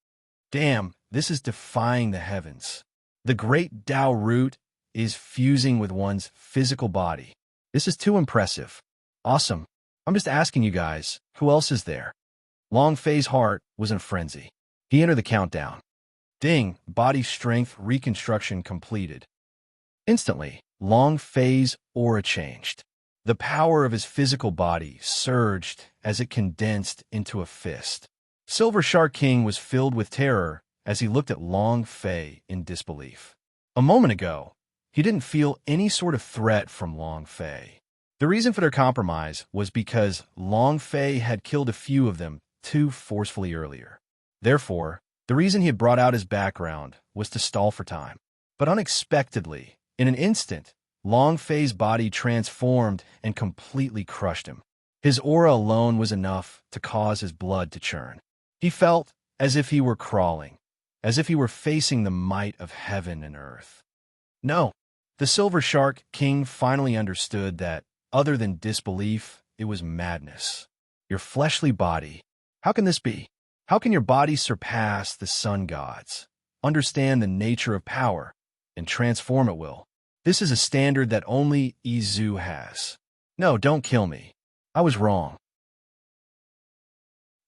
Speaker 1: Damn, this is defying the heavens. The great Tao root is fusing with one's physical body. This is too impressive. Awesome. I'm just asking you guys, who else is there? Long Fei's heart was in a frenzy. He entered the countdown. Ding, body strength reconstruction completed. Instantly, Long Fei's aura changed. The power of his physical body surged as it condensed into a fist. Silver Shark King was filled with terror as he looked at Long Fei in disbelief. A moment ago, he didn't feel any sort of threat from Long Fei. The reason for their compromise was because Long Fei had killed a few of them too forcefully earlier. Therefore, the reason he had brought out his background was to stall for time. But unexpectedly, in an instant, Long Fei's body transformed and completely crushed him. His aura alone was enough to cause his blood to churn. He felt as if he were crawling, as if he were facing the might of heaven and earth. No, the Silver Shark King finally understood that, other than disbelief, it was madness. Your fleshly body. How can this be? How can your body surpass the sun gods, understand the nature of power, and transform at will? This is a standard that only Izu has. No, don't kill me. I was wrong.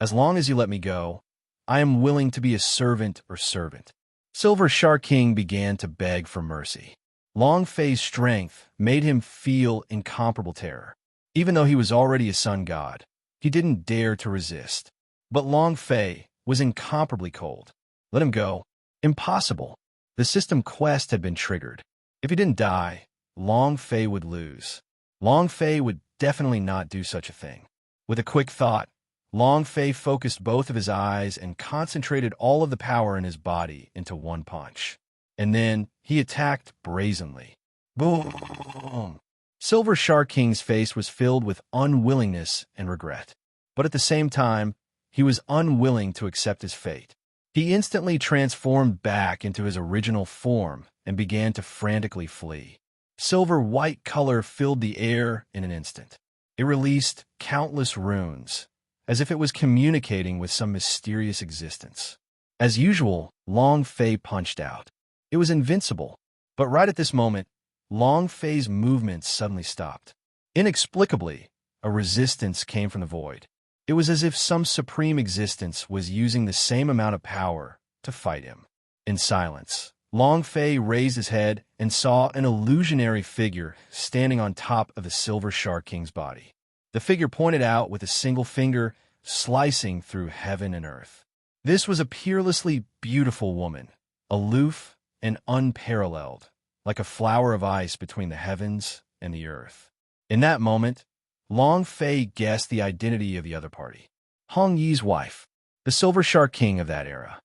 Speaker 1: As long as you let me go, I am willing to be a servant or servant. Silver Shark King began to beg for mercy. Long Fei's strength made him feel incomparable terror. Even though he was already a sun god, he didn't dare to resist. But Long Fei was incomparably cold. Let him go. Impossible. The system quest had been triggered. If he didn't die, Long Fei would lose. Long Fei would definitely not do such a thing. With a quick thought, Long Fei focused both of his eyes and concentrated all of the power in his body into one punch. And then he attacked brazenly. Boom! Silver Shark King's face was filled with unwillingness and regret. But at the same time, he was unwilling to accept his fate. He instantly transformed back into his original form and began to frantically flee. Silver-white color filled the air in an instant. It released countless runes, as if it was communicating with some mysterious existence. As usual, Long Fei punched out. It was invincible, but right at this moment, Long Fei's movements suddenly stopped. Inexplicably, a resistance came from the void. It was as if some supreme existence was using the same amount of power to fight him. In silence, Long Fei raised his head and saw an illusionary figure standing on top of the Silver Shark King's body. The figure pointed out with a single finger, slicing through heaven and earth. This was a peerlessly beautiful woman, aloof and unparalleled, like a flower of ice between the heavens and the earth. In that moment, Long Fei guessed the identity of the other party. Hong Yi's wife, the Silver Shark King of that era.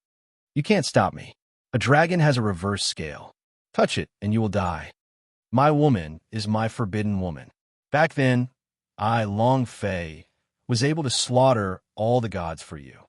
Speaker 1: You can't stop me. A dragon has a reverse scale. Touch it and you will die. My woman is my forbidden woman. Back then, I, Long Fei, was able to slaughter all the gods for you.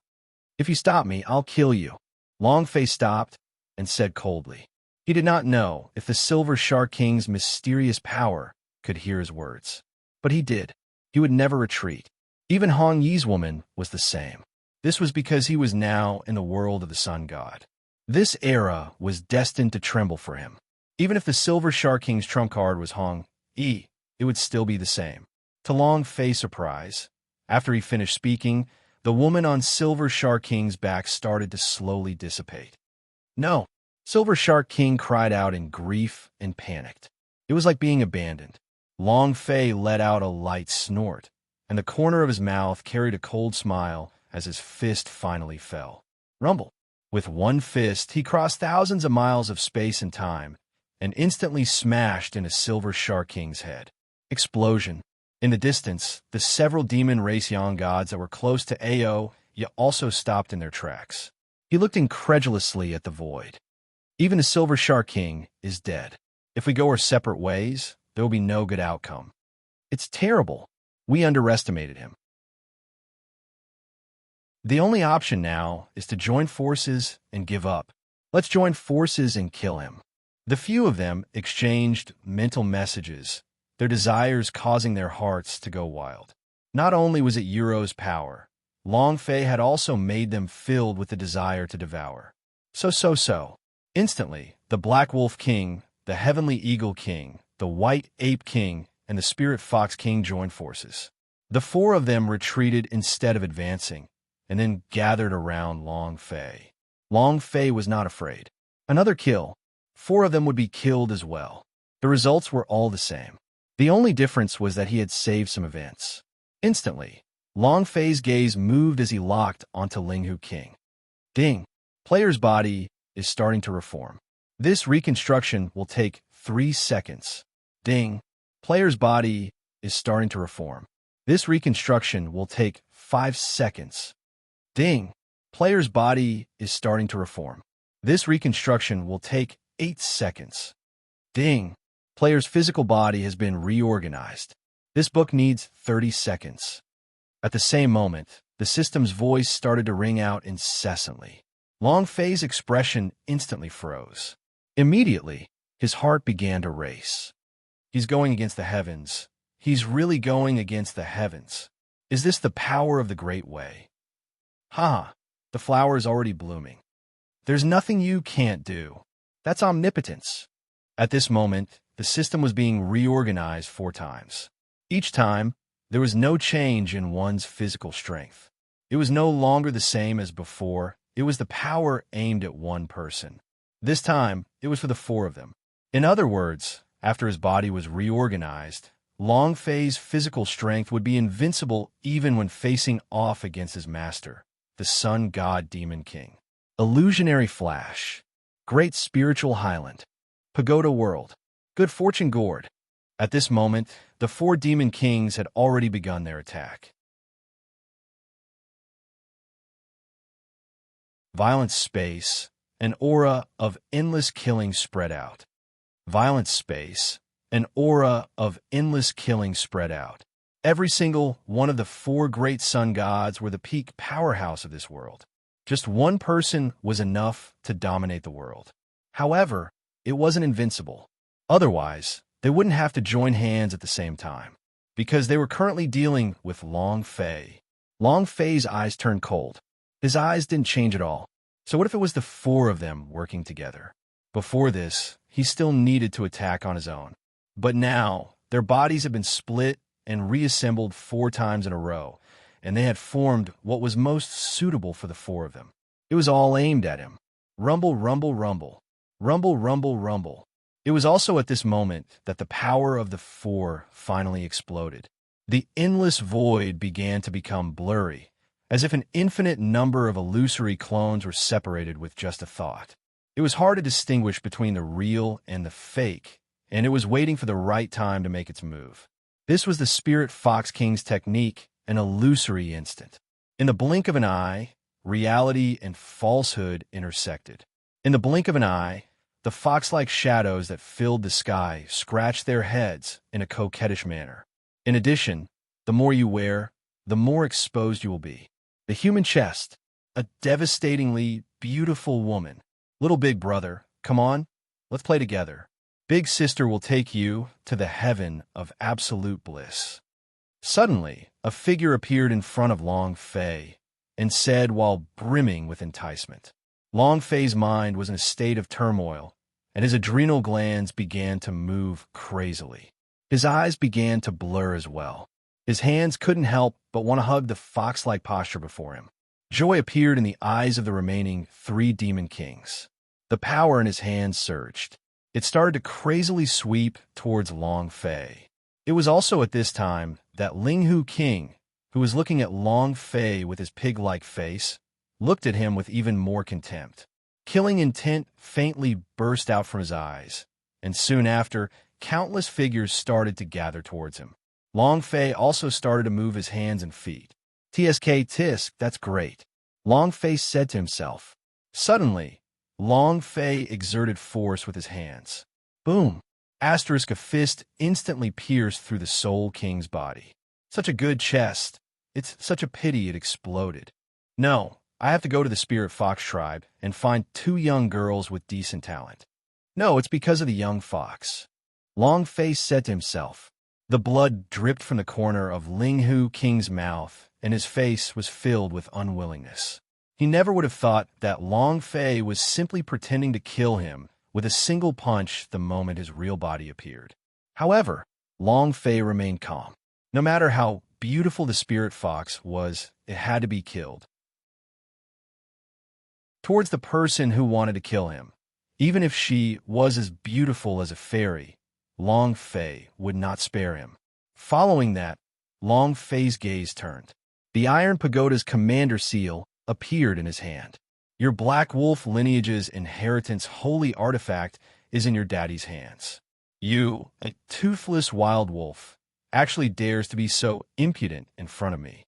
Speaker 1: If you stop me, I'll kill you. Long Fei stopped and said coldly. He did not know if the Silver Shark King's mysterious power could hear his words. But he did. He would never retreat. Even Hong Yi's woman was the same. This was because he was now in the world of the sun god. This era was destined to tremble for him. Even if the Silver Shark King's trump card was Hong Yi, it would still be the same. To Long Fei's surprise, after he finished speaking, the woman on Silver Shark King's back started to slowly dissipate. No! Silver Shark King cried out in grief and panicked. It was like being abandoned. Long Fei let out a light snort, and the corner of his mouth carried a cold smile as his fist finally fell. Rumble. With one fist, he crossed thousands of miles of space and time and instantly smashed into Silver Shark King's head. Explosion. In the distance, the several demon race young gods that were close to Ao yet also stopped in their tracks. He looked incredulously at the void. Even the Silver Shark King is dead. If we go our separate ways, there will be no good outcome. It's terrible. We underestimated him. The only option now is to join forces and give up. Let's join forces and kill him. The few of them exchanged mental messages, their desires causing their hearts to go wild. Not only was it Euro's power, Long Fei had also made them filled with the desire to devour. So. Instantly, the Black Wolf King, the Heavenly Eagle King, the White Ape King, and the Spirit Fox King joined forces. The four of them retreated instead of advancing, and then gathered around Long Fei. Long Fei was not afraid. Another kill. 4 of them would be killed as well. The results were all the same. The only difference was that he had saved some events. Instantly, Long Fei's gaze moved as he locked onto Linghu King. Ding! Player's body is starting to reform. This reconstruction will take 3 seconds. Ding! Player's body is starting to reform. This reconstruction will take 5 seconds. Ding! Player's body is starting to reform. This reconstruction will take 8 seconds. Ding! Player's physical body has been reorganized. This book needs 30 seconds. At the same moment, the system's voice started to ring out incessantly. Long Fei's expression instantly froze. Immediately, his heart began to race. He's going against the heavens. He's really going against the heavens. Is this the power of the Great Way? Ha! The flower is already blooming. There's nothing you can't do. That's omnipotence. At this moment, the system was being reorganized 4 times. Each time, there was no change in one's physical strength. It was no longer the same as before. It was the power aimed at one person. This time, it was for the 4 of them. In other words, after his body was reorganized, Long Fei's physical strength would be invincible even when facing off against his master, the Sun God Demon King. Illusionary Flash. Great Spiritual Highland. Pagoda World. Good Fortune Gourd. At this moment, the 4 Demon Kings had already begun their attack. Violent space, an aura of endless killing spread out. Violent space, An aura of endless killing spread out. Every single one of the four great sun gods were the peak powerhouse of this world. Just one person was enough to dominate the world. However, it wasn't invincible. Otherwise, they wouldn't have to join hands at the same time, because they were currently dealing with Long Fei. Long Fei's eyes turned cold. His eyes didn't change at all. So what if it was the four of them working together? Before this, he still needed to attack on his own. But now, their bodies had been split and reassembled 4 times in a row, and they had formed what was most suitable for the four of them. It was all aimed at him. Rumble, rumble, rumble. Rumble, rumble, rumble. It was also at this moment that the power of the four finally exploded. The endless void began to become blurry, as if an infinite number of illusory clones were separated with just a thought. It was hard to distinguish between the real and the fake, and it was waiting for the right time to make its move. This was the Spirit Fox King's technique, an illusory instant. In the blink of an eye, reality and falsehood intersected. In the blink of an eye, the fox-like shadows that filled the sky scratched their heads in a coquettish manner. In addition, the more you wear, the more exposed you will be. The human chest, a devastatingly beautiful woman. Little big brother, come on, let's play together. Big sister will take you to the heaven of absolute bliss. Suddenly, a figure appeared in front of Long Fei and said while brimming with enticement. Long Fei's mind was in a state of turmoil, and his adrenal glands began to move crazily. His eyes began to blur as well. His hands couldn't help but want to hug the fox-like posture before him. Joy appeared in the eyes of the remaining 3 demon kings. The power in his hands surged. It started to crazily sweep towards Long Fei. It was also at this time that Linghu King, who was looking at Long Fei with his pig-like face, looked at him with even more contempt. Killing intent faintly burst out from his eyes, and soon after, countless figures started to gather towards him. Long Fei also started to move his hands and feet. TSK tisk, that's great, Long Fei said to himself. Suddenly, Long Fei exerted force with his hands. Boom! A fist instantly pierced through the Soul King's body. Such a good chest. It's such a pity it exploded. No, I have to go to the Spirit Fox tribe and find 2 young girls with decent talent. No, it's because of the young fox. Long Fei said to himself. The blood dripped from the corner of Linghu King's mouth, and his face was filled with unwillingness. He never would have thought that Long Fei was simply pretending to kill him with a single punch the moment his real body appeared. However, Long Fei remained calm. No matter how beautiful the Spirit Fox was, it had to be killed. Towards the person who wanted to kill him, even if she was as beautiful as a fairy, Long Fei would not spare him. Following that, Long Fei's gaze turned. The Iron Pagoda's commander seal appeared in his hand. Your Black Wolf lineage's inheritance holy artifact is in your daddy's hands. You, a toothless wild wolf, actually dares to be so impudent in front of me.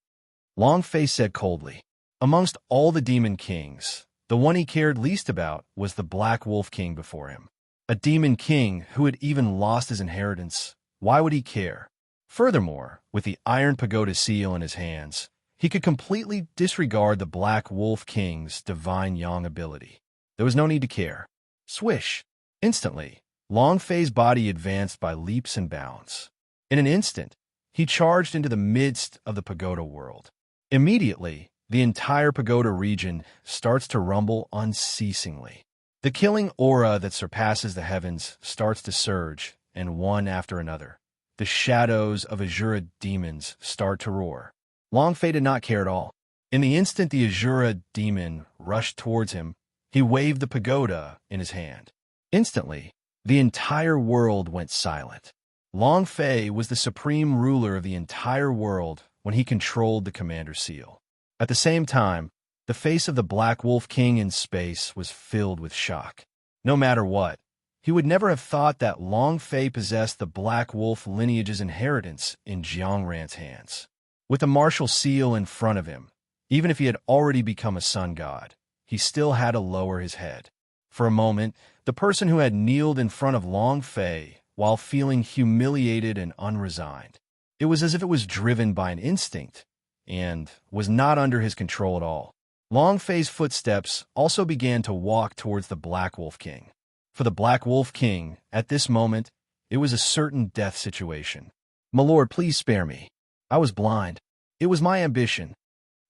Speaker 1: Long Fei said coldly. Amongst all the demon kings, the one he cared least about was the Black Wolf King before him. A demon king who had even lost his inheritance. Why would he care? Furthermore, with the Iron Pagoda seal in his hands, he could completely disregard the Black Wolf King's divine yang ability. There was no need to care. Swish! Instantly, Long Fei's body advanced by leaps and bounds. In an instant, he charged into the midst of the pagoda world. Immediately, the entire pagoda region starts to rumble unceasingly. The killing aura that surpasses the heavens starts to surge, and one after another, the shadows of Azura demons start to roar. Long Fei did not care at all. In the instant the Azura demon rushed towards him, he waved the pagoda in his hand. Instantly, the entire world went silent. Long Fei was the supreme ruler of the entire world when he controlled the Commander Seal. At the same time, the face of the Black Wolf King in space was filled with shock. No matter what, he would never have thought that Long Fei possessed the Black Wolf lineage's inheritance in Jiangran's hands. With the martial seal in front of him, even if he had already become a sun god, he still had to lower his head. For a moment, the person who had kneeled in front of Long Fei while feeling humiliated and unresigned. It was as if it was driven by an instinct and was not under his control at all. Long Fei's footsteps also began to walk towards the Black Wolf King. For the Black Wolf King, at this moment, it was a certain death situation. "My lord, please spare me. I was blind. It was my ambition.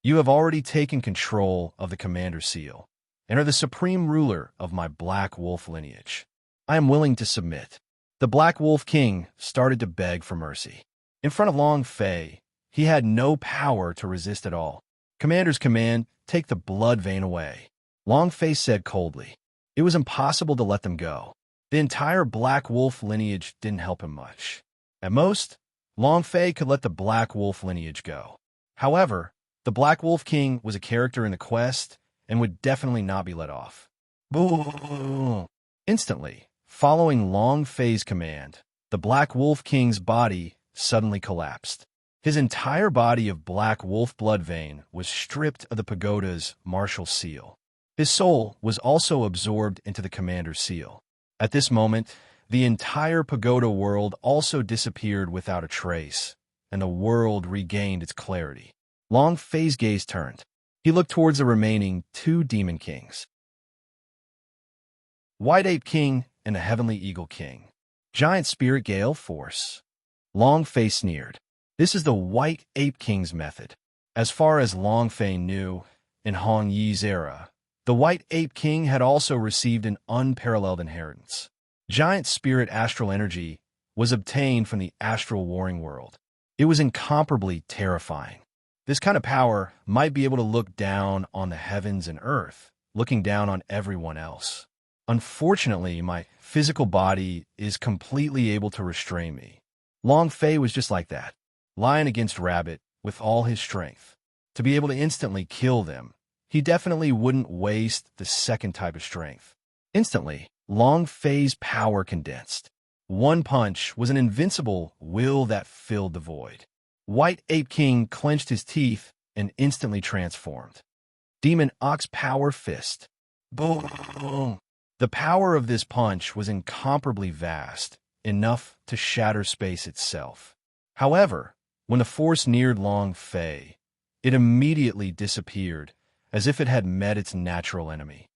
Speaker 1: You have already taken control of the Commander Seal and are the supreme ruler of my Black Wolf lineage. I am willing to submit." The Black Wolf King started to beg for mercy. In front of Long Fei, he had no power to resist at all. "Commander's command, take the blood vein away," Long Fei said coldly. It was impossible to let them go. The entire Black Wolf lineage didn't help him much. At most, Long Fei could let the Black Wolf lineage go. However, the Black Wolf King was a character in the quest and would definitely not be let off. Boo! Instantly, following Long Fei's command, the Black Wolf King's body suddenly collapsed. His entire body of Black Wolf blood vein was stripped of the pagoda's martial seal. His soul was also absorbed into the Commander's seal. At this moment, the entire pagoda world also disappeared without a trace, and the world regained its clarity. Long Fei's gaze turned. He looked towards the remaining two Demon Kings. White Ape King and the Heavenly Eagle King. Giant Spirit Gale Force. Long Fei sneered. This is the White Ape King's method. As far as Long Fei knew, in Hong Yi's era, the White Ape King had also received an unparalleled inheritance. Giant Spirit Astral Energy was obtained from the Astral Warring World. It was incomparably terrifying. This kind of power might be able to look down on the heavens and earth, looking down on everyone else. Unfortunately, my physical body is completely able to restrain me. Long Fei was just like that, lion against rabbit with all his strength. To be able to instantly kill them, he definitely wouldn't waste the second type of strength. Instantly, Long Fei's power condensed. One punch was an invincible will that filled the void. White Ape King clenched his teeth and instantly transformed. Demon Ox Power Fist. Boom! The power of this punch was incomparably vast, enough to shatter space itself. However, when the force neared Long Fei, it immediately disappeared, as if it had met its natural enemy.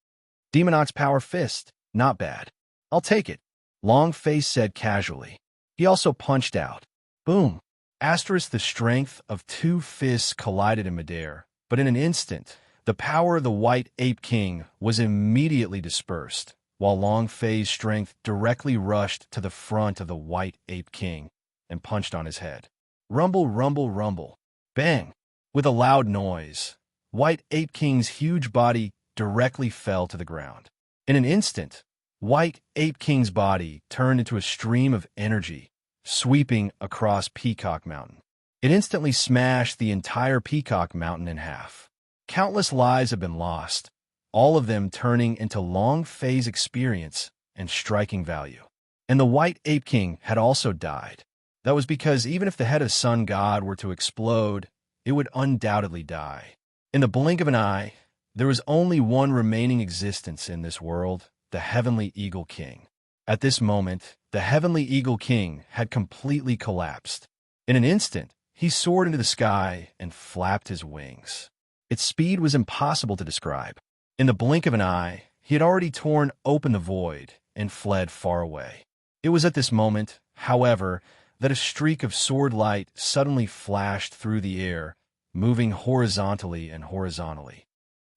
Speaker 1: Demon Ox Power Fist, not bad. I'll take it, Long Fei said casually. He also punched out. Boom! The strength of two fists collided in midair, but in an instant, the power of the White Ape King was immediately dispersed, while Long Fei's strength directly rushed to the front of the White Ape King and punched on his head. Rumble, rumble, rumble. Bang! With a loud noise, White Ape King's huge body directly fell to the ground. In an instant, White Ape King's body turned into a stream of energy, sweeping across Peacock Mountain. It instantly smashed the entire Peacock Mountain in half. Countless lives have been lost, all of them turning into Long Fei's experience and striking value. And the White Ape King had also died. That was because even if the head of Sun God were to explode, it would undoubtedly die. In the blink of an eye, there was only one remaining existence in this world, the Heavenly Eagle King. At this moment, the Heavenly Eagle King had completely collapsed. In an instant, he soared into the sky and flapped his wings. Its speed was impossible to describe. In the blink of an eye, he had already torn open the void and fled far away. It was at this moment, however, that a streak of sword light suddenly flashed through the air, moving horizontally and horizontally.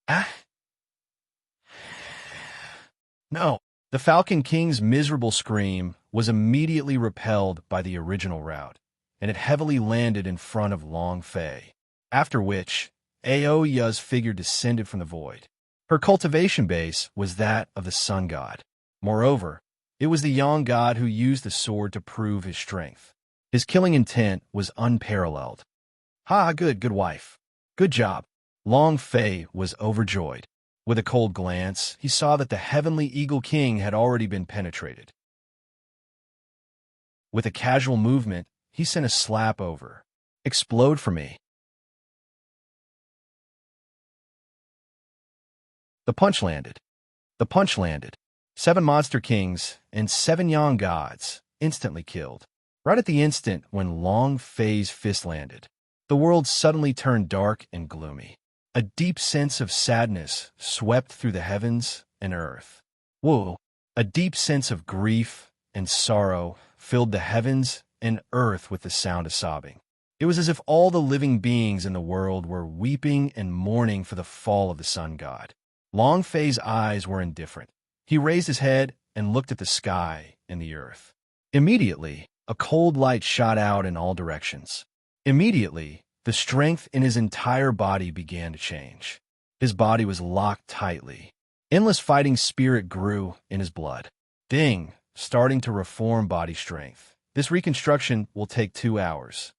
Speaker 1: Ah! No! The Falcon King's miserable scream was immediately repelled by the original route, and it heavily landed in front of Long Fei, after which Aoya's figure descended from the void. Her cultivation base was that of the Sun God. Moreover, it was the Yang God who used the sword to prove his strength. His killing intent was unparalleled. Ha, good wife. Good job. Long Fei was overjoyed. With a cold glance, he saw that the Heavenly Eagle King had already been penetrated. With a casual movement, he sent a slap over. Explode for me. The punch landed. The punch landed. 7 Monster Kings and 7 Yang Gods, instantly killed. Right at the instant when Long Fei's fist landed, the world suddenly turned dark and gloomy. A deep sense of sadness swept through the heavens and earth. Whoa! A deep sense of grief and sorrow filled the heavens and earth with the sound of sobbing. It was as if all the living beings in the world were weeping and mourning for the fall of the sun god. Long Fei's eyes were indifferent. He raised his head and looked at the sky and the earth. Immediately, a cold light shot out in all directions. Immediately, the strength in his entire body began to change. His body was locked tightly. Endless fighting spirit grew in his blood. Ding, starting to reform body strength. This reconstruction will take 2 hours.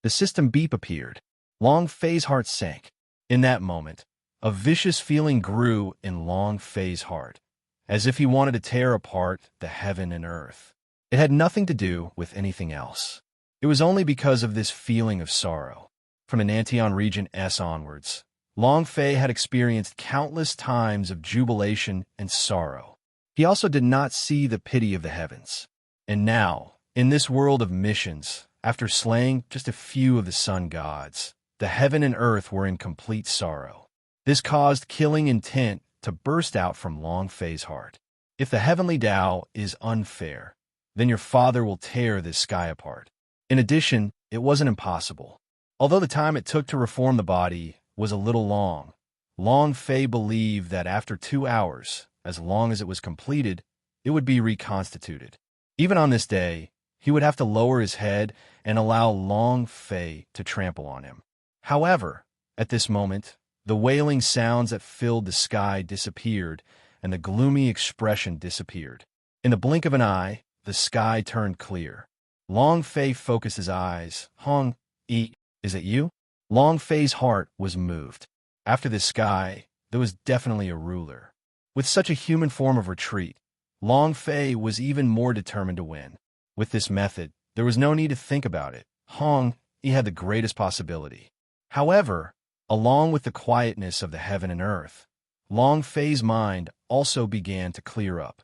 Speaker 1: The system beep appeared. Long Fei's heart sank. In that moment, a vicious feeling grew in Long Fei's heart, as if he wanted to tear apart the heaven and earth. It had nothing to do with anything else. It was only because of this feeling of sorrow. From Enantion Region S onwards, Long Fei had experienced countless times of jubilation and sorrow. He also did not see the pity of the heavens. And now, in this world of missions, after slaying just a few of the sun gods, the heaven and earth were in complete sorrow. This caused killing intent to burst out from Long Fei's heart. If the heavenly Tao is unfair, then your father will tear this sky apart. In addition, it wasn't impossible. Although the time it took to reform the body was a little long, Long Fei believed that after 2 hours, as long as it was completed, it would be reconstituted. Even on this day, he would have to lower his head and allow Long Fei to trample on him. However, at this moment, the wailing sounds that filled the sky disappeared, and the gloomy expression disappeared. In the blink of an eye, the sky turned clear. Long Fei focused his eyes. Hong, is it you? Long Fei's heart was moved. After this sky, there was definitely a ruler. With such a human form of retreat, Long Fei was even more determined to win. With this method, there was no need to think about it. Hong, he had the greatest possibility. However, along with the quietness of the heaven and earth, Long Fei's mind also began to clear up.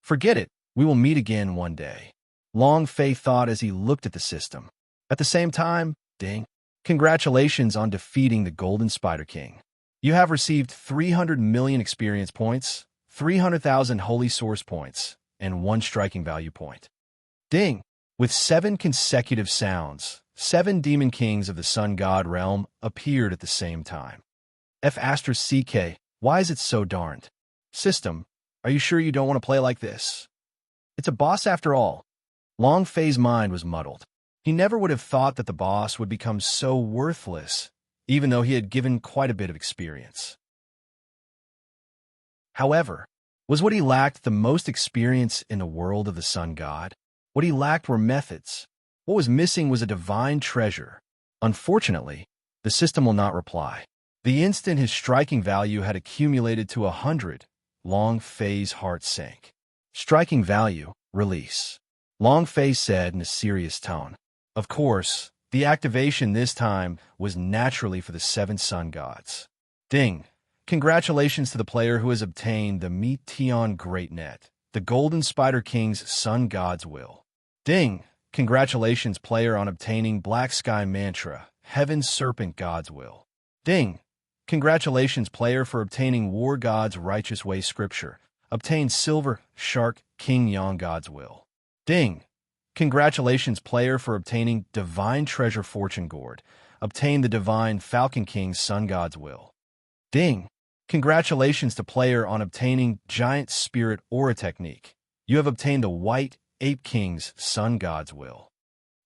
Speaker 1: Forget it, we will meet again one day. Long Fei thought as he looked at the system. At the same time, ding, congratulations on defeating the Golden Spider King. You have received 300 million experience points, 300,000 holy source points, and 1 striking value point. Ding! With 7 consecutive sounds, 7 demon kings of the sun god realm appeared at the same time. F***, why is it so darned? System, are you sure you don't want to play like this? It's a boss after all. Long Fei's mind was muddled. He never would have thought that the boss would become so worthless, even though he had given quite a bit of experience. However, was what he lacked the most experience in the world of the sun god? What he lacked were methods. What was missing was a divine treasure. Unfortunately, the system will not reply. The instant his striking value had accumulated to 100, Long Fei's heart sank. Striking value, release. Long Fei said in a serious tone. Of course, the activation this time was naturally for the 7 sun gods. Ding! Congratulations to the player who has obtained the Meteon Great Net, the Golden Spider King's sun god's will. Ding! Congratulations player on obtaining Black Sky Mantra, Heaven's Serpent God's will. Ding! Congratulations player for obtaining War God's Righteous Way Scripture, obtain Silver Shark King Yang God's will. Ding! Congratulations player for obtaining Divine Treasure Fortune Gourd, obtain the Divine Falcon King's Sun God's will. Ding! Congratulations to player on obtaining Giant Spirit Aura Technique. You have obtained the White Ape King's Sun God's will.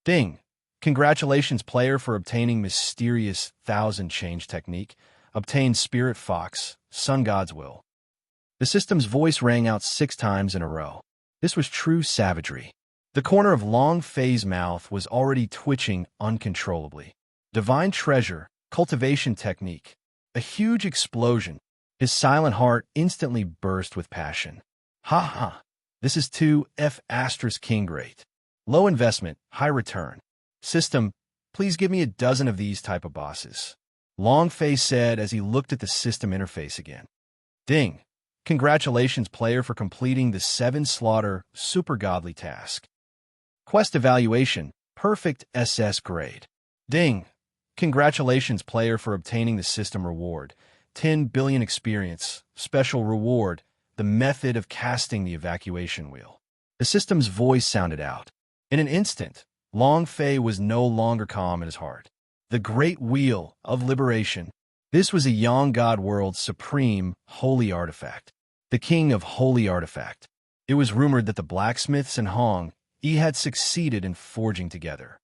Speaker 1: Ding! Congratulations player for obtaining Mysterious Thousand Change Technique. Obtain Spirit Fox, Sun God's will. The system's voice rang out 6 times in a row. This was true savagery. The corner of Long Fei's mouth was already twitching uncontrollably. Divine Treasure, Cultivation Technique. A huge explosion. His silent heart instantly burst with passion. Ha ha! This is 2F** King Great. Low investment, high return. System, please give me a dozen of these type of bosses. Long Fei said as he looked at the system interface again. Ding! Congratulations player for completing the 7 Slaughter Super Godly task. Quest evaluation, perfect SS grade. Ding! Congratulations, player, for obtaining the system reward. 10 billion experience, special reward, the method of casting the evacuation wheel. The system's voice sounded out. In an instant, Long Fei was no longer calm in his heart. The Great Wheel of Liberation. This was a Yang God world's supreme, holy artifact. The king of holy artifact. It was rumored that the blacksmiths and Hong Yi had succeeded in forging together.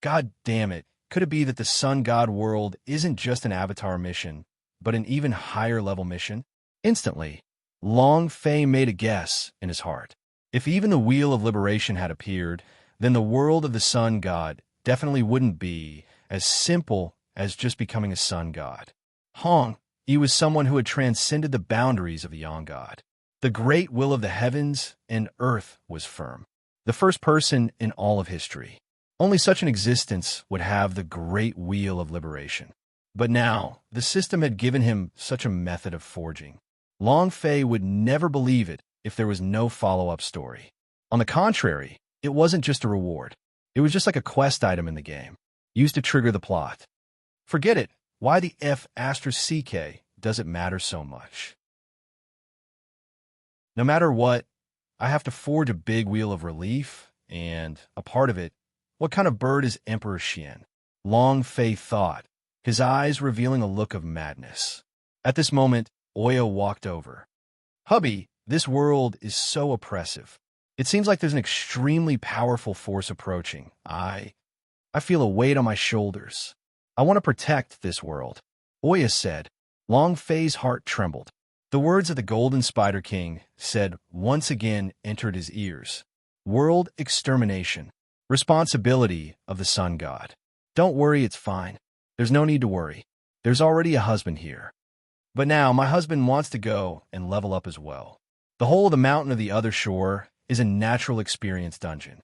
Speaker 1: God damn it, could it be that the Sun God world isn't just an avatar mission, but an even higher level mission? Instantly, Long Fei made a guess in his heart. If even the Wheel of Liberation had appeared, then the world of the Sun God definitely wouldn't be as simple as just becoming a Sun God. Hong Yi was someone who had transcended the boundaries of a Yang God. The great will of the heavens and earth was firm. The first person in all of history. Only such an existence would have the Great Wheel of Liberation. But now, the system had given him such a method of forging. Long Fei would never believe it if there was no follow-up story. On the contrary, it wasn't just a reward. It was just like a quest item in the game, used to trigger the plot. Forget it. Why the F*** does it matter so much? No matter what, I have to forge a big wheel of relief, and a part of it, what kind of bird is Emperor Xian? Long Fei thought, his eyes revealing a look of madness. At this moment, Oya walked over. Hubby, this world is so oppressive. It seems like there's an extremely powerful force approaching. I feel a weight on my shoulders. I want to protect this world. Oya said. Long Fei's heart trembled. The words of the Golden Spider King said once again entered his ears. World extermination. Responsibility of the Sun God. Don't worry, it's fine. There's no need to worry. There's already a husband here. But now my husband wants to go and level up as well. The whole of the mountain of the other shore is a natural experience dungeon.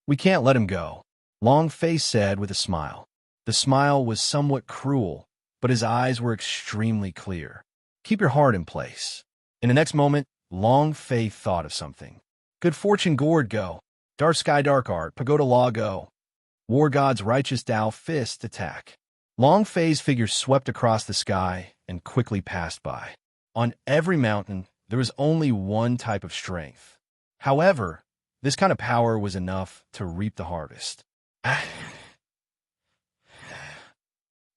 Speaker 1: We can't let him go, Long Fei said with a smile. The smile was somewhat cruel, but his eyes were extremely clear. Keep your heart in place. In the next moment, Long Fei thought of something. Good fortune gourd go. Dark sky dark art, pagoda law go. War god's righteous Dao fist attack. Long Fei's figure swept across the sky and quickly passed by. On every mountain, there was only one type of strength. However, this kind of power was enough to reap the harvest.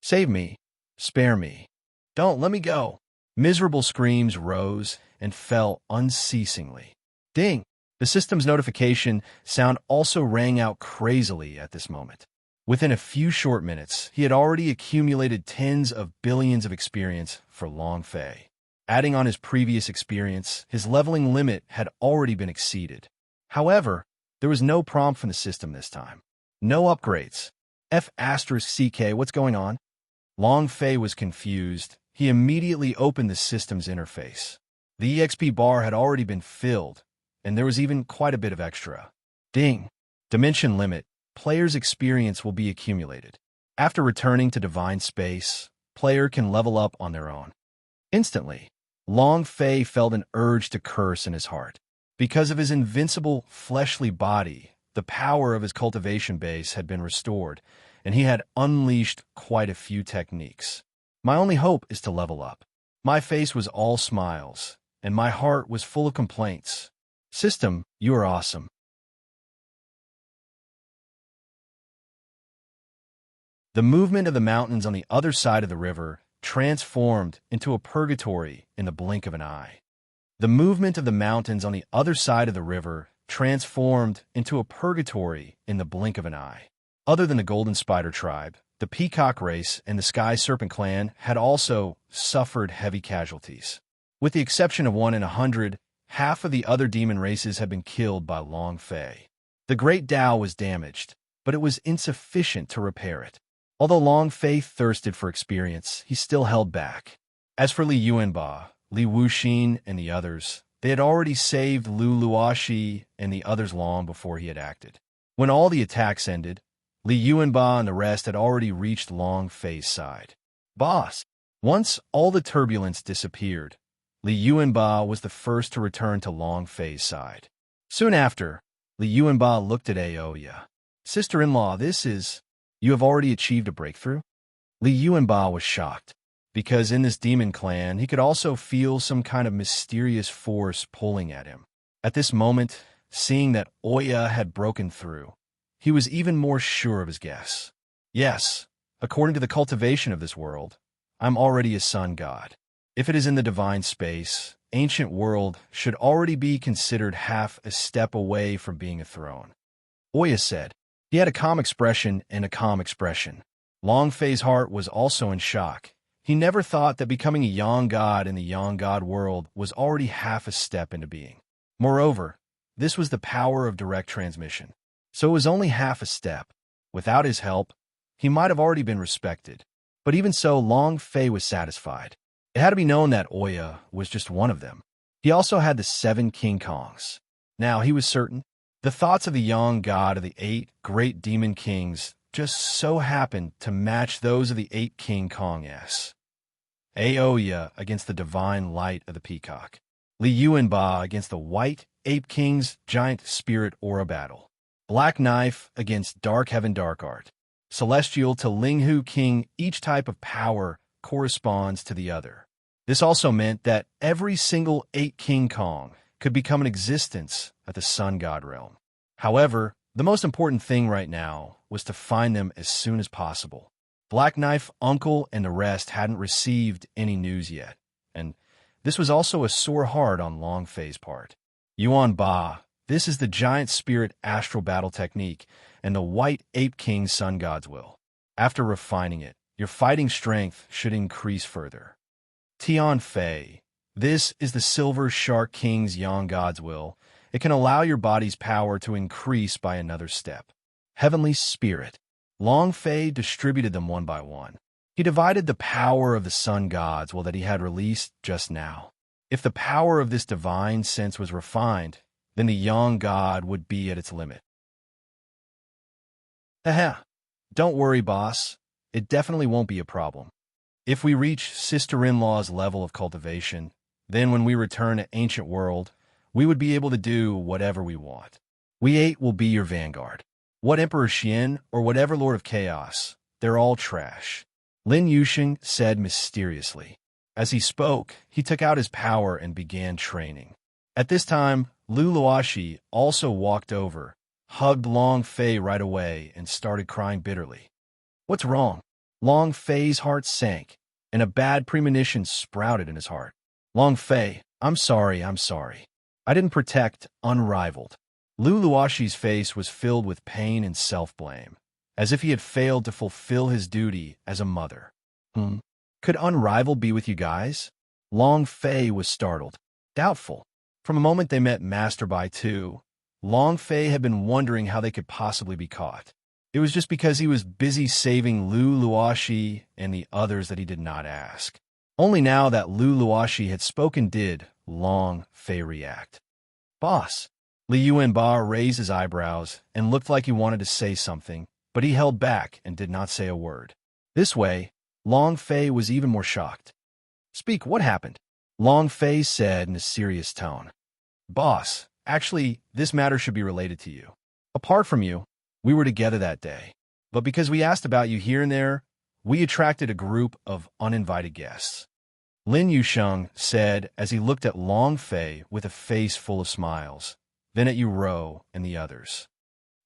Speaker 1: Save me. Spare me. Don't let me go. Miserable screams rose and fell unceasingly. Ding! The system's notification sound also rang out crazily at this moment. Within a few short minutes, he had already accumulated tens of billions of experience for Long Fei. Adding on his previous experience, his leveling limit had already been exceeded. However, there was no prompt from the system this time. No upgrades. F***, what's going on? Long Fei was confused. He immediately opened the system's interface. The EXP bar had already been filled, and there was even quite a bit of extra. Ding! Dimension limit. Player's experience will be accumulated. After returning to Divine Space, player can level up on their own. Instantly, Long Fei felt an urge to curse in his heart. Because of his invincible, fleshly body, the power of his cultivation base had been restored, and he had unleashed quite a few techniques. My only hope is to level up. My face was all smiles, and my heart was full of complaints. System, you are awesome. The movement of the mountains on the other side of the river transformed into a purgatory in the blink of an eye. The movement of the mountains on the other side of the river transformed into a purgatory in the blink of an eye. Other than the Golden Spider tribe, the Peacock race and the Sky Serpent clan had also suffered heavy casualties. With the exception of 1 in 100, half of the other demon races had been killed by Long Fei. The Great Dao was damaged, but it was insufficient to repair it. Although Long Fei thirsted for experience, he still held back. As for Li Yuanba, Li Wuxin, and the others, they had already saved Lu Luoxi and the others long before he had acted. When all the attacks ended, Li Yuanba and the rest had already reached Long Fei's side. Boss! Once all the turbulence disappeared, Li Yuanba was the first to return to Long Fei's side. Soon after, Li Yuanba looked at Aoya. Sister-in-law, you have already achieved a breakthrough? Li Yuanba was shocked, because in this demon clan he could also feel some kind of mysterious force pulling at him. At this moment, seeing that Oya had broken through, he was even more sure of his guess. Yes, according to the cultivation of this world, I'm already a sun god. If it is in the divine space, ancient world should already be considered half a step away from being a throne. Oya said. He had a calm expression and a calm expression. Long Fei's heart was also in shock. He never thought that becoming a yang god in the yang god world was already half a step into being. Moreover, this was the power of direct transmission. So it was only half a step. Without his help, he might have already been respected. But even so, Long Fei was satisfied. It had to be known that Oya was just one of them. He also had the 7 King Kongs. Now, he was certain. The thoughts of the young god of the 8 great demon kings just so happened to match those of the 8 King Kongs. Aoya against the divine light of the peacock. Li Yuanba against the white ape king's giant spirit aura battle. Black knife against dark heaven dark art. Celestial to Linghu king, each type of power corresponds to the other. This also meant that every single 8 King Kong could become an existence at the sun god realm. However, the most important thing right now was to find them as soon as possible. Black Knife, Uncle, and the rest hadn't received any news yet, and this was also a sore heart on Long Fei's part. Yuan Ba, this is the giant spirit astral battle technique and the white ape king sun god's will. After refining it, your fighting strength should increase further. Tian Fei, this is the silver shark king's yang god's will. It can allow your body's power to increase by another step. Heavenly Spirit. Long Fei distributed them one by one. He divided the power of the sun gods that he had released just now. If the power of this divine sense was refined, then the yang god would be at its limit. Haha, don't worry, boss. It definitely won't be a problem. If we reach sister-in-law's level of cultivation, then when we return to ancient world, we would be able to do whatever we want. We 8 will be your vanguard. What Emperor Xian or whatever Lord of Chaos, they're all trash. Lin Yusheng said mysteriously. As he spoke, he took out his power and began training. At this time, Lu Luoxi also walked over, hugged Long Fei right away, and started crying bitterly. What's wrong? Long Fei's heart sank, and a bad premonition sprouted in his heart. Long Fei, I'm sorry. I didn't protect Unrivaled. Lu Luoxi's face was filled with pain and self-blame, as if he had failed to fulfill his duty as a mother. Could Unrivaled be with you guys? Long Fei was startled, doubtful. From the moment they met Master Bai Tu, Long Fei had been wondering how they could possibly be caught. It was just because he was busy saving Lu Luoxi and the others that he did not ask. Only now that Lu Luoxi had spoken did Long Fei react. Boss. Li Yuanba raised his eyebrows and looked like he wanted to say something, but he held back and did not say a word. This way, Long Fei was even more shocked. Speak, what happened? Long Fei said in a serious tone. Boss, actually, this matter should be related to you. Apart from you, we were together that day, but because we asked about you here and there, we attracted a group of uninvited guests. Lin Yusheng said as he looked at Long Fei with a face full of smiles, then at Yu and the others.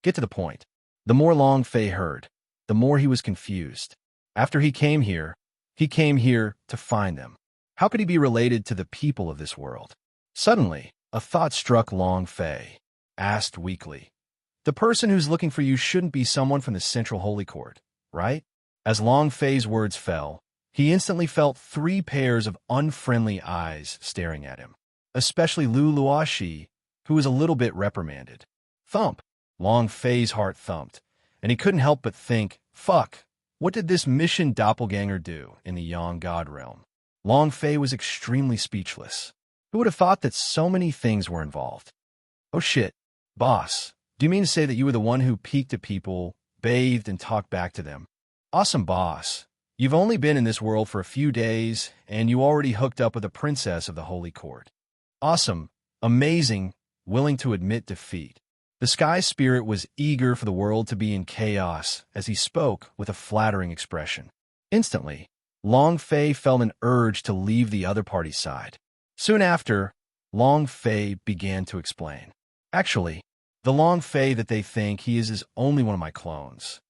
Speaker 1: Get to the point. The more Long Fei heard, the more he was confused. After he came here to find them. How could he be related to the people of this world? Suddenly, a thought struck Long Fei, asked weakly. The person who's looking for you shouldn't be someone from the Central Holy Court, right? As Long Fei's words fell, he instantly felt 3 pairs of unfriendly eyes staring at him, especially Lu Luoxi, who was a little bit reprimanded. Thump! Long Fei's heart thumped, and he couldn't help but think, fuck, what did this mission doppelganger do in the Yang God realm? Long Fei was extremely speechless. Who would have thought that so many things were involved? Oh shit, boss, do you mean to say that you were the one who peeked at people, bathed, and talked back to them? Awesome, boss. You've only been in this world for a few days, and you already hooked up with a princess of the Holy Court. Awesome, amazing, willing to admit defeat. The sky spirit was eager for the world to be in chaos as he spoke with a flattering expression. Instantly, Long Fei felt an urge to leave the other party's side. Soon after, Long Fei began to explain. Actually, the Long Fei that they think he is only one of my clones.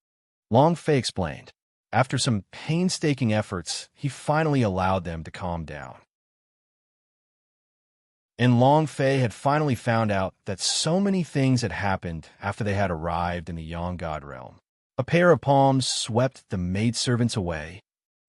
Speaker 1: Long Fei explained. After some painstaking efforts, he finally allowed them to calm down. And Long Fei had finally found out that so many things had happened after they had arrived in the Yang God realm. A pair of palms swept the maidservants away,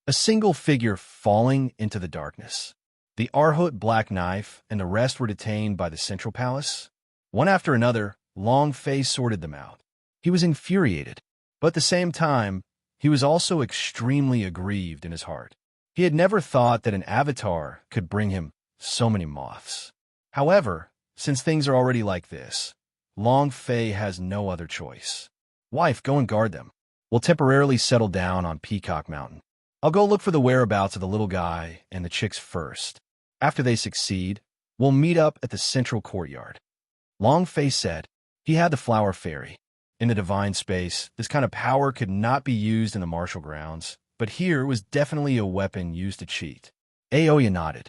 Speaker 1: a single figure falling into the darkness. The Arhut black knife and the rest were detained by the central palace. One after another, Long Fei sorted them out. He was infuriated, but at the same time, he was also extremely aggrieved in his heart. He had never thought that an avatar could bring him so many moths. However, since things are already like this, Long Fei has no other choice. Wife, go and guard them. We'll temporarily settle down on Peacock Mountain. I'll go look for the whereabouts of the little guy and the chicks first. After they succeed, we'll meet up at the central courtyard. Long Fei said. He had the flower fairy. In the divine space, this kind of power could not be used in the martial grounds, but here was definitely a weapon used to cheat. Aoya nodded.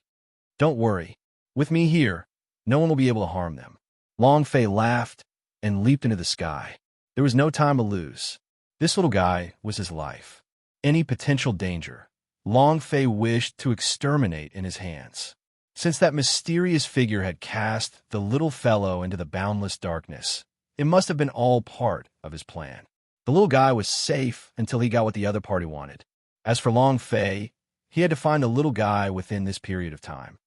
Speaker 1: Don't worry. With me here, no one will be able to harm them. Long Fei laughed and leaped into the sky. There was no time to lose. This little guy was his life. Any potential danger, Long Fei wished to exterminate in his hands. Since that mysterious figure had cast the little fellow into the boundless darkness, it must have been all part of his plan. The little guy was safe until he got what the other party wanted. As for Long Fei, he had to find the little guy within this period of time.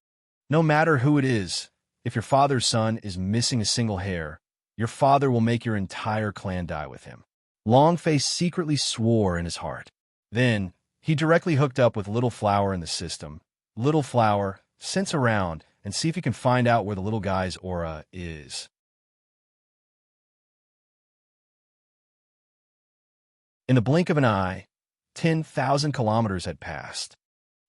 Speaker 1: No matter who it is, if your father's son is missing a single hair, your father will make your entire clan die with him. Long Fei secretly swore in his heart. Then, he directly hooked up with Little Flower in the system. Little Flower, sense around and see if you can find out where the little guy's aura is. In the blink of an eye, 10,000 kilometers had passed.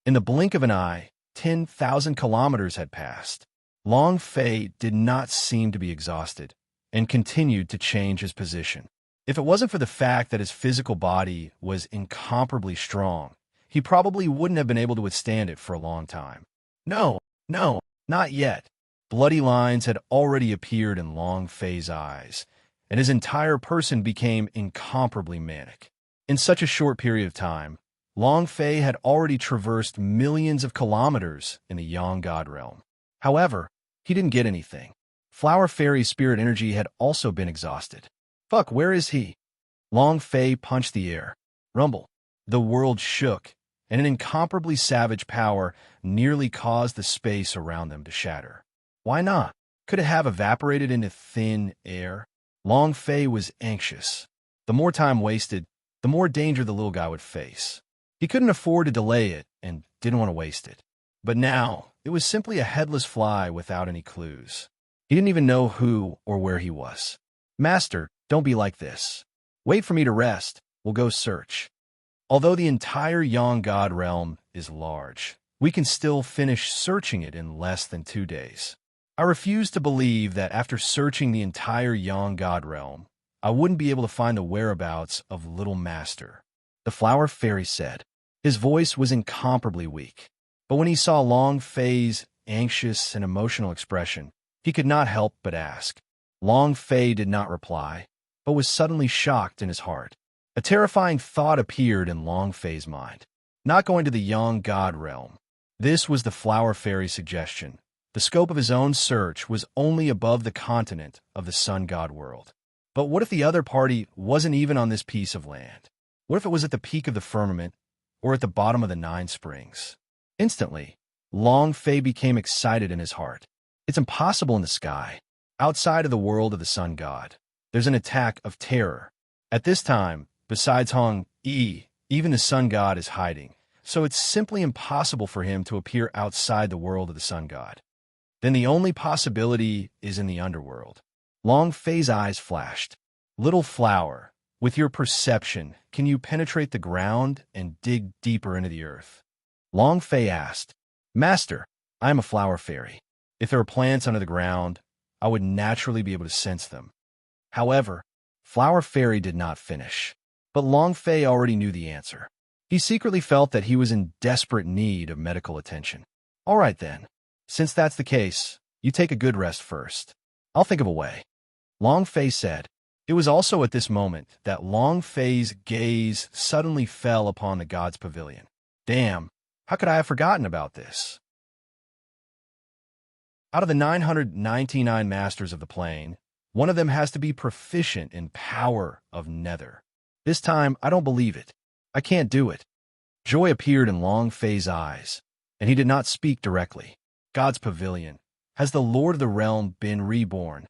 Speaker 1: In the blink of an eye, 10,000 kilometers had passed. Long Fei did not seem to be exhausted and continued to change his position. If it wasn't for the fact that his physical body was incomparably strong, he probably wouldn't have been able to withstand it for a long time. No, not yet. Bloody lines had already appeared in Long Fei's eyes, and his entire person became incomparably manic. In such a short period of time, Long Fei had already traversed millions of kilometers in the Yang God realm. However, he didn't get anything. Flower Fairy's spirit energy had also been exhausted. Fuck, where is he? Long Fei punched the air. Rumble. The world shook, and an incomparably savage power nearly caused the space around them to shatter. Why not? Could it have evaporated into thin air? Long Fei was anxious. The more time wasted, the more danger the little guy would face. He couldn't afford to delay it and didn't want to waste it. But now, it was simply a headless fly without any clues. He didn't even know who or where he was. Master, don't be like this. Wait for me to rest. We'll go search. Although the entire Yang God realm is large, we can still finish searching it in less than 2 days. I refuse to believe that after searching the entire Yang God realm, I wouldn't be able to find the whereabouts of Little Master. The Flower Fairy said. His voice was incomparably weak. But when he saw Long Fei's anxious and emotional expression, he could not help but ask. Long Fei did not reply, but was suddenly shocked in his heart. A terrifying thought appeared in Long Fei's mind. Not going to the Yang God realm. This was the Flower Fairy's suggestion. The scope of his own search was only above the continent of the Sun God world. But what if the other party wasn't even on this piece of land? What if it was at the peak of the firmament or at the bottom of the 9 springs? Instantly, Long Fei became excited in his heart. It's impossible in the sky. Outside of the world of the Sun God, there's an attack of terror. At this time, besides Hong Yi, even the Sun God is hiding, so it's simply impossible for him to appear outside the world of the Sun God. Then the only possibility is in the underworld. Long Fei's eyes flashed. Little Flower, with your perception, can you penetrate the ground and dig deeper into the earth? Long Fei asked. Master, I am a flower fairy. If there are plants under the ground, I would naturally be able to sense them. However, Flower Fairy did not finish. But Long Fei already knew the answer. He secretly felt that he was in desperate need of medical attention. All right then. Since that's the case, you take a good rest first. I'll think of a way. Long Fei said. It was also at this moment that Long Fei's gaze suddenly fell upon the god's pavilion. Damn, how could I have forgotten about this? Out of the 999 masters of the plane, one of them has to be proficient in power of nether. This time, I don't believe it. I can't do it. Joy appeared in Long Fei's eyes, and he did not speak directly. God's pavilion. Has the Lord of the Realm been reborn?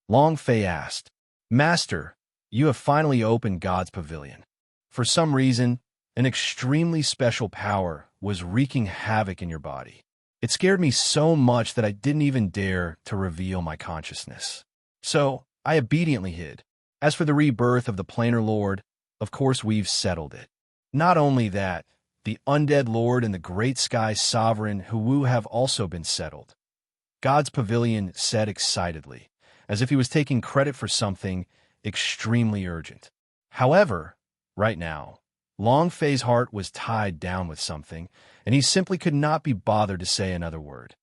Speaker 1: Long Fei asked. Master, you have finally opened God's pavilion. For some reason, an extremely special power was wreaking havoc in your body. It scared me so much that I didn't even dare to reveal my consciousness. So, I obediently hid. As for the rebirth of the Planar Lord, of course we've settled it. Not only that, the Undead Lord and the Great Sky Sovereign Huwu have also been settled. God's pavilion said excitedly, as if he was taking credit for something extremely urgent. However, right now, Long Fei's heart was tied down with something, and he simply could not be bothered to say another word.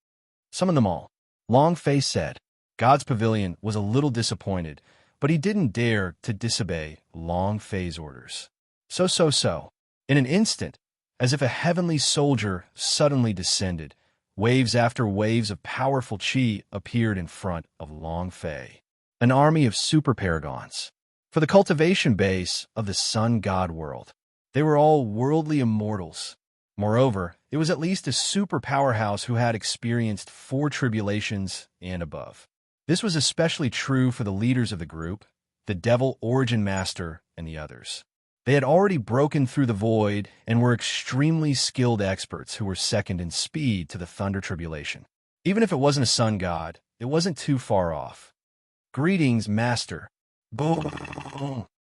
Speaker 1: Summon them all, Long Fei said. God's pavilion was a little disappointed, but he didn't dare to disobey Long Fei's orders. So. In an instant, as if a heavenly soldier suddenly descended, waves after waves of powerful chi appeared in front of Long Fei. An army of super paragons. For the cultivation base of the sun god world. They were all worldly immortals. Moreover, it was at least a super powerhouse who had experienced 4 tribulations and above. This was especially true for the leaders of the group, the Devil Origin Master and the others. They had already broken through the void and were extremely skilled experts who were second in speed to the Thunder Tribulation. Even if it wasn't a sun god, it wasn't too far off. Greetings, Master. Boom.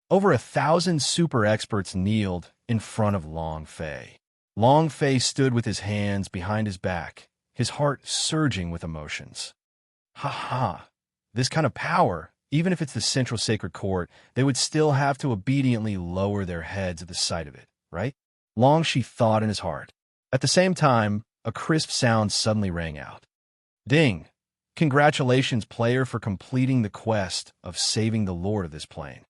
Speaker 1: Over 1,000 super experts kneeled in front of Long Fei. Long Fei stood with his hands behind his back, his heart surging with emotions. Ha! This kind of power, even if it's the Central Sacred Court, they would still have to obediently lower their heads at the sight of it, right? Long Shi thought in his heart. At the same time, a crisp sound suddenly rang out. Ding! Congratulations, player, for completing the quest of saving the Lord of this plane.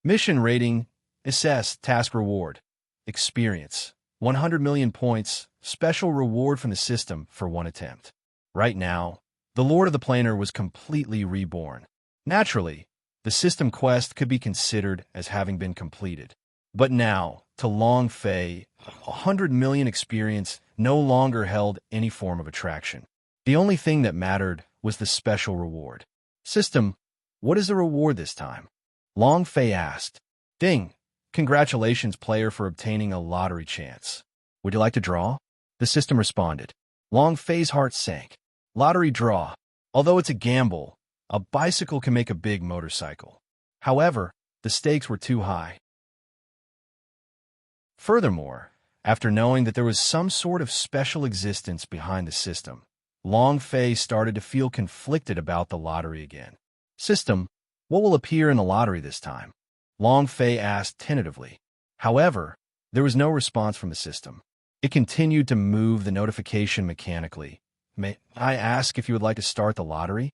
Speaker 1: Mission rating, assess, task reward, experience, 100 million points, special reward from the system for 1 attempt. Right now, the Lord of the Planar was completely reborn. Naturally, the system quest could be considered as having been completed. But now, to Long Fei, 100 million experience no longer held any form of attraction. The only thing that mattered was the special reward. System, what is the reward this time? Long Fei asked. Ding! Congratulations, player, for obtaining a lottery chance. Would you like to draw? The system responded. Long Fei's heart sank. Lottery draw. Although it's a gamble, a bicycle can make a big motorcycle. However, the stakes were too high. Furthermore, after knowing that there was some sort of special existence behind the system, Long Fei started to feel conflicted about the lottery again. System, what will appear in the lottery this time? Long Fei asked tentatively. However, there was no response from the system. It continued to move the notification mechanically. May I ask if you would like to start the lottery?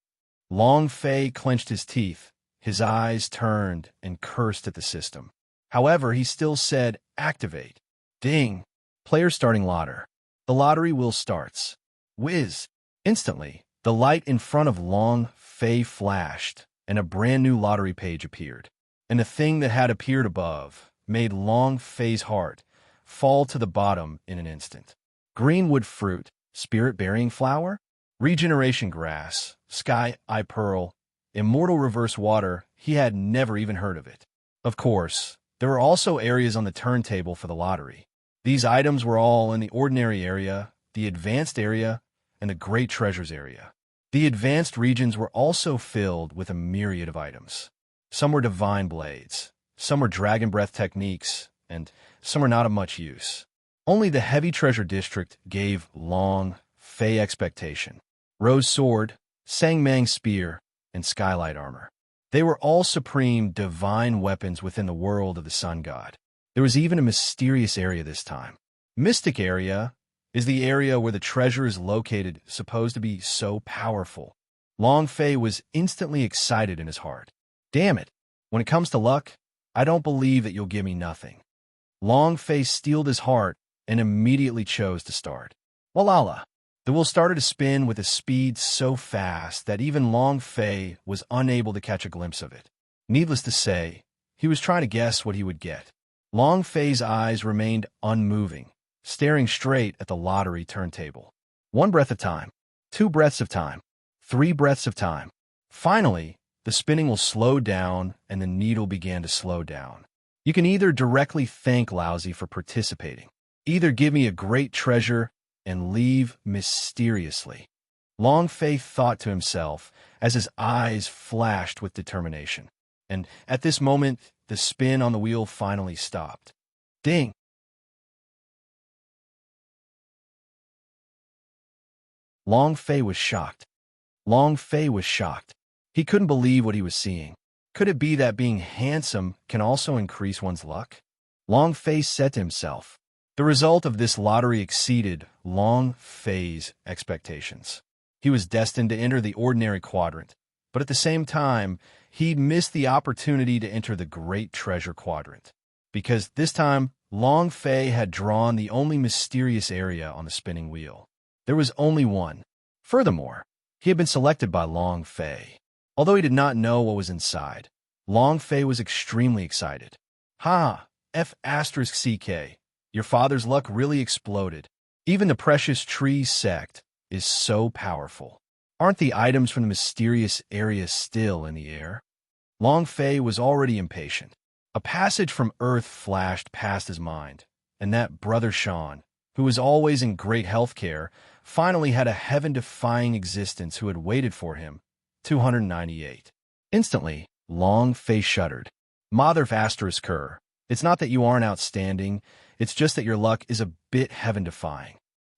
Speaker 1: Long Fei clenched his teeth. His eyes turned and cursed at the system. However, he still said, activate. Ding! Player starting lottery. The lottery wheel starts. Whiz! Instantly, the light in front of Long Fei flashed, and a brand new lottery page appeared. And the thing that had appeared above made Long Fei's heart fall to the bottom in an instant. Greenwood fruit, spirit-bearing flower, regeneration grass, sky eye pearl, immortal reverse water. He had never even heard of it. Of course, there were also areas on the turntable for the lottery. These items were all in the ordinary area, the advanced area, and the great treasures area. The advanced regions were also filled with a myriad of items. Some were divine blades, some were dragon breath techniques, and some were not of much use. Only the heavy treasure district gave Long Fei expectation. Rose sword, Sang Mang spear, and skylight armor. They were all supreme, divine weapons within the world of the sun god. There was even a mysterious area this time. Mystic area is the area where the treasure is located, supposed to be so powerful. Long Fei was instantly excited in his heart. Damn it, when it comes to luck, I don't believe that you'll give me nothing. Long Fei steeled his heart and immediately chose to start. Walala. The wheel started to spin with a speed so fast that even Long Fei was unable to catch a glimpse of it. Needless to say, he was trying to guess what he would get. Long Fei's eyes remained unmoving, staring straight at the lottery turntable. 1 breath of time, 2 breaths of time, 3 breaths of time. Finally, the spinning will slow down and the needle began to slow down. You can either directly thank Lousy for participating, either give me a great treasure and leave mysteriously. Long Fei thought to himself as his eyes flashed with determination. And at this moment, the spin on the wheel finally stopped. Ding! Long Fei was shocked. Long Fei was shocked. He couldn't believe what he was seeing. Could it be that being handsome can also increase one's luck? Long Fei said to himself. The result of this lottery exceeded Long Fei's expectations. He was destined to enter the ordinary quadrant, but at the same time, he missed the opportunity to enter the Great Treasure Quadrant, because this time, Long Fei had drawn the only mysterious area on the spinning wheel. There was only one. Furthermore, he had been selected by Long Fei. Although he did not know what was inside, Long Fei was extremely excited. Ha! F***CK. Your father's luck really exploded. Even the precious tree sect is so powerful. Aren't the items from the mysterious area still in the air? Long Fei was already impatient. A passage from Earth flashed past his mind, and that brother Sean, who was always in great health care, finally had a heaven-defying existence who had waited for him. 298. Instantly, Long Fei shuddered. Mother of asterisk her. It's not that you aren't outstanding, it's just that your luck is a bit heaven-defying.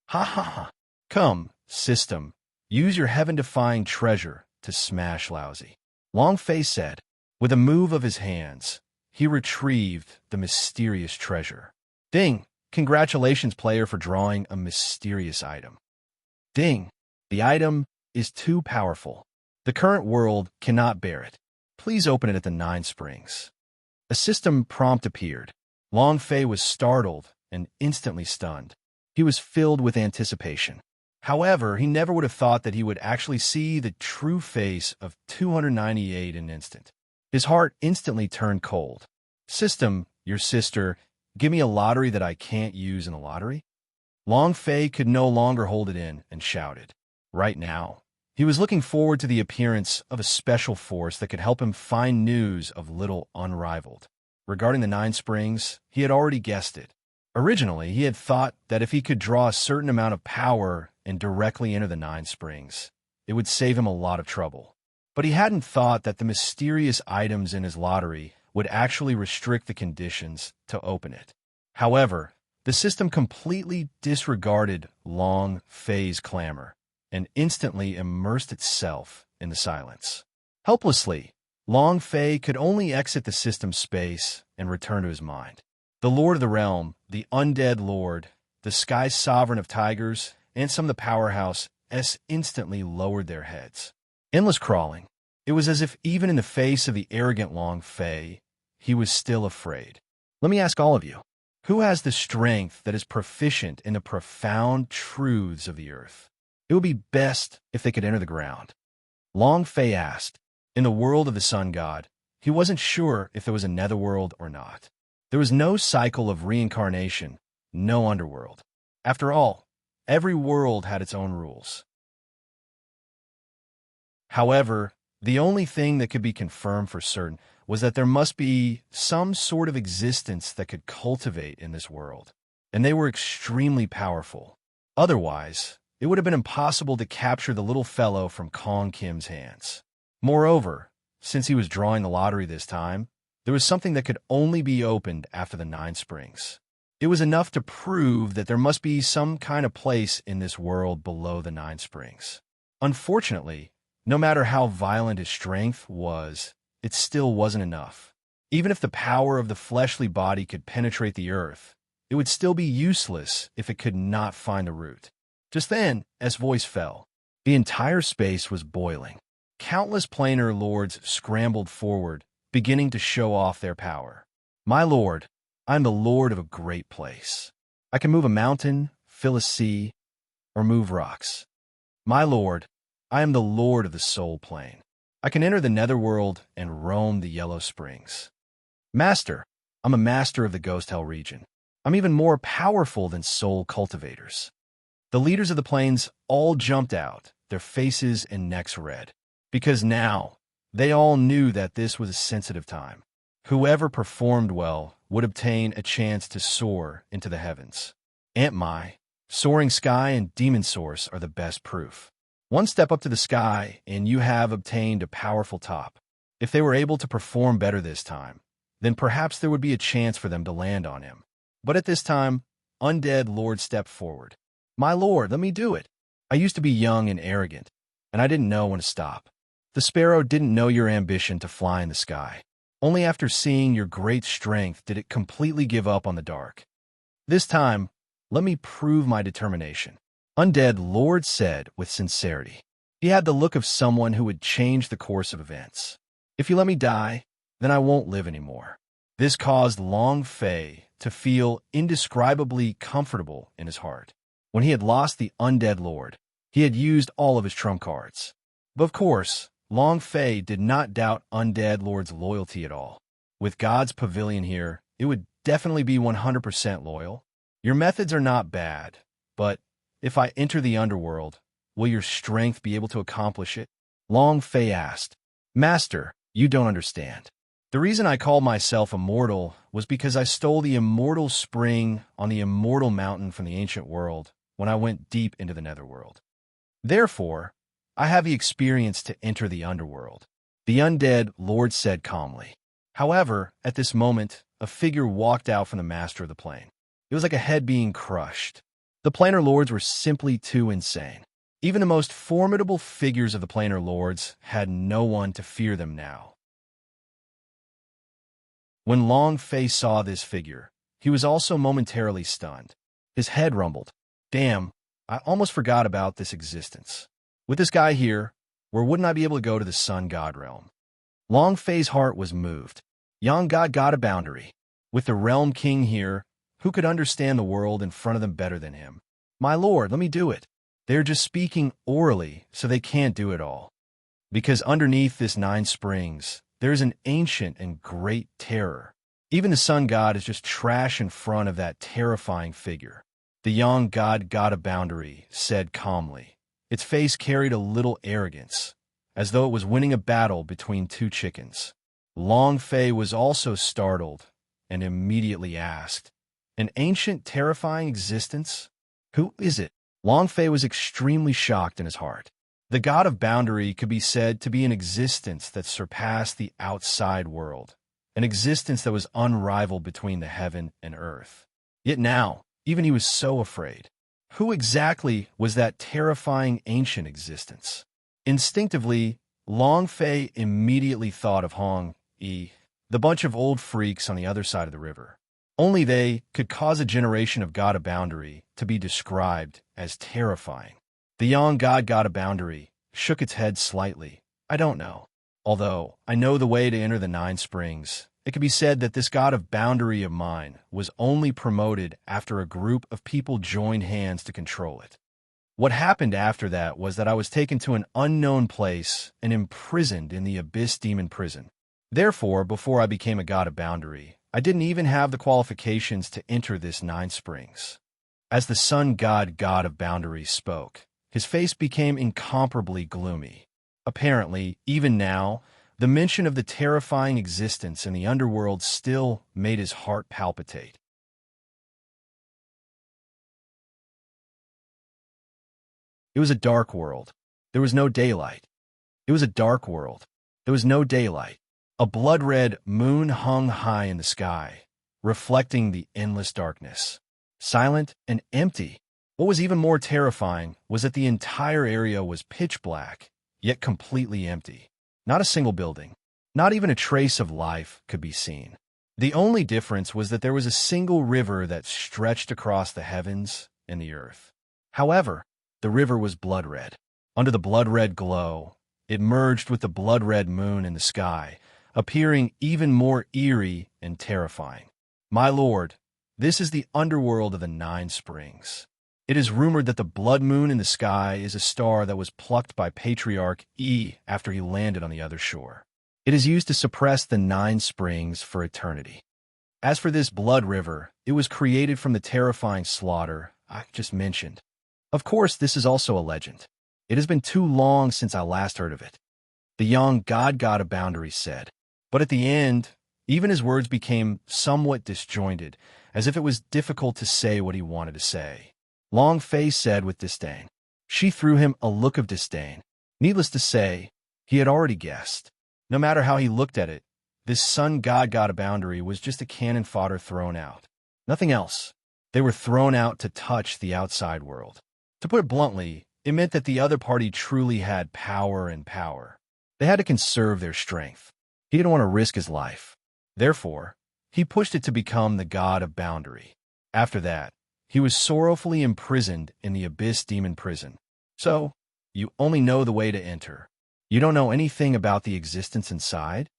Speaker 1: Ha ha ha. Come, system, use your heaven-defying treasure to smash Lousy. Long Fei said. With a move of his hands, he retrieved the mysterious treasure. Ding! Congratulations, player, for drawing a mysterious item. Ding! The item is too powerful. The current world cannot bear it. Please open it at the 9 springs. A system prompt appeared. Long Fei was startled and instantly stunned. He was filled with anticipation. However, he never would have thought that he would actually see the true face of 298 in an instant. His heart instantly turned cold. System, your sister, give me a lottery that I can't use in a lottery? Long Fei could no longer hold it in and shouted. Right now, he was looking forward to the appearance of a special force that could help him find news of little Unraveled. Regarding the 9 springs, he had already guessed it. Originally, he had thought that if he could draw a certain amount of power and directly enter the 9 springs, it would save him a lot of trouble. But he hadn't thought that the mysterious items in his lottery would actually restrict the conditions to open it. However, the system completely disregarded Long Fei's clamor and instantly immersed itself in the silence. Helplessly, Long Fei could only exit the system's space and return to his mind. The Lord of the Realm, the Undead Lord, the Sky Sovereign of Tigers, and some of the Powerhouse S instantly lowered their heads. Endless crawling. It was as if even in the face of the arrogant Long Fei, he was still afraid. Let me ask all of you, who has the strength that is proficient in the profound truths of the earth? It would be best if they could enter the ground. Long Fei asked. In the world of the sun god, he wasn't sure if there was a netherworld or not. There was no cycle of reincarnation, no underworld. After all, every world had its own rules. However, the only thing that could be confirmed for certain was that there must be some sort of existence that could cultivate in this world, and they were extremely powerful. Otherwise, it would have been impossible to capture the little fellow from Kong Kim's hands. Moreover, since he was drawing the lottery this time, there was something that could only be opened after the 9 springs. It was enough to prove that there must be some kind of place in this world below the 9 springs. Unfortunately, no matter how violent his strength was, it still wasn't enough. Even if the power of the fleshly body could penetrate the earth, it would still be useless if it could not find the root. Just then, as voice fell, the entire space was boiling. Countless planar lords scrambled forward, beginning to show off their power. My lord, I am the lord of a great place. I can move a mountain, fill a sea, or move rocks. My lord, I am the lord of the soul plane. I can enter the netherworld and roam the yellow springs. Master, I'm a master of the ghost hell region. I'm even more powerful than soul cultivators. The leaders of the plains all jumped out, their faces and necks red, because now they all knew that this was a sensitive time. Whoever performed well would obtain a chance to soar into the heavens. Aunt Mai, soaring sky and demon source are the best proof. One step up to the sky, and you have obtained a powerful top. If they were able to perform better this time, then perhaps there would be a chance for them to land on him. But at this time, Undead Lord stepped forward. My lord, let me do it. I used to be young and arrogant, and I didn't know when to stop. The sparrow didn't know your ambition to fly in the sky. Only after seeing your great strength did it completely give up on the dark. This time, let me prove my determination. Undead Lord said with sincerity. He had the look of someone who would change the course of events. If you let me die, then I won't live anymore. This caused Long Fei to feel indescribably comfortable in his heart. When he had lost the Undead Lord, he had used all of his trump cards. But of course, Long Fei did not doubt Undead Lord's loyalty at all. With God's Pavilion here, it would definitely be 100% loyal. Your methods are not bad, but if I enter the underworld, will your strength be able to accomplish it? Long Fei asked. Master, you don't understand. The reason I called myself immortal was because I stole the immortal spring on the immortal mountain from the ancient world when I went deep into the netherworld. Therefore, I have the experience to enter the underworld, the Undead Lord said calmly. However, at this moment, a figure walked out from the master of the plane. It was like a head being crushed. The planar lords were simply too insane. Even the most formidable figures of the planar lords had no one to fear them now. When Long Fei saw this figure, he was also momentarily stunned. His head rumbled. Damn, I almost forgot about this existence. With this guy here, where wouldn't I be able to go to the Sun God realm? Long Fei's heart was moved. Young God got a boundary. With the realm king here, who could understand the world in front of them better than him? My lord, let me do it. They're just speaking orally, so they can't do it all. Because underneath this 9 springs, there's an ancient and great terror. Even the sun god is just trash in front of that terrifying figure. The young god got a boundary, said calmly. Its face carried a little arrogance, as though it was winning a battle between 2 chickens. Long Fei was also startled and immediately asked, An ancient, terrifying existence? Who is it? Long Fei was extremely shocked in his heart. The god of boundary could be said to be an existence that surpassed the outside world, an existence that was unrivaled between the heaven and earth. Yet now, even he was so afraid. Who exactly was that terrifying ancient existence? Instinctively, Long Fei immediately thought of Hong Yi, the bunch of old freaks on the other side of the river. Only they could cause a generation of God of Boundary to be described as terrifying. The young God a Boundary shook its head slightly. I don't know. Although I know the way to enter the 9 springs, it could be said that this God of Boundary of mine was only promoted after a group of people joined hands to control it. What happened after that was that I was taken to an unknown place and imprisoned in the Abyss Demon Prison. Therefore, before I became a God of Boundary, I didn't even have the qualifications to enter this 9 springs. As the Sun God of Boundary spoke, his face became incomparably gloomy. Apparently, even now, the mention of the terrifying existence in the underworld still made his heart palpitate. It was a dark world. There was no daylight. It was a dark world. There was no daylight. A blood-red moon hung high in the sky, reflecting the endless darkness. Silent and empty. What was even more terrifying was that the entire area was pitch black, yet completely empty. Not a single building, Not even a trace of life could be seen. The only difference was that there was a single river that stretched across the heavens and the earth. However, the river was blood-red. Under the blood-red glow, it merged with the blood-red moon in the sky, appearing even more eerie and terrifying. My lord, this is the underworld of the Nine Springs. It is rumored that the blood moon in the sky is a star that was plucked by Patriarch E after he landed on the other shore. It is used to suppress the Nine Springs for eternity. As for this blood river, it was created from the terrifying slaughter I just mentioned. Of course, this is also a legend. It has been too long since I last heard of it. The young god of boundaries said. But at the end, even his words became somewhat disjointed, as if it was difficult to say what he wanted to say. Long Fei said with disdain. She threw him a look of disdain. Needless to say, he had already guessed. No matter how he looked at it, this sun god of boundary was just a cannon fodder thrown out. Nothing else. They were thrown out to touch the outside world. To put it bluntly, it meant that the other party truly had power and power. They had to conserve their strength. He didn't want to risk his life. Therefore, he pushed it to become the god of boundary. After that, he was sorrowfully imprisoned in the Abyss Demon Prison. So, you only know the way to enter. You don't know anything about the existence inside?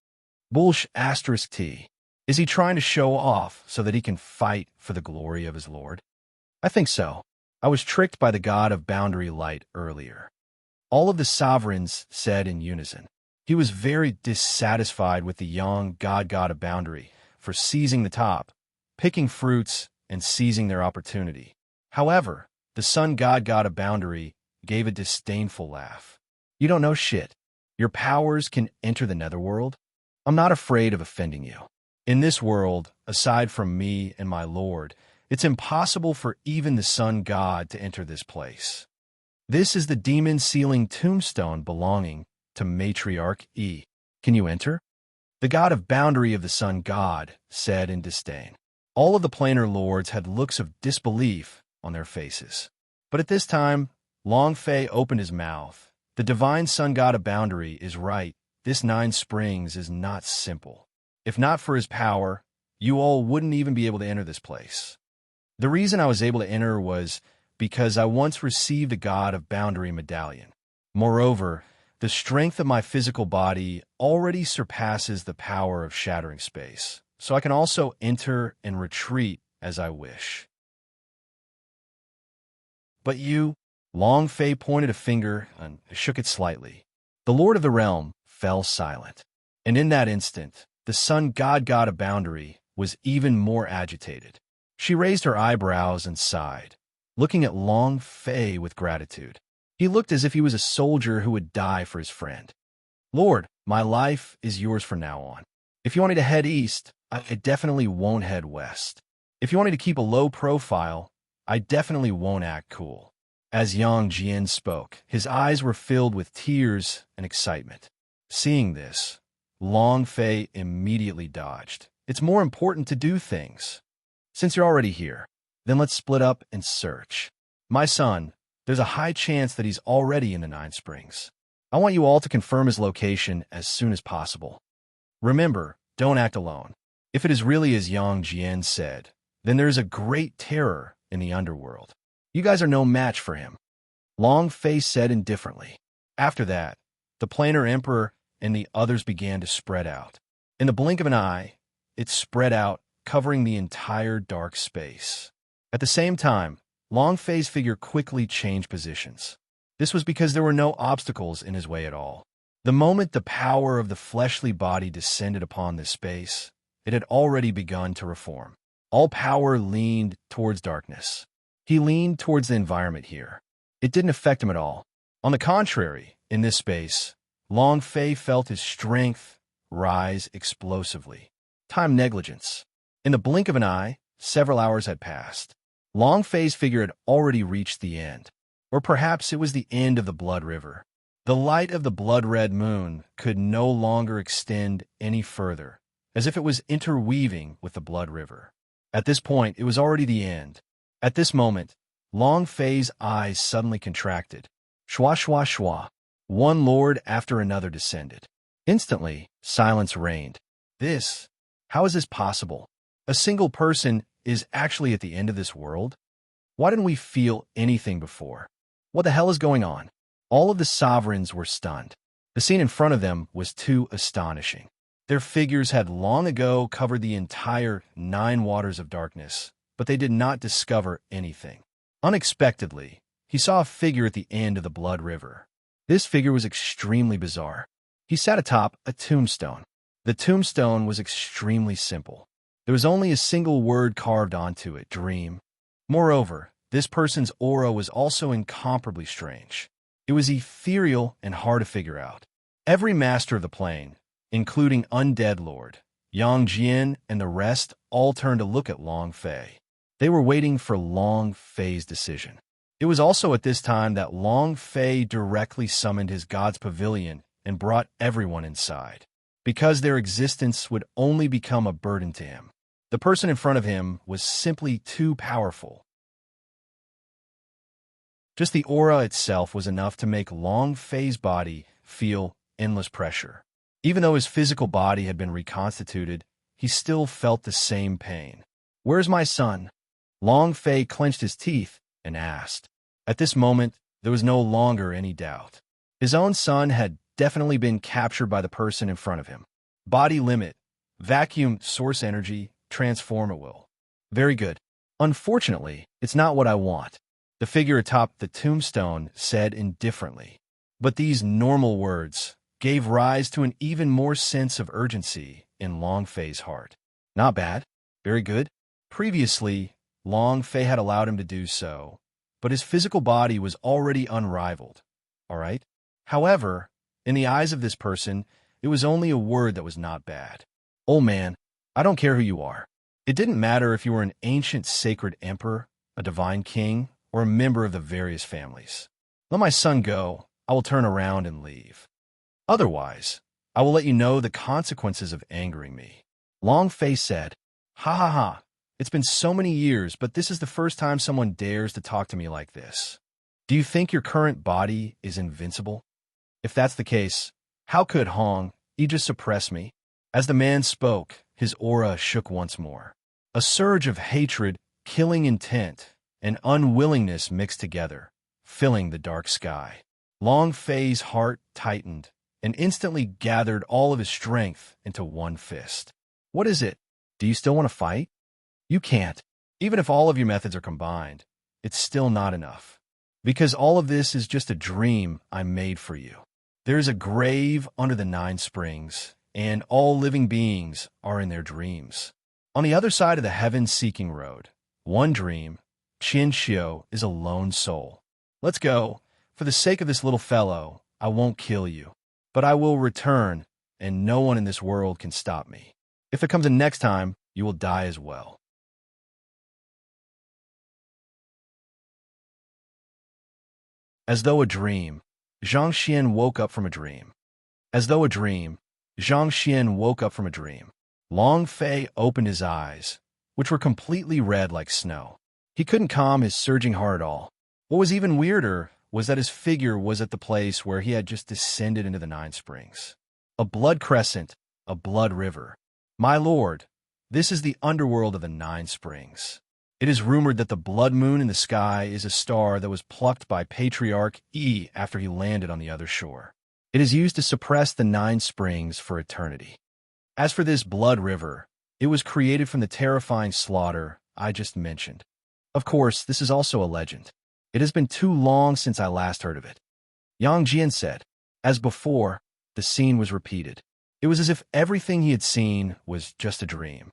Speaker 1: Bullsh asterisk T. Is he trying to show off so that he can fight for the glory of his lord? I think so. I was tricked by the god of boundary light earlier. All of the sovereigns said in unison. He was very dissatisfied with the young god of boundary for seizing the top, picking fruits, and seizing their opportunity. However, the sun god of boundary gave a disdainful laugh. You don't know shit. Your powers can enter the netherworld? I'm not afraid of offending you. In this world, aside from me and my lord, it's impossible for even the sun god to enter this place. This is the demon-sealing tombstone belonging to Matriarch E. Can you enter? The god of boundary of the sun god said in disdain. All of the planar lords had looks of disbelief on their faces. But at this time, Long Fei opened his mouth. The divine sun god of boundary is right. This Nine Springs is not simple. If not for his power, you all wouldn't even be able to enter this place. The reason I was able to enter was because I once received a god of boundary medallion. Moreover, the strength of my physical body already surpasses the power of shattering space, so I can also enter and retreat as I wish. But you, Long Fei pointed a finger and shook it slightly. The Lord of the Realm fell silent, and in that instant, the sun god of boundary was even more agitated. She raised her eyebrows and sighed, looking at Long Fei with gratitude. He looked as if he was a soldier who would die for his friend. Lord, my life is yours from now on. If you want me to head east, I definitely won't head west. If you want me to keep a low profile, I definitely won't act cool. As Yang Jian spoke, his eyes were filled with tears and excitement. Seeing this, Long Fei immediately dodged. It's more important to do things. Since you're already here, then let's split up and search. My son, there's a high chance that he's already in the Nine Springs. I want you all to confirm his location as soon as possible. Remember, don't act alone. If it is really as Yang Jian said, then there is a great terror in the underworld. You guys are no match for him. Long Fei said indifferently. After that, the planar emperor and the others began to spread out. In the blink of an eye, it spread out, covering the entire dark space. At the same time, Long Fei's figure quickly changed positions. This was because there were no obstacles in his way at all. The moment the power of the fleshly body descended upon this space, it had already begun to reform. All power leaned towards darkness. He leaned towards the environment here. It didn't affect him at all. On the contrary, in this space, Long Fei felt his strength rise explosively. Time negligence. In the blink of an eye, several hours had passed. Long Fei's figure had already reached the end. Or perhaps it was the end of the blood river. The light of the blood-red moon could no longer extend any further, as if it was interweaving with the blood river. At this point, it was already the end. At this moment, Long Fei's eyes suddenly contracted. Shwa shwa shwa. One lord after another descended. Instantly, silence reigned. This? How is this possible? A single person is actually at the end of this world? Why didn't we feel anything before? What the hell is going on? All of the sovereigns were stunned. The scene in front of them was too astonishing. Their figures had long ago covered the entire 9 waters of darkness, but they did not discover anything. Unexpectedly, he saw a figure at the end of the Blood River. This figure was extremely bizarre. He sat atop a tombstone. The tombstone was extremely simple. There was only a single word carved onto it, dream. Moreover, this person's aura was also incomparably strange. It was ethereal and hard to figure out. Every master of the plane, including Undead Lord, Yang Jian, and the rest, all turned to look at Long Fei. They were waiting for Long Fei's decision. It was also at this time that Long Fei directly summoned his god's pavilion and brought everyone inside, because their existence would only become a burden to him. The person in front of him was simply too powerful. Just the aura itself was enough to make Long Fei's body feel endless pressure. Even though his physical body had been reconstituted, he still felt the same pain. "Where's my son?" Long Fei clenched his teeth and asked. At this moment, there was no longer any doubt. His own son had definitely been captured by the person in front of him. Body limit, vacuum source energy, transform at will. Very good. Unfortunately, it's not what I want, the figure atop the tombstone said indifferently. But these normal words gave rise to an even more sense of urgency in Long Fei's heart. Not bad. Very good. Previously, Long Fei had allowed him to do so, but his physical body was already unrivaled. All right? However, in the eyes of this person, it was only a word that was not bad. "Old man, I don't care who you are. It didn't matter if you were an ancient sacred emperor, a divine king, or a member of the various families. Let my son go. I will turn around and leave. Otherwise, I will let you know the consequences of angering me." Long Fei said, "Ha ha ha. It's been so many years, but this is the first time someone dares to talk to me like this. Do you think your current body is invincible? If that's the case, how could you just suppress me?" As the man spoke, his aura shook once more. A surge of hatred, killing intent, and unwillingness mixed together, filling the dark sky. Long Fei's heart tightened and instantly gathered all of his strength into one fist. "What is it? Do you still want to fight? You can't. Even if all of your methods are combined, it's still not enough. Because all of this is just a dream I made for you. There is a grave under the 9 springs, and all living beings are in their dreams. On the other side of the heaven-seeking road, one dream, Qin Xiu, is a lone soul. Let's go. For the sake of this little fellow, I won't kill you. But I will return, and no one in this world can stop me. If there comes a next time, you will die as well." As though a dream, Zhang Xian woke up from a dream. As though a dream, Zhang Xian woke up from a dream. Long Fei opened his eyes, which were completely red like snow. He couldn't calm his surging heart at all. What was even weirder was that his figure was at the place where he had just descended into the 9 springs. A blood crescent, a blood river. "My lord, this is the underworld of the 9 springs. It is rumored that the blood moon in the sky is a star that was plucked by Patriarch E after he landed on the other shore. It is used to suppress the 9 springs for eternity. As for this blood river, it was created from the terrifying slaughter I just mentioned. Of course, this is also a legend. It has been too long since I last heard of it." Yang Jian said. As before, the scene was repeated. It was as if everything he had seen was just a dream.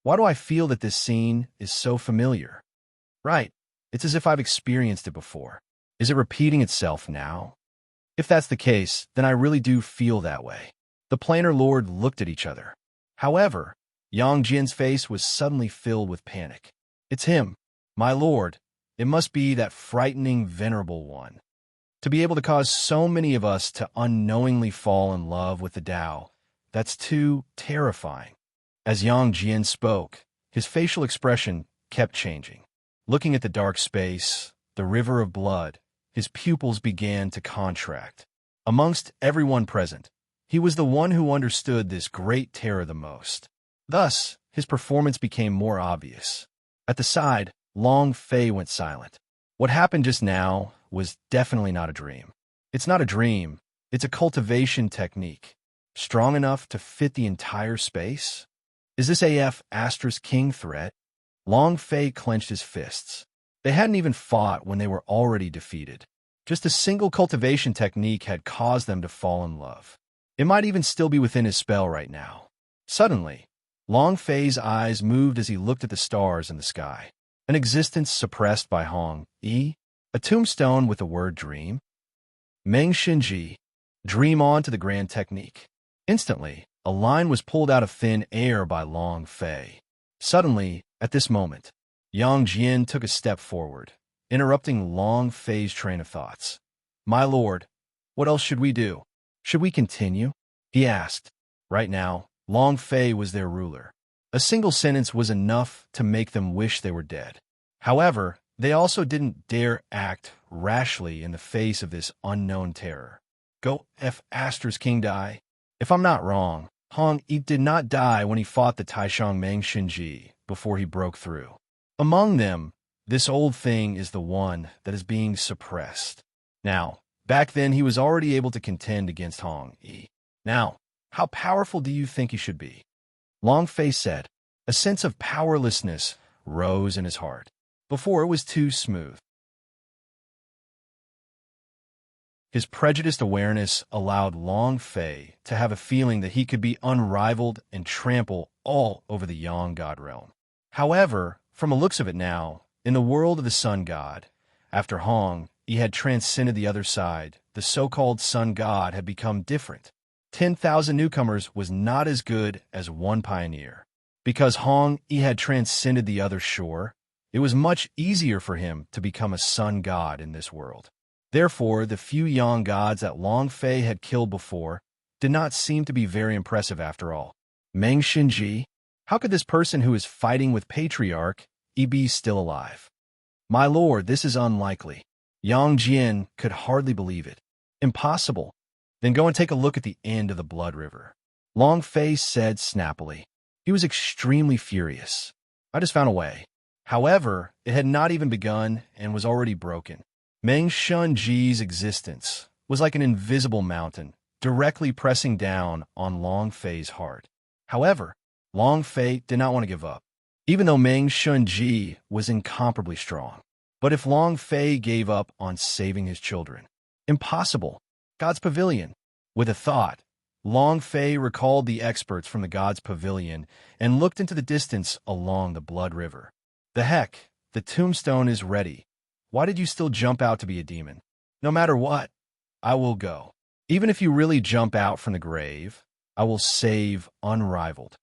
Speaker 1: Why do I feel that this scene is so familiar? Right, it's as if I've experienced it before. Is it repeating itself now? If that's the case, then I really do feel that way. The planar lord looked at each other. However, Yang Jian's face was suddenly filled with panic. "It's him, my lord. It must be that frightening, venerable one. To be able to cause so many of us to unknowingly fall in love with the Tao, that's too terrifying." As Yang Jian spoke, his facial expression kept changing. Looking at the dark space, the river of blood, his pupils began to contract. Amongst everyone present, He was the one who understood this great terror the most. Thus, his performance became more obvious. At the side, Long Fei went silent. What happened just now was definitely not a dream. It's not a dream, it's a cultivation technique. Strong enough to fit the entire space? Is this AF * king threat? Long Fei clenched his fists. They hadn't even fought when they were already defeated. Just a single cultivation technique had caused them to fall in love. It might even still be within his spell right now. Suddenly, Long Fei's eyes moved as he looked at the stars in the sky. An existence suppressed by Hong Yi, a tombstone with the word dream. Meng Xinji, dream on to the grand technique. Instantly, a line was pulled out of thin air by Long Fei. Suddenly, at this moment, Yang Jian took a step forward, interrupting Long Fei's train of thoughts. "My lord, what else should we do? Should we continue?" he asked. Right now, Long Fei was their ruler. A single sentence was enough to make them wish they were dead. However, they also didn't dare act rashly in the face of this unknown terror. Go F * king die. If I'm not wrong, Hong Yi did not die when he fought the Taishang Meng Xinji before he broke through. Among them, this old thing is the one that is being suppressed. Now, back then he was already able to contend against Hong Yi. Now, how powerful do you think he should be? Long Fei said. A sense of powerlessness rose in his heart. Before it was too smooth. His prejudiced awareness allowed Long Fei to have a feeling that he could be unrivaled and trample all over the Yang God realm. However, from the looks of it now, in the world of the Sun God, after Hong, he had transcended the other side, the so-called Sun God had become different. 10,000 newcomers was not as good as one pioneer. Because Hong he had transcended the other shore, it was much easier for him to become a Sun God in this world. Therefore, the few Yang gods that Long Fei had killed before did not seem to be very impressive after all. Meng Xinji? How could this person who is fighting with Patriarch be still alive? My lord, this is unlikely. Yang Jian could hardly believe it. Impossible. Then go and take a look at the end of the Blood River. Long Fei said snappily. He was extremely furious. I just found a way. However, it had not even begun and was already broken. Meng Xinji's existence was like an invisible mountain, directly pressing down on Long Fei's heart. However, Long Fei did not want to give up, even though Meng Xinji was incomparably strong. But if Long Fei gave up on saving his children? Impossible. God's Pavilion. With a thought, Long Fei recalled the experts from the God's Pavilion and looked into the distance along the Blood River. The heck, the tombstone is ready. Why did you still jump out to be a demon? No matter what, I will go. Even if you really jump out from the grave, I will save unrivaled.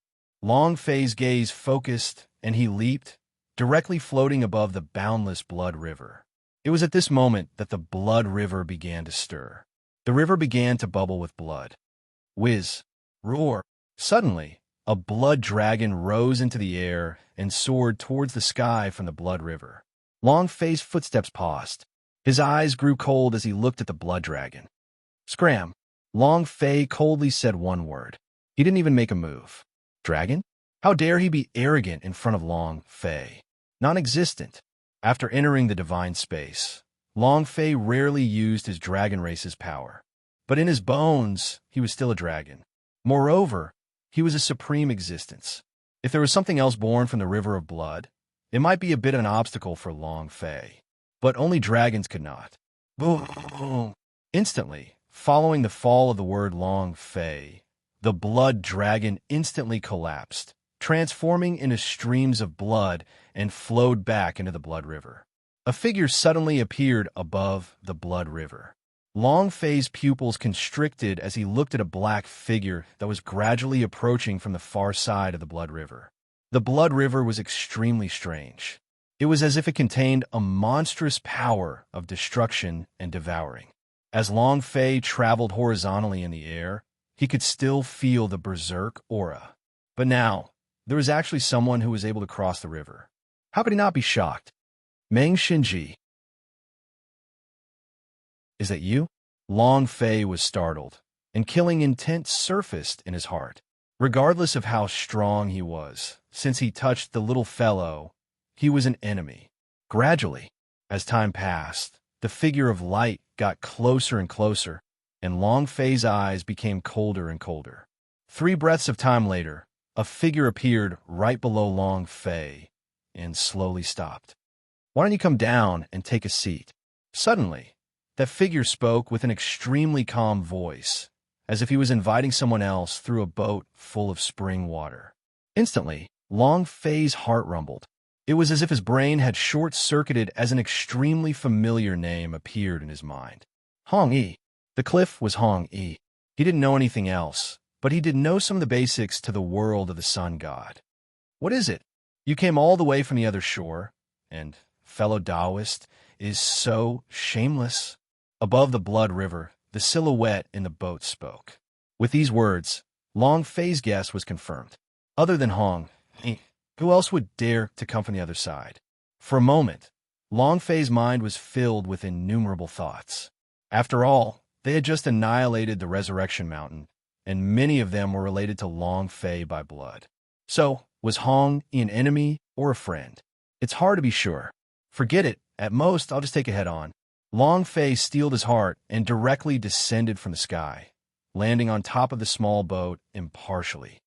Speaker 1: Long Fei's gaze focused, and he leaped, directly floating above the boundless Blood River. It was at this moment that the Blood River began to stir. The river began to bubble with blood. Whiz, roar. Suddenly, a blood dragon rose into the air and soared towards the sky from the Blood River. Long Fei's footsteps paused. His eyes grew cold as he looked at the blood dragon. Scram. Long Fei coldly said one word. He didn't even make a move. Dragon? How dare he be arrogant in front of Long Fei? Non-existent. After entering the divine space, Long Fei rarely used his dragon race's power. But in his bones, he was still a dragon. Moreover, he was a supreme existence. If there was something else born from the river of blood, it might be a bit of an obstacle for Long Fei. But only dragons could not. Boom! Instantly, following the fall of the word Long Fei, the blood dragon instantly collapsed, transforming into streams of blood and flowed back into the Blood River. A figure suddenly appeared above the Blood River. Long Fei's pupils constricted as he looked at a black figure that was gradually approaching from the far side of the Blood River. The Blood River was extremely strange. It was as if it contained a monstrous power of destruction and devouring. As Long Fei traveled horizontally in the air, he could still feel the berserk aura. But now, there was actually someone who was able to cross the river. How could he not be shocked? Meng Xinji. Is that you? Long Fei was startled, and killing intent surfaced in his heart. Regardless of how strong he was, since he touched the little fellow, he was an enemy. Gradually, as time passed, the figure of light got closer and closer, and Long Fei's eyes became colder and colder. 3 breaths of time later, a figure appeared right below Long Fei and slowly stopped. "Why don't you come down and take a seat?" Suddenly, that figure spoke with an extremely calm voice, as if he was inviting someone else through a boat full of spring water. Instantly, Long Fei's heart rumbled. It was as if his brain had short-circuited as an extremely familiar name appeared in his mind. Hong Yi. The cliff was Hong Yi. He didn't know anything else, but he did know some of the basics to the world of the sun god. "What is it? You came all the way from the other shore, and, fellow Taoist, is so shameless." Above the blood river, the silhouette in the boat spoke. With these words, Long Fei's guess was confirmed. Other than Hong Yi, who else would dare to come from the other side? For a moment, Long Fei's mind was filled with innumerable thoughts. After all, they had just annihilated the Resurrection Mountain, and many of them were related to Long Fei by blood. So, was Hong Yi an enemy or a friend? It's hard to be sure. Forget it. At most, I'll just take it head on. Long Fei steeled his heart and directly descended from the sky, landing on top of the small boat impartially.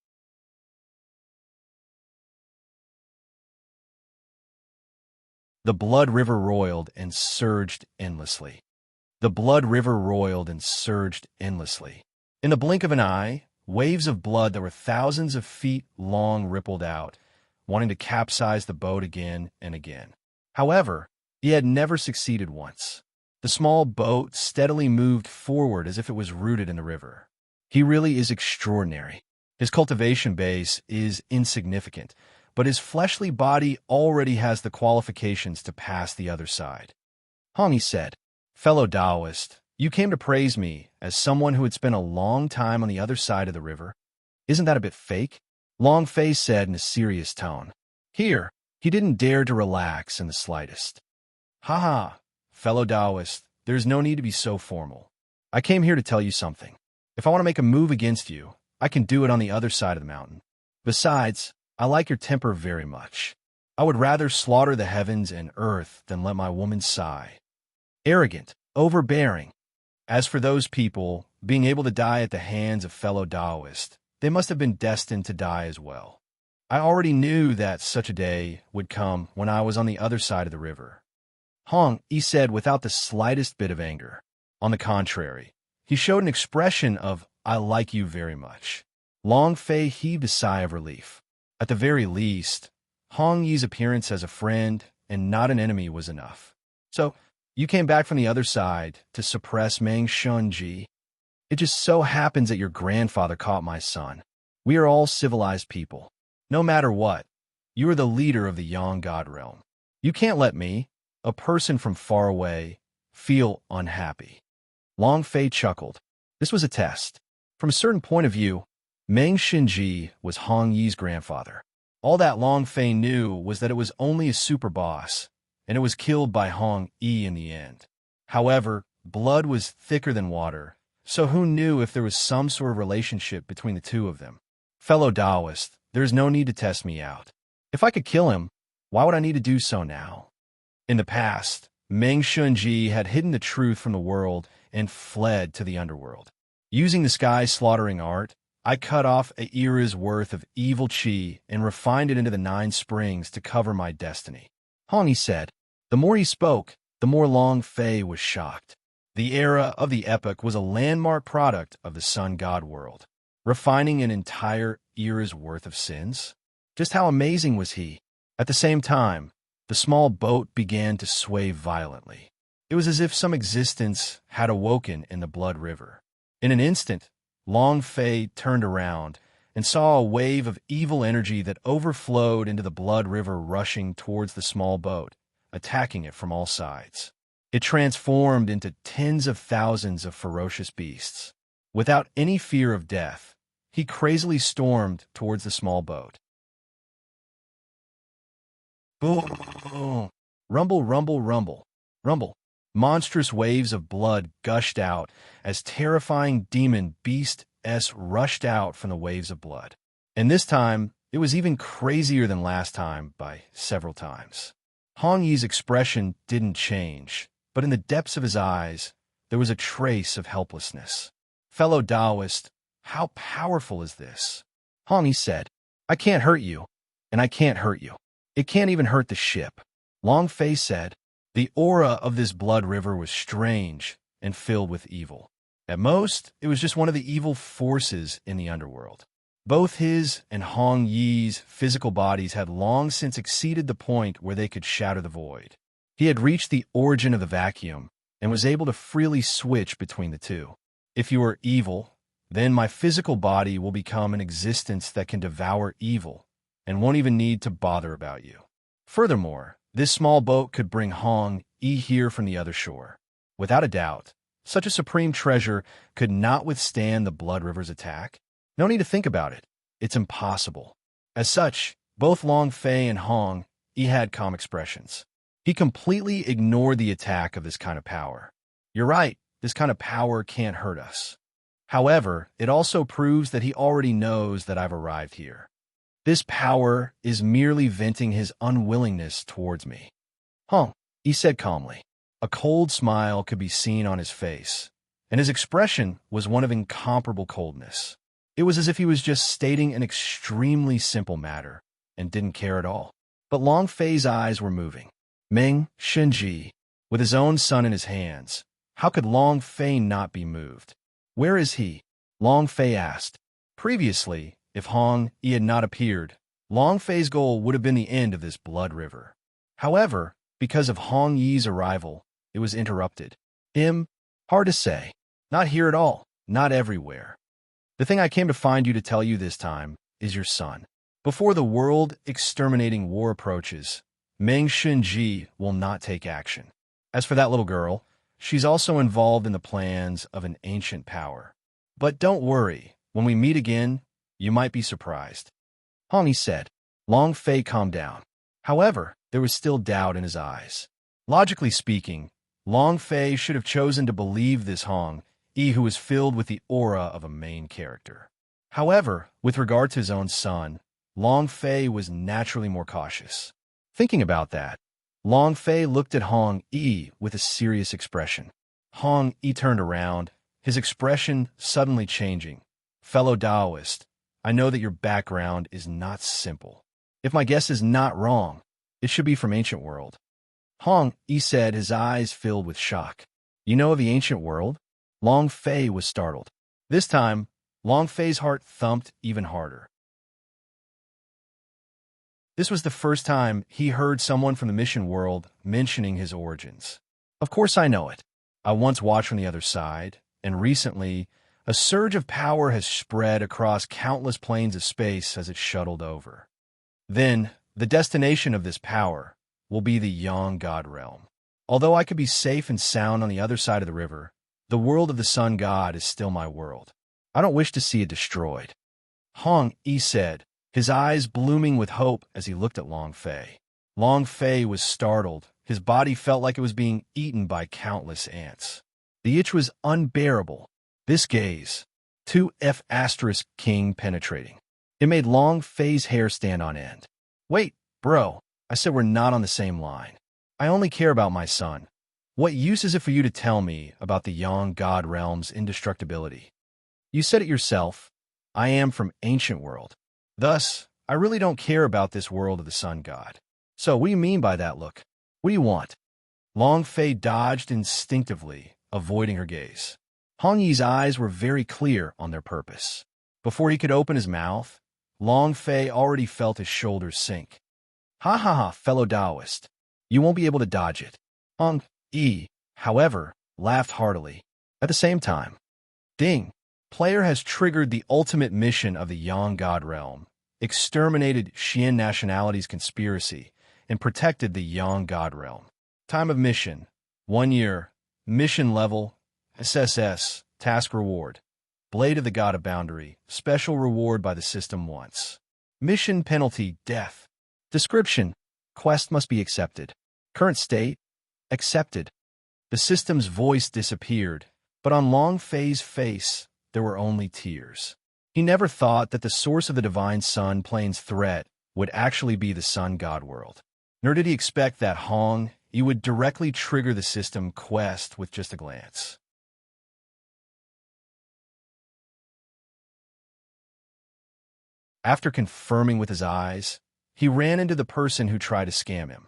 Speaker 1: The blood river roiled and surged endlessly. The blood river roiled and surged endlessly. In the blink of an eye, waves of blood that were thousands of feet long rippled out, wanting to capsize the boat again and again. However, he had never succeeded once. The small boat steadily moved forward as if it was rooted in the river. He really is extraordinary. His cultivation base is insignificant, but his fleshly body already has the qualifications to pass the other side. Hong Yi said, "Fellow Taoist, you came to praise me as someone who had spent a long time on the other side of the river. Isn't that a bit fake?" Long Fei said in a serious tone. Here, he didn't dare to relax in the slightest. "Ha, fellow Taoist, there's no need to be so formal. I came here to tell you something. If I want to make a move against you, I can do it on the other side of the mountain. Besides, I like your temper very much. I would rather slaughter the heavens and earth than let my woman sigh. Arrogant, overbearing. As for those people, being able to die at the hands of fellow Taoists, they must have been destined to die as well. I already knew that such a day would come when I was on the other side of the river." Hong Yi said without the slightest bit of anger. On the contrary, he showed an expression of, "I like you very much." Long Fei heaved a sigh of relief. At the very least, Hong Yi's appearance as a friend and not an enemy was enough. "So, you came back from the other side to suppress Meng Shunji. It just so happens that your grandfather caught my son. We are all civilized people. No matter what, you are the leader of the Yang God realm. You can't let me, a person from far away, feel unhappy." Long Fei chuckled. This was a test. From a certain point of view, Meng Shunji was Hong Yi's grandfather. All that Long Fei knew was that it was only a super boss, and it was killed by Hong Yi in the end. However, blood was thicker than water, so who knew if there was some sort of relationship between the two of them? "Fellow Taoist, there is no need to test me out. If I could kill him, why would I need to do so now?" In the past, Meng Shunji had hidden the truth from the world and fled to the underworld. Using the sky-slaughtering art, I cut off a era's worth of evil qi and refined it into the 9 springs to cover my destiny. Hong Yi said. The more he spoke, the more Long Fei was shocked. The era of the epoch was a landmark product of the sun god world, refining an entire era's worth of sins. Just how amazing was he? At the same time, the small boat began to sway violently. It was as if some existence had awoken in the blood river. In an instant, Long Fei turned around and saw a wave of evil energy that overflowed into the blood river, rushing towards the small boat, attacking it from all sides. It transformed into tens of thousands of ferocious beasts. Without any fear of death, he crazily stormed towards the small boat. Boom! Rumble, rumble, rumble, rumble. Monstrous waves of blood gushed out as terrifying demon beasts rushed out from the waves of blood. And this time, it was even crazier than last time by several times. Hong Yi's expression didn't change, but in the depths of his eyes, there was a trace of helplessness. Fellow Taoist, how powerful is this? Hong Yi said, I can't hurt you, and I can't hurt you. It can't even hurt the ship. Long Fei said, the aura of this blood river was strange and filled with evil. At most, it was just one of the evil forces in the underworld. Both his and Hong Yi's physical bodies had long since exceeded the point where they could shatter the void. He had reached the origin of the vacuum and was able to freely switch between the two. If you are evil, then my physical body will become an existence that can devour evil and won't even need to bother about you. Furthermore, this small boat could bring Hong Yi here from the other shore. Without a doubt, such a supreme treasure could not withstand the Blood River's attack. No need to think about it. It's impossible. As such, both Long Fei and Hong Yi had calm expressions. He completely ignored the attack of this kind of power. You're right, this kind of power can't hurt us. However, it also proves that he already knows that I've arrived here. This power is merely venting his unwillingness towards me. Hong, he said calmly. A cold smile could be seen on his face, and his expression was one of incomparable coldness. It was as if he was just stating an extremely simple matter and didn't care at all. But Long Fei's eyes were moving. Meng Shenji, with his own son in his hands, how could Long Fei not be moved? Where is he? Long Fei asked. Previously, if Hong Yi had not appeared, Long Fei's goal would have been the end of this blood river. However, because of Hong Yi's arrival, it was interrupted. Hard to say. Not here at all. Not everywhere. The thing I came to find you to tell you this time is your son. Before the world-exterminating war approaches, Meng Shenji will not take action. As for that little girl, she's also involved in the plans of an ancient power. But don't worry, when we meet again, you might be surprised. Hong Yi said. Long Fei calmed down. However, there was still doubt in his eyes. Logically speaking, Long Fei should have chosen to believe this Hong Yi who was filled with the aura of a main character. However, with regard to his own son, Long Fei was naturally more cautious. Thinking about that, Long Fei looked at Hong Yi with a serious expression. Hong Yi turned around, his expression suddenly changing. Fellow Taoist, I know that your background is not simple. If my guess is not wrong, it should be from ancient world. Hong Yi said, his eyes filled with shock. You know of the ancient world? Long Fei was startled. This time, Long Fei's heart thumped even harder. This was the first time he heard someone from the mission world mentioning his origins. Of course I know it. I once watched from the other side, and recently, a surge of power has spread across countless planes of space as it shuttled over. Then, the destination of this power will be the Yang God realm. Although I could be safe and sound on the other side of the river, the world of the Sun God is still my world. I don't wish to see it destroyed. Hong Yi said, his eyes blooming with hope as he looked at Long Fei. Long Fei was startled. His body felt like it was being eaten by countless ants. The itch was unbearable. This gaze, 2F** king penetrating. It made Long Fei's hair stand on end. Wait, bro, I said we're not on the same line. I only care about my son. What use is it for you to tell me about the Yang God realm's indestructibility? You said it yourself. I am from ancient world. Thus, I really don't care about this world of the Sun God. So what do you mean by that look? What do you want? Long Fei dodged instinctively, avoiding her gaze. Hong Yi's eyes were very clear on their purpose. Before he could open his mouth, Long Fei already felt his shoulders sink. Ha ha ha, fellow Taoist. You won't be able to dodge it. Hong Yi, however, laughed heartily. At the same time, ding! Player has triggered the ultimate mission of the Yang God realm, exterminated Xian nationality's conspiracy, and protected the Yang God realm. Time of mission, 1 year. Mission level, SSS, task reward. Blade of the God of Boundary, special reward by the system once. Mission penalty, death. Description, quest must be accepted. Current state, accepted. The system's voice disappeared, but on Long Fei's face, there were only tears. He never thought that the source of the divine sun plane's threat would actually be the sun god world. Nor did he expect that Hong Yi would directly trigger the system quest with just a glance. After confirming with his eyes, he ran into the person who tried to scam him.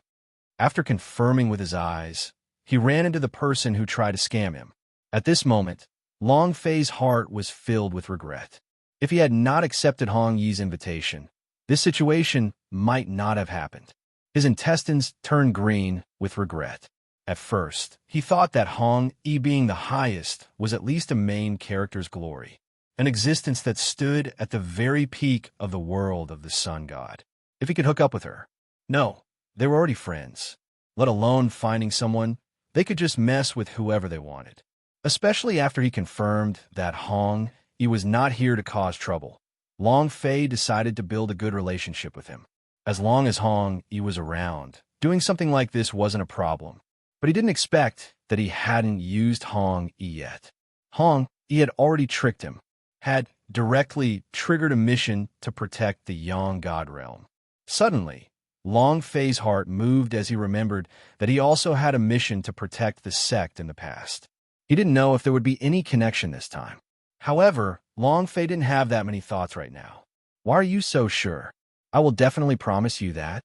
Speaker 1: After confirming with his eyes, he ran into the person who tried to scam him. At this moment, Long Fei's heart was filled with regret. If he had not accepted Hong Yi's invitation, this situation might not have happened. His intestines turned green with regret. At first, he thought that Hong Yi being the highest was at least a main character's glory, an existence that stood at the very peak of the world of the sun god. If he could hook up with her. No, they were already friends. Let alone finding someone, they could just mess with whoever they wanted. Especially after he confirmed that Hong Yi was not here to cause trouble. Long Fei decided to build a good relationship with him. As long as Hong Yi was around, doing something like this wasn't a problem. But he didn't expect that he hadn't used Hong Yi yet. Hong Yi had already tricked him, had directly triggered a mission to protect the Yang God realm. Suddenly, Long Fei's heart moved as he remembered that he also had a mission to protect the sect in the past. He didn't know if there would be any connection this time. However, Long Fei didn't have that many thoughts right now. Why are you so sure? I will definitely promise you that.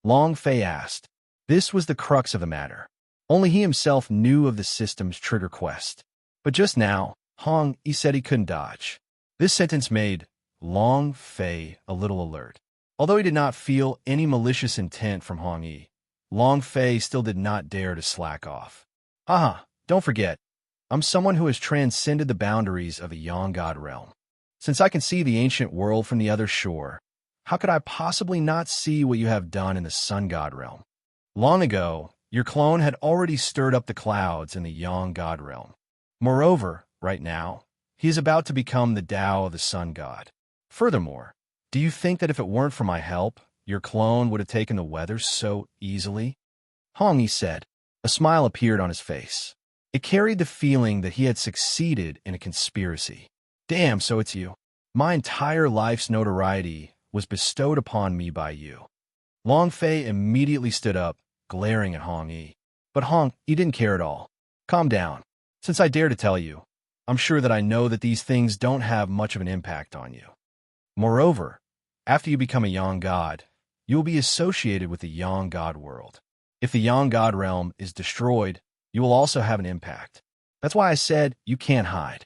Speaker 1: Long Fei asked. This was the crux of the matter. Only he himself knew of the system's trigger quest. But just now, Hong Yi said he couldn't dodge. This sentence made Long Fei a little alert. Although he did not feel any malicious intent from Hong Yi, Long Fei still did not dare to slack off. Haha, don't forget, I'm someone who has transcended the boundaries of the Yang God realm. Since I can see the ancient world from the other shore, how could I possibly not see what you have done in the Sun God realm? Long ago, your clone had already stirred up the clouds in the Yang God realm. Moreover, right now, he is about to become the Tao of the Sun God. Furthermore, do you think that if it weren't for my help, your clone would have taken the weather so easily? Hong Yi said. A smile appeared on his face. It carried the feeling that he had succeeded in a conspiracy. Damn, so it's you. My entire life's notoriety was bestowed upon me by you. Long Fei immediately stood up, glaring at Hong Yi. But Hong Yi didn't care at all. Calm down. Since I dare to tell you, I'm sure that I know that these things don't have much of an impact on you. Moreover, after you become a Yang God, you will be associated with the Yang God world. If the Yang God realm is destroyed, you will also have an impact. That's why I said you can't hide.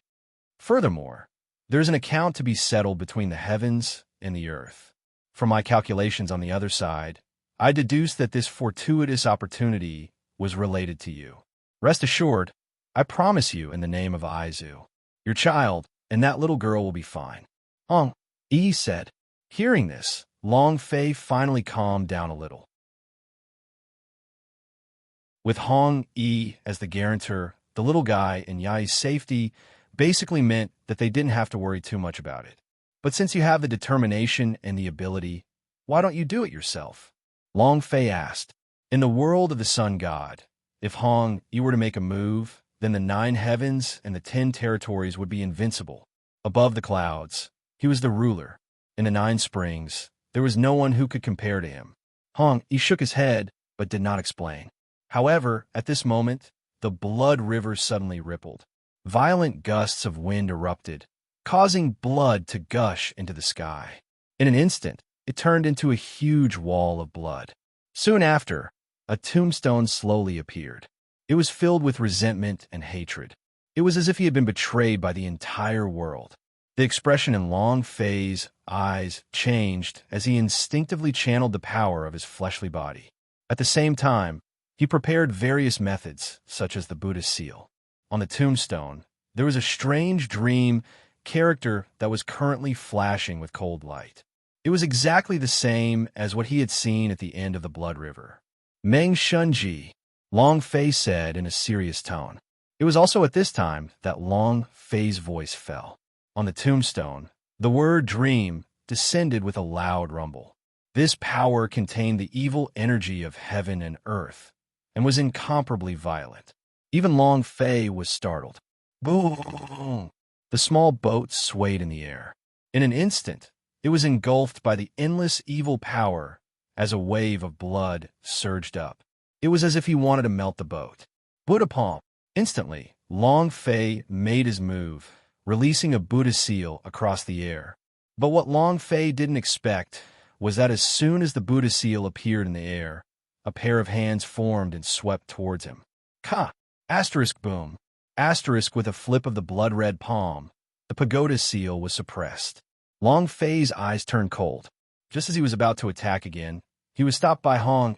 Speaker 1: Furthermore, there's an account to be settled between the heavens and the earth. From my calculations on the other side, I deduced that this fortuitous opportunity was related to you. Rest assured, I promise you in the name of Aizu, your child and that little girl will be fine. Hong Yi said. Hearing this, Long Fei finally calmed down a little. With Hong Yi as the guarantor, the little guy and Yai's safety basically meant that they didn't have to worry too much about it. But since you have the determination and the ability, why don't you do it yourself? Long Fei asked. In the world of the Sun God, if Hong Yi were to make a move, then the 9 heavens and the 10 territories would be invincible. Above the clouds, he was the ruler. In the 9 springs, there was no one who could compare to him. Hong Yi shook his head, but did not explain. However, at this moment, the blood river suddenly rippled. Violent gusts of wind erupted, causing blood to gush into the sky. In an instant, it turned into a huge wall of blood. Soon after, a tombstone slowly appeared. It was filled with resentment and hatred. It was as if he had been betrayed by the entire world. The expression in Long Fei's eyes changed as he instinctively channeled the power of his fleshly body. At the same time, he prepared various methods, such as the Buddhist seal. On the tombstone, there was a strange dream character that was currently flashing with cold light. It was exactly the same as what he had seen at the end of the Blood River. Meng Shunji, Long Fei said in a serious tone. It was also at this time that Long Fei's voice fell. On the tombstone, the word dream descended with a loud rumble. This power contained the evil energy of heaven and earth, and was incomparably violent. Even Long Fei was startled. Boom! The small boat swayed in the air. In an instant, it was engulfed by the endless evil power as a wave of blood surged up. It was as if he wanted to melt the boat. Buddha palm. Instantly, Long Fei made his move, releasing a Buddha seal across the air. But what Long Fei didn't expect was that as soon as the Buddha seal appeared in the air, a pair of hands formed and swept towards him. Ka! Asterisk boom. Asterisk with a flip of the blood-red palm. The pagoda seal was suppressed. Long Fei's eyes turned cold. Just as he was about to attack again, he was stopped by Hong.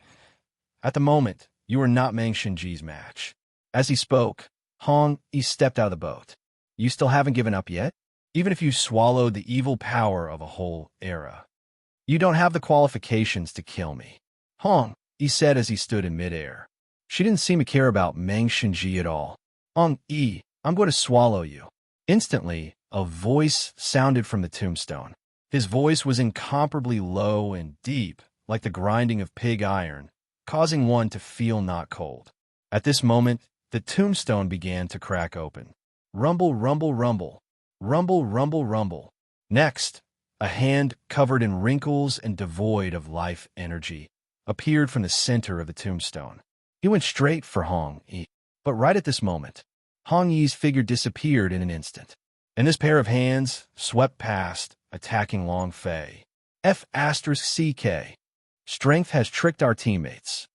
Speaker 1: At the moment, you are not Meng Shinji's match. As he spoke, Hong Yi stepped out of the boat. You still haven't given up yet? Even if you swallowed the evil power of a whole era. You don't have the qualifications to kill me. Hong Yi said as he stood in midair. She didn't seem to care about Meng Shinji at all. Hong Yi, I'm going to swallow you. Instantly, a voice sounded from the tombstone. His voice was incomparably low and deep, like the grinding of pig iron, causing one to feel not cold. At this moment, the tombstone began to crack open. Rumble, rumble, rumble. Rumble, rumble, rumble. Next, a hand covered in wrinkles and devoid of life energy appeared from the center of the tombstone. He went straight for Hong Yi. But right at this moment, Hong Yi's figure disappeared in an instant, and this pair of hands swept past, attacking Long Fei. F***CK. Strength has tricked our teammates.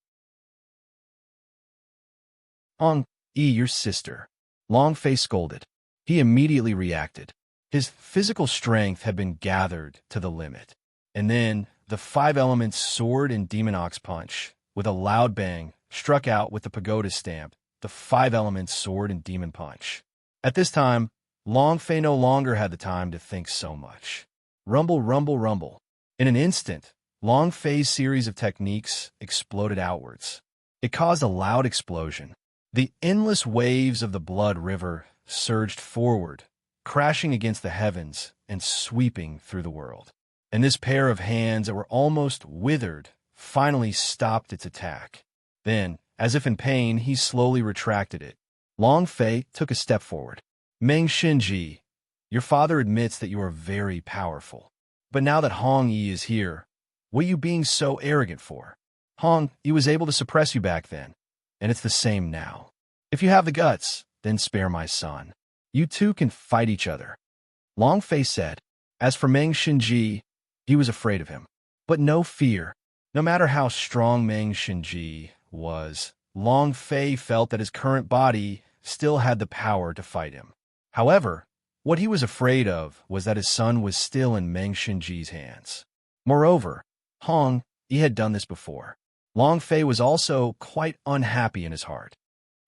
Speaker 1: Hong Yi, your sister. Long Fei scolded. He immediately reacted. His physical strength had been gathered to the limit. And then, the 5 elements sword and demon ox punch, with a loud bang, struck out with the pagoda stamp, the 5 elements sword and demon punch. At this time, Long Fei no longer had the time to think so much. Rumble, rumble, rumble. In an instant, Long Fei's series of techniques exploded outwards. It caused a loud explosion. The endless waves of the blood river surged forward, crashing against the heavens and sweeping through the world. And this pair of hands that were almost withered finally stopped its attack. Then, as if in pain, he slowly retracted it. Long Fei took a step forward. Meng Shinji, your father admits that you are very powerful. But now that Hong Yi is here, what are you being so arrogant for? Hong Yi was able to suppress you back then, and it's the same now. If you have the guts, then spare my son. You two can fight each other. Long Fei said. As for Meng Shinji, he was afraid of him. But no fear. No matter how strong Meng Shinji was, Long Fei felt that his current body still had the power to fight him. However, what he was afraid of was that his son was still in Meng Shinji's hands. Moreover, Hong Yi had done this before. Long Fei was also quite unhappy in his heart.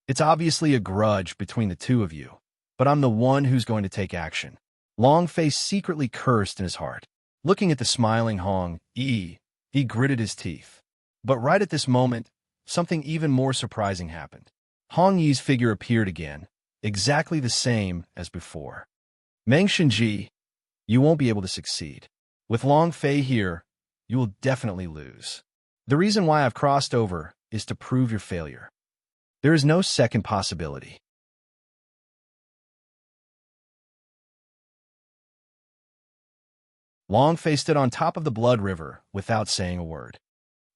Speaker 1: It's obviously a grudge between the two of you, but I'm the one who's going to take action. Long Fei secretly cursed in his heart. Looking at the smiling Hong Yi, he gritted his teeth. But right at this moment, something even more surprising happened. Hong Yi's figure appeared again, exactly the same as before. Meng Shinji, you won't be able to succeed. With Long Fei here, you will definitely lose. The reason why I've crossed over is to prove your failure. There is no second possibility. Long Fei stood on top of the blood river without saying a word.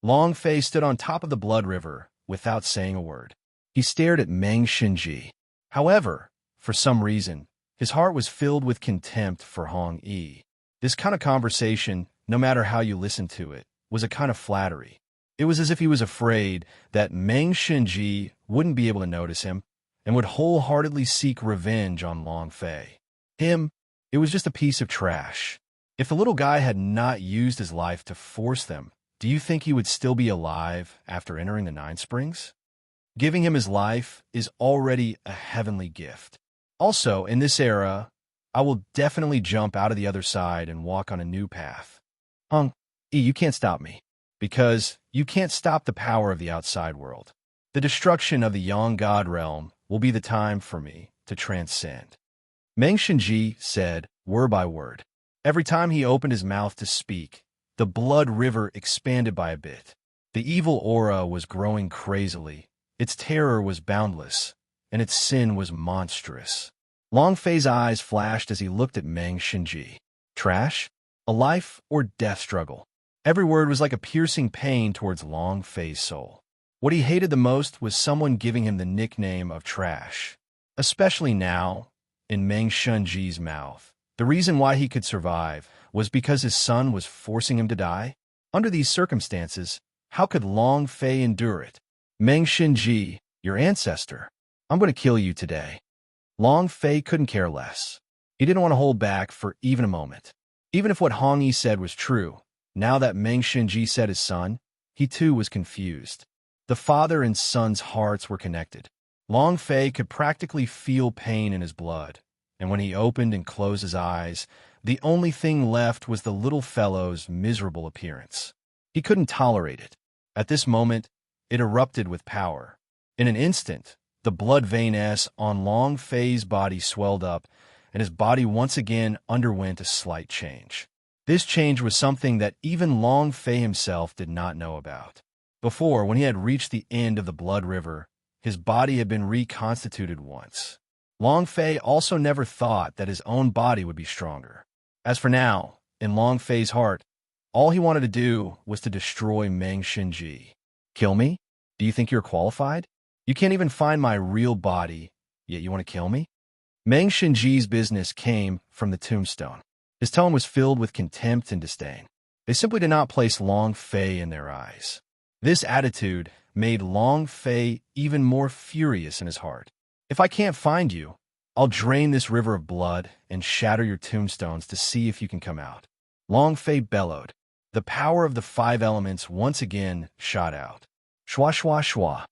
Speaker 1: Long Fei stood on top of the blood river without saying a word. He stared at Meng Shinji. However, for some reason, his heart was filled with contempt for Hong Yi. This kind of conversation, no matter how you listened to it, was a kind of flattery. It was as if he was afraid that Meng Shinji wouldn't be able to notice him and would wholeheartedly seek revenge on Long Fei. Him, it was just a piece of trash. If the little guy had not used his life to force them, do you think he would still be alive after entering the Nine Springs? Giving him his life is already a heavenly gift. Also, in this era, I will definitely jump out of the other side and walk on a new path. Hong Yi, you can't stop me, because you can't stop the power of the outside world. The destruction of the Yang God realm will be the time for me to transcend. Meng Shinji said, word by word. Every time he opened his mouth to speak, the blood river expanded by a bit. The evil aura was growing crazily. Its terror was boundless, and its sin was monstrous. Long Fei's eyes flashed as he looked at Meng Shinji. Trash? A life or death struggle. Every word was like a piercing pain towards Long Fei's soul. What he hated the most was someone giving him the nickname of trash. Especially now, in Meng Shinji's mouth. The reason why he could survive was because his son was forcing him to die? Under these circumstances, how could Long Fei endure it? Meng Shinji, your ancestor. I'm going to kill you today. Long Fei couldn't care less. He didn't want to hold back for even a moment. Even if what Hong Yi said was true, now that Meng Shinji said his son, he too was confused. The father and son's hearts were connected. Long Fei could practically feel pain in his blood, and when he opened and closed his eyes, the only thing left was the little fellow's miserable appearance. He couldn't tolerate it. At this moment, it erupted with power. In an instant, the blood veins on Long Fei's body swelled up, and his body once again underwent a slight change. This change was something that even Long Fei himself did not know about. Before, when he had reached the end of the blood river, his body had been reconstituted once. Long Fei also never thought that his own body would be stronger. As for now, in Long Fei's heart, all he wanted to do was to destroy Meng Shinji. Kill me? Do you think you're qualified? You can't even find my real body, yet you want to kill me? Meng Shinji's business came from the tombstone. His tone was filled with contempt and disdain. They simply did not place Long Fei in their eyes. This attitude made Long Fei even more furious in his heart. If I can't find you, I'll drain this river of blood and shatter your tombstones to see if you can come out. Long Fei bellowed. The power of the 5 elements once again shot out. Shwa shwa shwa.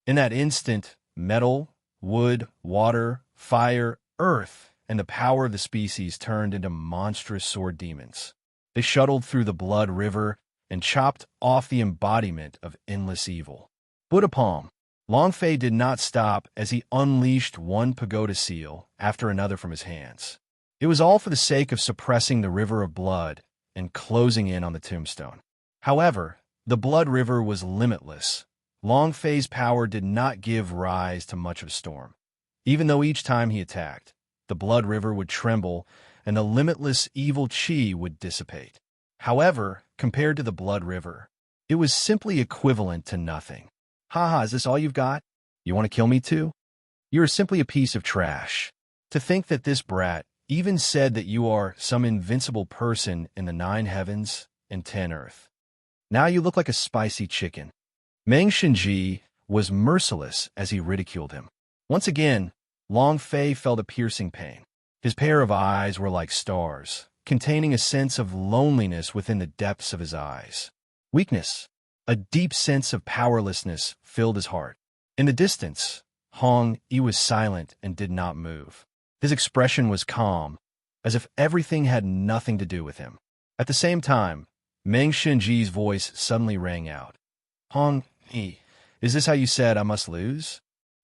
Speaker 1: In that instant, metal, wood, water, fire, earth, and the power of the species turned into monstrous sword demons. They shuttled through the blood river and chopped off the embodiment of endless evil. Buddha palm. Long Fei did not stop as he unleashed one pagoda seal after another from his hands. It was all for the sake of suppressing the river of blood and closing in on the tombstone. However, the blood river was limitless. Long Fei's power did not give rise to much of a storm. Even though each time he attacked, the blood river would tremble and the limitless evil chi would dissipate. However, compared to the blood river, it was simply equivalent to nothing. Haha, is this all you've got? You want to kill me too? You are simply a piece of trash. To think that this brat even said that you are some invincible person in the 9 heavens and 10 earth. Now you look like a spicy chicken. Meng Shinji was merciless as he ridiculed him. Once again, Long Fei felt a piercing pain. His pair of eyes were like stars, containing a sense of loneliness within the depths of his eyes. Weakness, a deep sense of powerlessness filled his heart. In the distance, Hong Yi was silent and did not move. His expression was calm, as if everything had nothing to do with him. At the same time, Meng Shinji's voice suddenly rang out. Hong Yi, is this how you said I must lose?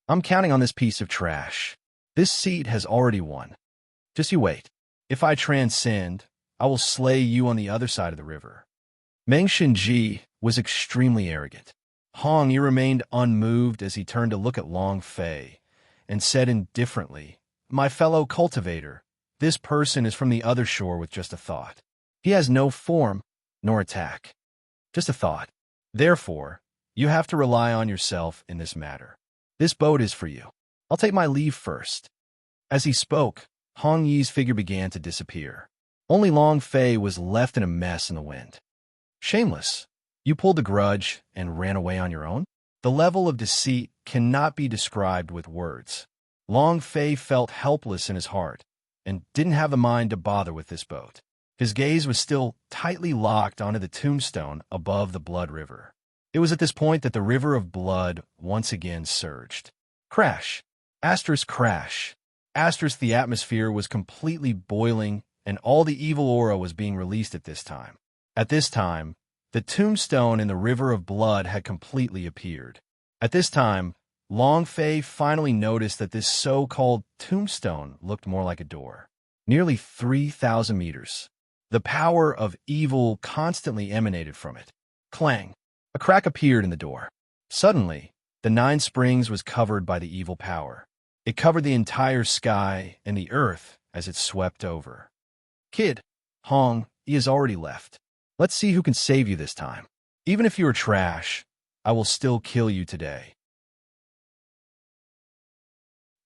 Speaker 1: I'm counting on this piece of trash. This seat has already won. Just you wait. If I transcend, I will slay you on the other side of the river. Meng Shinji was extremely arrogant. Hong Yi remained unmoved as he turned to look at Long Fei and said indifferently, My fellow cultivator, this person is from the other shore with just a thought. He has no form nor attack, just a thought. Therefore, you have to rely on yourself in this matter. This boat is for you. I'll take my leave first. As he spoke, Hong Yi's figure began to disappear. Only Long Fei was left in a mess in the wind. Shameless. You pulled the grudge and ran away on your own? The level of deceit cannot be described with words. Long Fei felt helpless in his heart and didn't have the mind to bother with this boat. His gaze was still tightly locked onto the tombstone above the blood river. It was at this point that the river of blood once again surged. Crash. Asterisk crash. Asterisk the atmosphere was completely boiling and all the evil aura was being released at this time. At this time, the tombstone in the river of blood had completely appeared. At this time, Long Fei finally noticed that this so-called tombstone looked more like a door. Nearly 3,000 meters. The power of evil constantly emanated from it. Clang. A crack appeared in the door. Suddenly, The Nine Springs was covered by the evil power. It covered the entire sky and the earth as it swept over. Kid, Hong, he has already left. Let's see who can save you this time. Even if you are trash, I will still kill you today.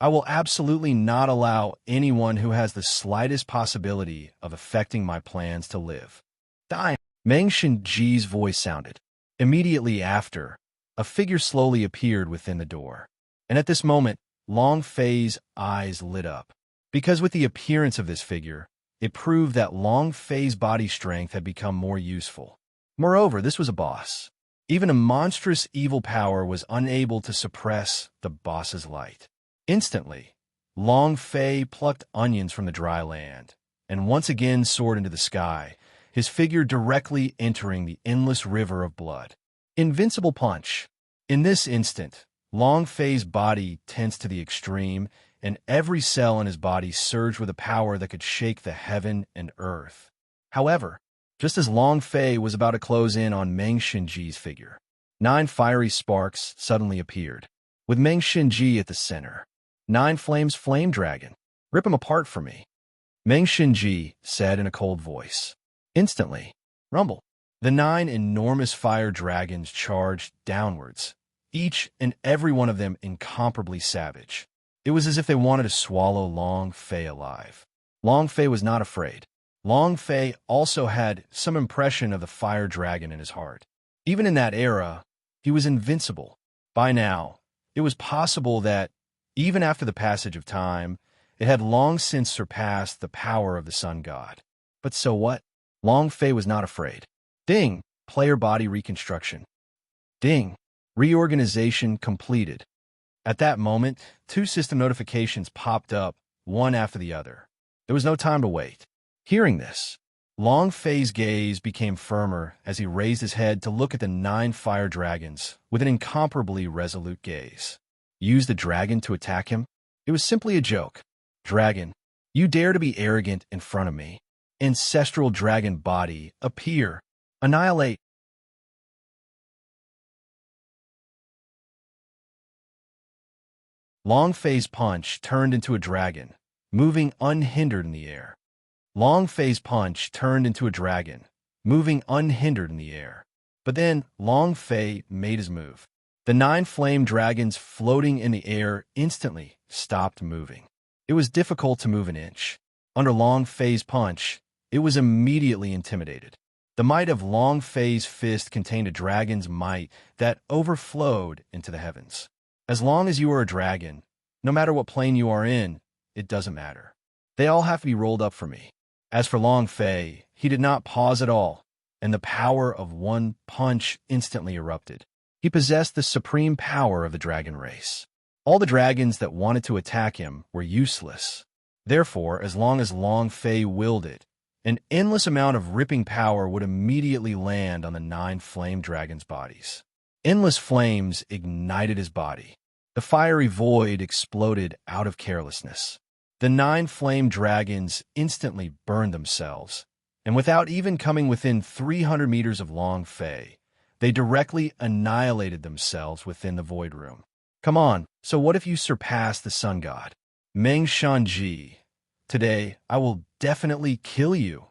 Speaker 1: I will absolutely not allow anyone who has the slightest possibility of affecting my plans to live. Die. Meng Shinji's voice sounded. Immediately after, a figure slowly appeared within the door. And at this moment, Long Fei's eyes lit up. Because with the appearance of this figure, it proved that Long Fei's body strength had become more useful. Moreover, this was a boss. Even a monstrous evil power was unable to suppress the boss's light. Instantly, Long Fei plucked onions from the dry land, and once again soared into the sky, his figure directly entering the endless river of blood. Invincible punch. In this instant, Long Fei's body tensed to the extreme, and every cell in his body surged with a power that could shake the heaven and earth. However, just as Long Fei was about to close in on Meng Shinji's figure, 9 fiery sparks suddenly appeared, with Meng Shinji at the center. 9 flames flame dragon. Rip him apart for me, Meng Shinji said in a cold voice. Instantly, rumble. The 9 enormous fire dragons charged downwards, each and every one of them incomparably savage. It was as if they wanted to swallow Long Fei alive. Long Fei was not afraid. Long Fei also had some impression of the fire dragon in his heart. Even in that era, he was invincible. By now, it was possible that, even after the passage of time, it had long since surpassed the power of the sun god. But so what? Long Fei was not afraid. Ding! Player body reconstruction. Ding! Reorganization completed. At that moment, 2 system notifications popped up, one after the other. There was no time to wait. Hearing this, Long Fei's gaze became firmer as he raised his head to look at the 9 fire dragons with an incomparably resolute gaze. Use the dragon to attack him? It was simply a joke. Dragon, you dare to be arrogant in front of me. Ancestral dragon body, appear. Annihilate. Long Fei's punch turned into a dragon, moving unhindered in the air. Long Fei's punch turned into a dragon, moving unhindered in the air. But then Long Fei made his move. The 9 flame dragons floating in the air instantly stopped moving. It was difficult to move an inch. Under Long Fei's punch, it was immediately intimidated. The might of Long Fei's fist contained a dragon's might that overflowed into the heavens. As long as you are a dragon, no matter what plane you are in, it doesn't matter. They all have to be rolled up for me. As for Long Fei, he did not pause at all, and the power of one punch instantly erupted. He possessed the supreme power of the dragon race. All the dragons that wanted to attack him were useless. Therefore, as long as Long Fei willed it, an endless amount of ripping power would immediately land on the 9 flame dragons' bodies. Endless flames ignited his body. The fiery void exploded out of carelessness. The 9 flame dragons instantly burned themselves, and without even coming within 300 meters of Long Fei, they directly annihilated themselves within the void room. Come on, so what if you surpass the sun god? Meng Shanji, today I will definitely kill you,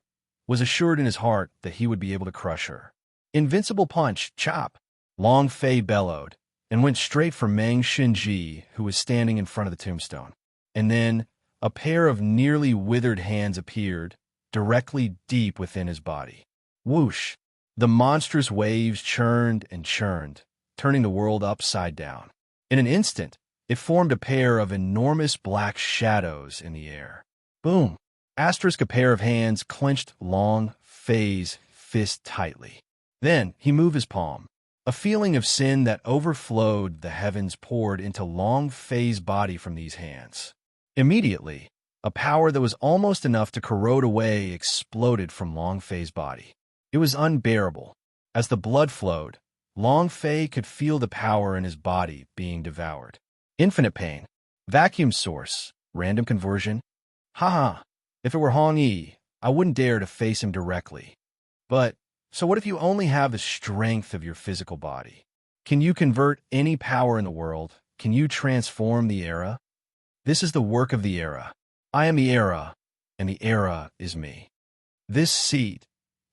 Speaker 1: was assured in his heart that he would be able to crush her. Invincible punch, chop. Long Fei bellowed, and went straight for Meng Shinji, who was standing in front of the tombstone. And then, a pair of nearly withered hands appeared, directly deep within his body. Whoosh! The monstrous waves churned and churned, turning the world upside down. In an instant, it formed a pair of enormous black shadows in the air. Boom! Asterisk, a pair of hands clenched Long Fei's fist tightly. Then he moved his palm. A feeling of sin that overflowed the heavens poured into Long Fei's body from these hands. Immediately, a power that was almost enough to corrode away exploded from Long Fei's body. It was unbearable. As the blood flowed, Long Fei could feel the power in his body being devoured. Infinite pain. Vacuum source. Random conversion. Haha. If it were Hong Yi, I wouldn't dare to face him directly. But, so what if you only have the strength of your physical body? Can you convert any power in the world? Can you transform the era? This is the work of the era. I am the era, and the era is me. This seed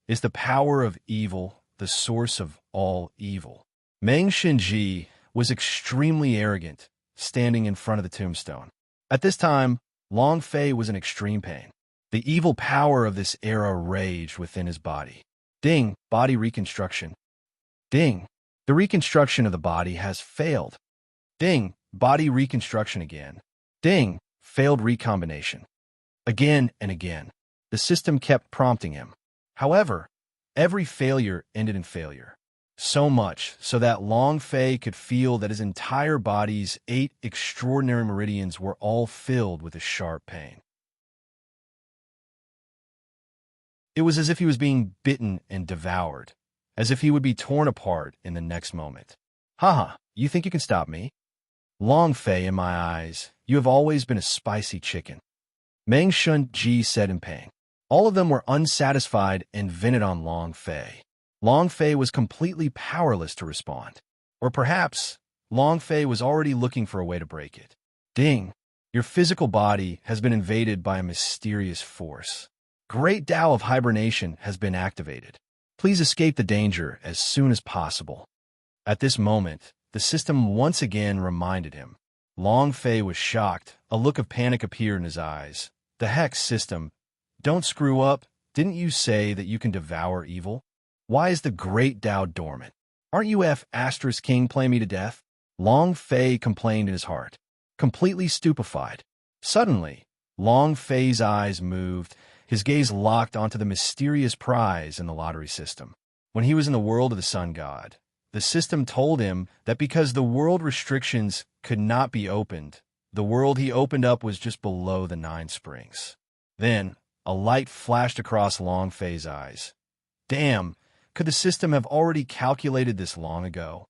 Speaker 1: is the power of evil, the source of all evil. Meng Shinji was extremely arrogant, standing in front of the tombstone. At this time, Long Fei was in extreme pain. The evil power of this era raged within his body. Ding, body reconstruction. Ding, the reconstruction of the body has failed. Ding, body reconstruction again. Ding, failed recombination. Again and again. The system kept prompting him. However, every failure ended in failure. So much so that Long Fei could feel that his entire body's 8 extraordinary meridians were all filled with a sharp pain. It was as if he was being bitten and devoured, as if he would be torn apart in the next moment. Haha, you think you can stop me? Long Fei, in my eyes, you have always been a spicy chicken. Meng Shunji said in pain. All of them were unsatisfied and vented on Long Fei. Long Fei was completely powerless to respond. Or perhaps, Long Fei was already looking for a way to break it. Ding! Your physical body has been invaded by a mysterious force. Great Tao of Hibernation has been activated. Please escape the danger as soon as possible. At this moment, the system once again reminded him. Long Fei was shocked. A look of panic appeared in his eyes. The heck, system? Don't screw up. Didn't you say that you can devour evil? Why is the great Tao dormant? Aren't you King playing me to death? Long Fei complained in his heart, completely stupefied. Suddenly, Long Fei's eyes moved, his gaze locked onto the mysterious prize in the lottery system. When he was in the world of the sun god, the system told him that because the world restrictions could not be opened, the world he opened up was just below the 9 springs. Then, a light flashed across Long Fei's eyes. Damn, could the system have already calculated this long ago?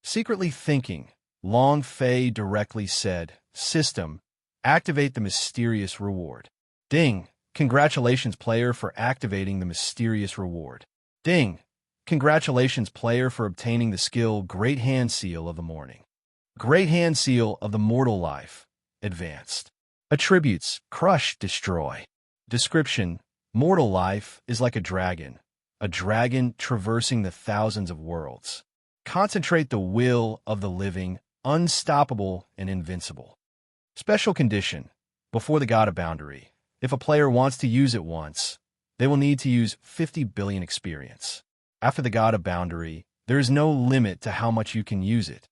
Speaker 1: Secretly thinking, Long Fei directly said, System, activate the mysterious reward. Ding, congratulations player for activating the mysterious reward. Ding, congratulations player for obtaining the skill Great Hand Seal of the Morning. Great Hand Seal of the Mortal Life. Advanced. Attributes, crush, destroy. Description, mortal life is like a dragon traversing the thousands of worlds. Concentrate the will of the living, unstoppable and invincible. Special condition, before the God of Boundary. If a player wants to use it once, they will need to use 50 billion experience. After the God of Boundary, there is no limit to how much you can use it.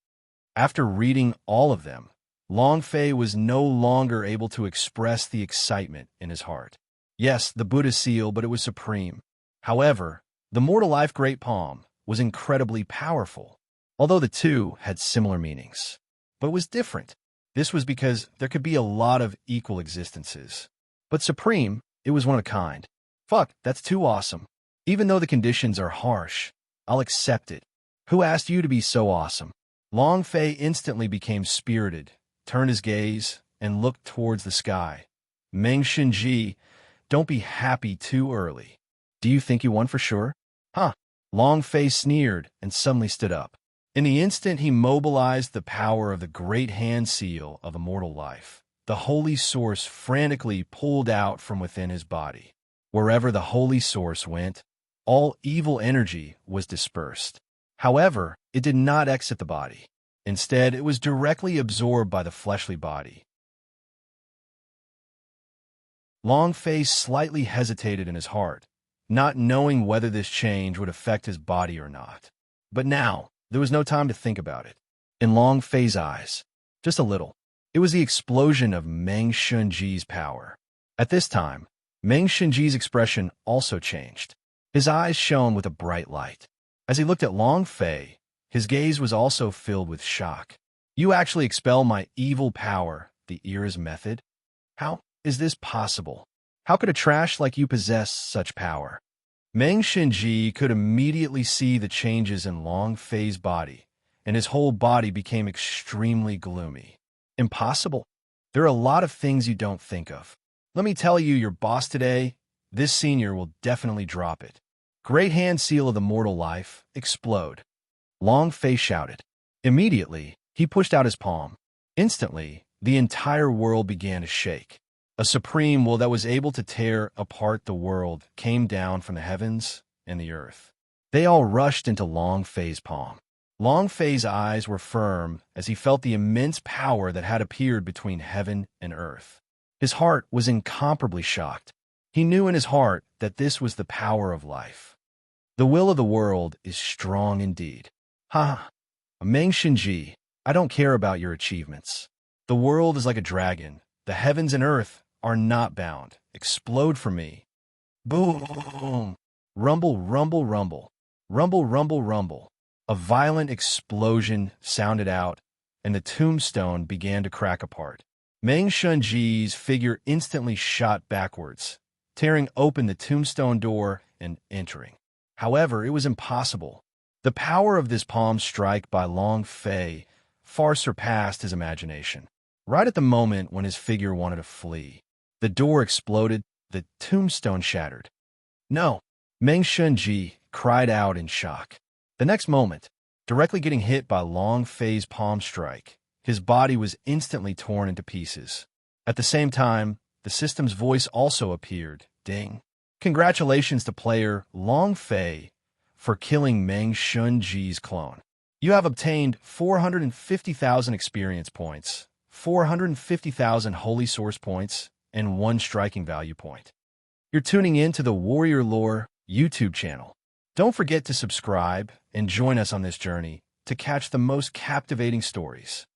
Speaker 1: After reading all of them, Long Fei was no longer able to express the excitement in his heart. Yes, the Buddha seal, but it was supreme. However, the Mortal Life Great Palm was incredibly powerful, although the two had similar meanings. But it was different. This was because there could be a lot of equal existences. But supreme, it was one of a kind. Fuck, that's too awesome. Even though the conditions are harsh, I'll accept it. Who asked you to be so awesome? Long Fei instantly became spirited, turned his gaze, and looked towards the sky. Meng Shinji, don't be happy too early. Do you think you won for sure? Huh. Long Fei sneered and suddenly stood up. In the instant he mobilized the power of the Great Hand Seal of Immortal Life, the Holy Source frantically pulled out from within his body. Wherever the Holy Source went, all evil energy was dispersed. However, it did not exit the body. Instead, it was directly absorbed by the fleshly body. Long Fei slightly hesitated in his heart, not knowing whether this change would affect his body or not. But now, there was no time to think about it. In Long Fei's eyes, just a little, it was the explosion of Meng Shunji's power. At this time, Meng Shunji's expression also changed. His eyes shone with a bright light. As he looked at Long Fei, his gaze was also filled with shock. You actually expel my evil power, the era's method? How is this possible? How could a trash like you possess such power? Meng Shinji could immediately see the changes in Long Fei's body, and his whole body became extremely gloomy. Impossible? There are a lot of things you don't think of. Let me tell you, your boss today, this senior will definitely drop it. Great Hand Seal of the Mortal Life, explode. Long Fei shouted. Immediately, he pushed out his palm. Instantly, the entire world began to shake. A supreme will that was able to tear apart the world came down from the heavens and the earth. They all rushed into Long Fei's palm. Long Fei's eyes were firm as he felt the immense power that had appeared between heaven and earth. His heart was incomparably shocked. He knew in his heart that this was the power of life. The will of the world is strong indeed. Ha! Meng Shinji, I don't care about your achievements. The world is like a dragon. The heavens and earth are not bound. Explode for me. Boom! Rumble, rumble, rumble. Rumble, rumble, rumble. A violent explosion sounded out, and the tombstone began to crack apart. Meng Shunji's figure instantly shot backwards, tearing open the tombstone door and entering. However, it was impossible. The power of this palm strike by Long Fei far surpassed his imagination. Right at the moment when his figure wanted to flee, the door exploded, the tombstone shattered. No! Meng Shunji cried out in shock. The next moment, directly getting hit by Long Fei's palm strike, his body was instantly torn into pieces. At the same time, the system's voice also appeared. Ding. Congratulations to player Long Fei for killing Meng Shunji's clone. You have obtained 450,000 experience points, 450,000 holy source points, and 1 striking value point. You're tuning in to the Warrior Lore YouTube channel. Don't forget to subscribe and join us on this journey to catch the most captivating stories.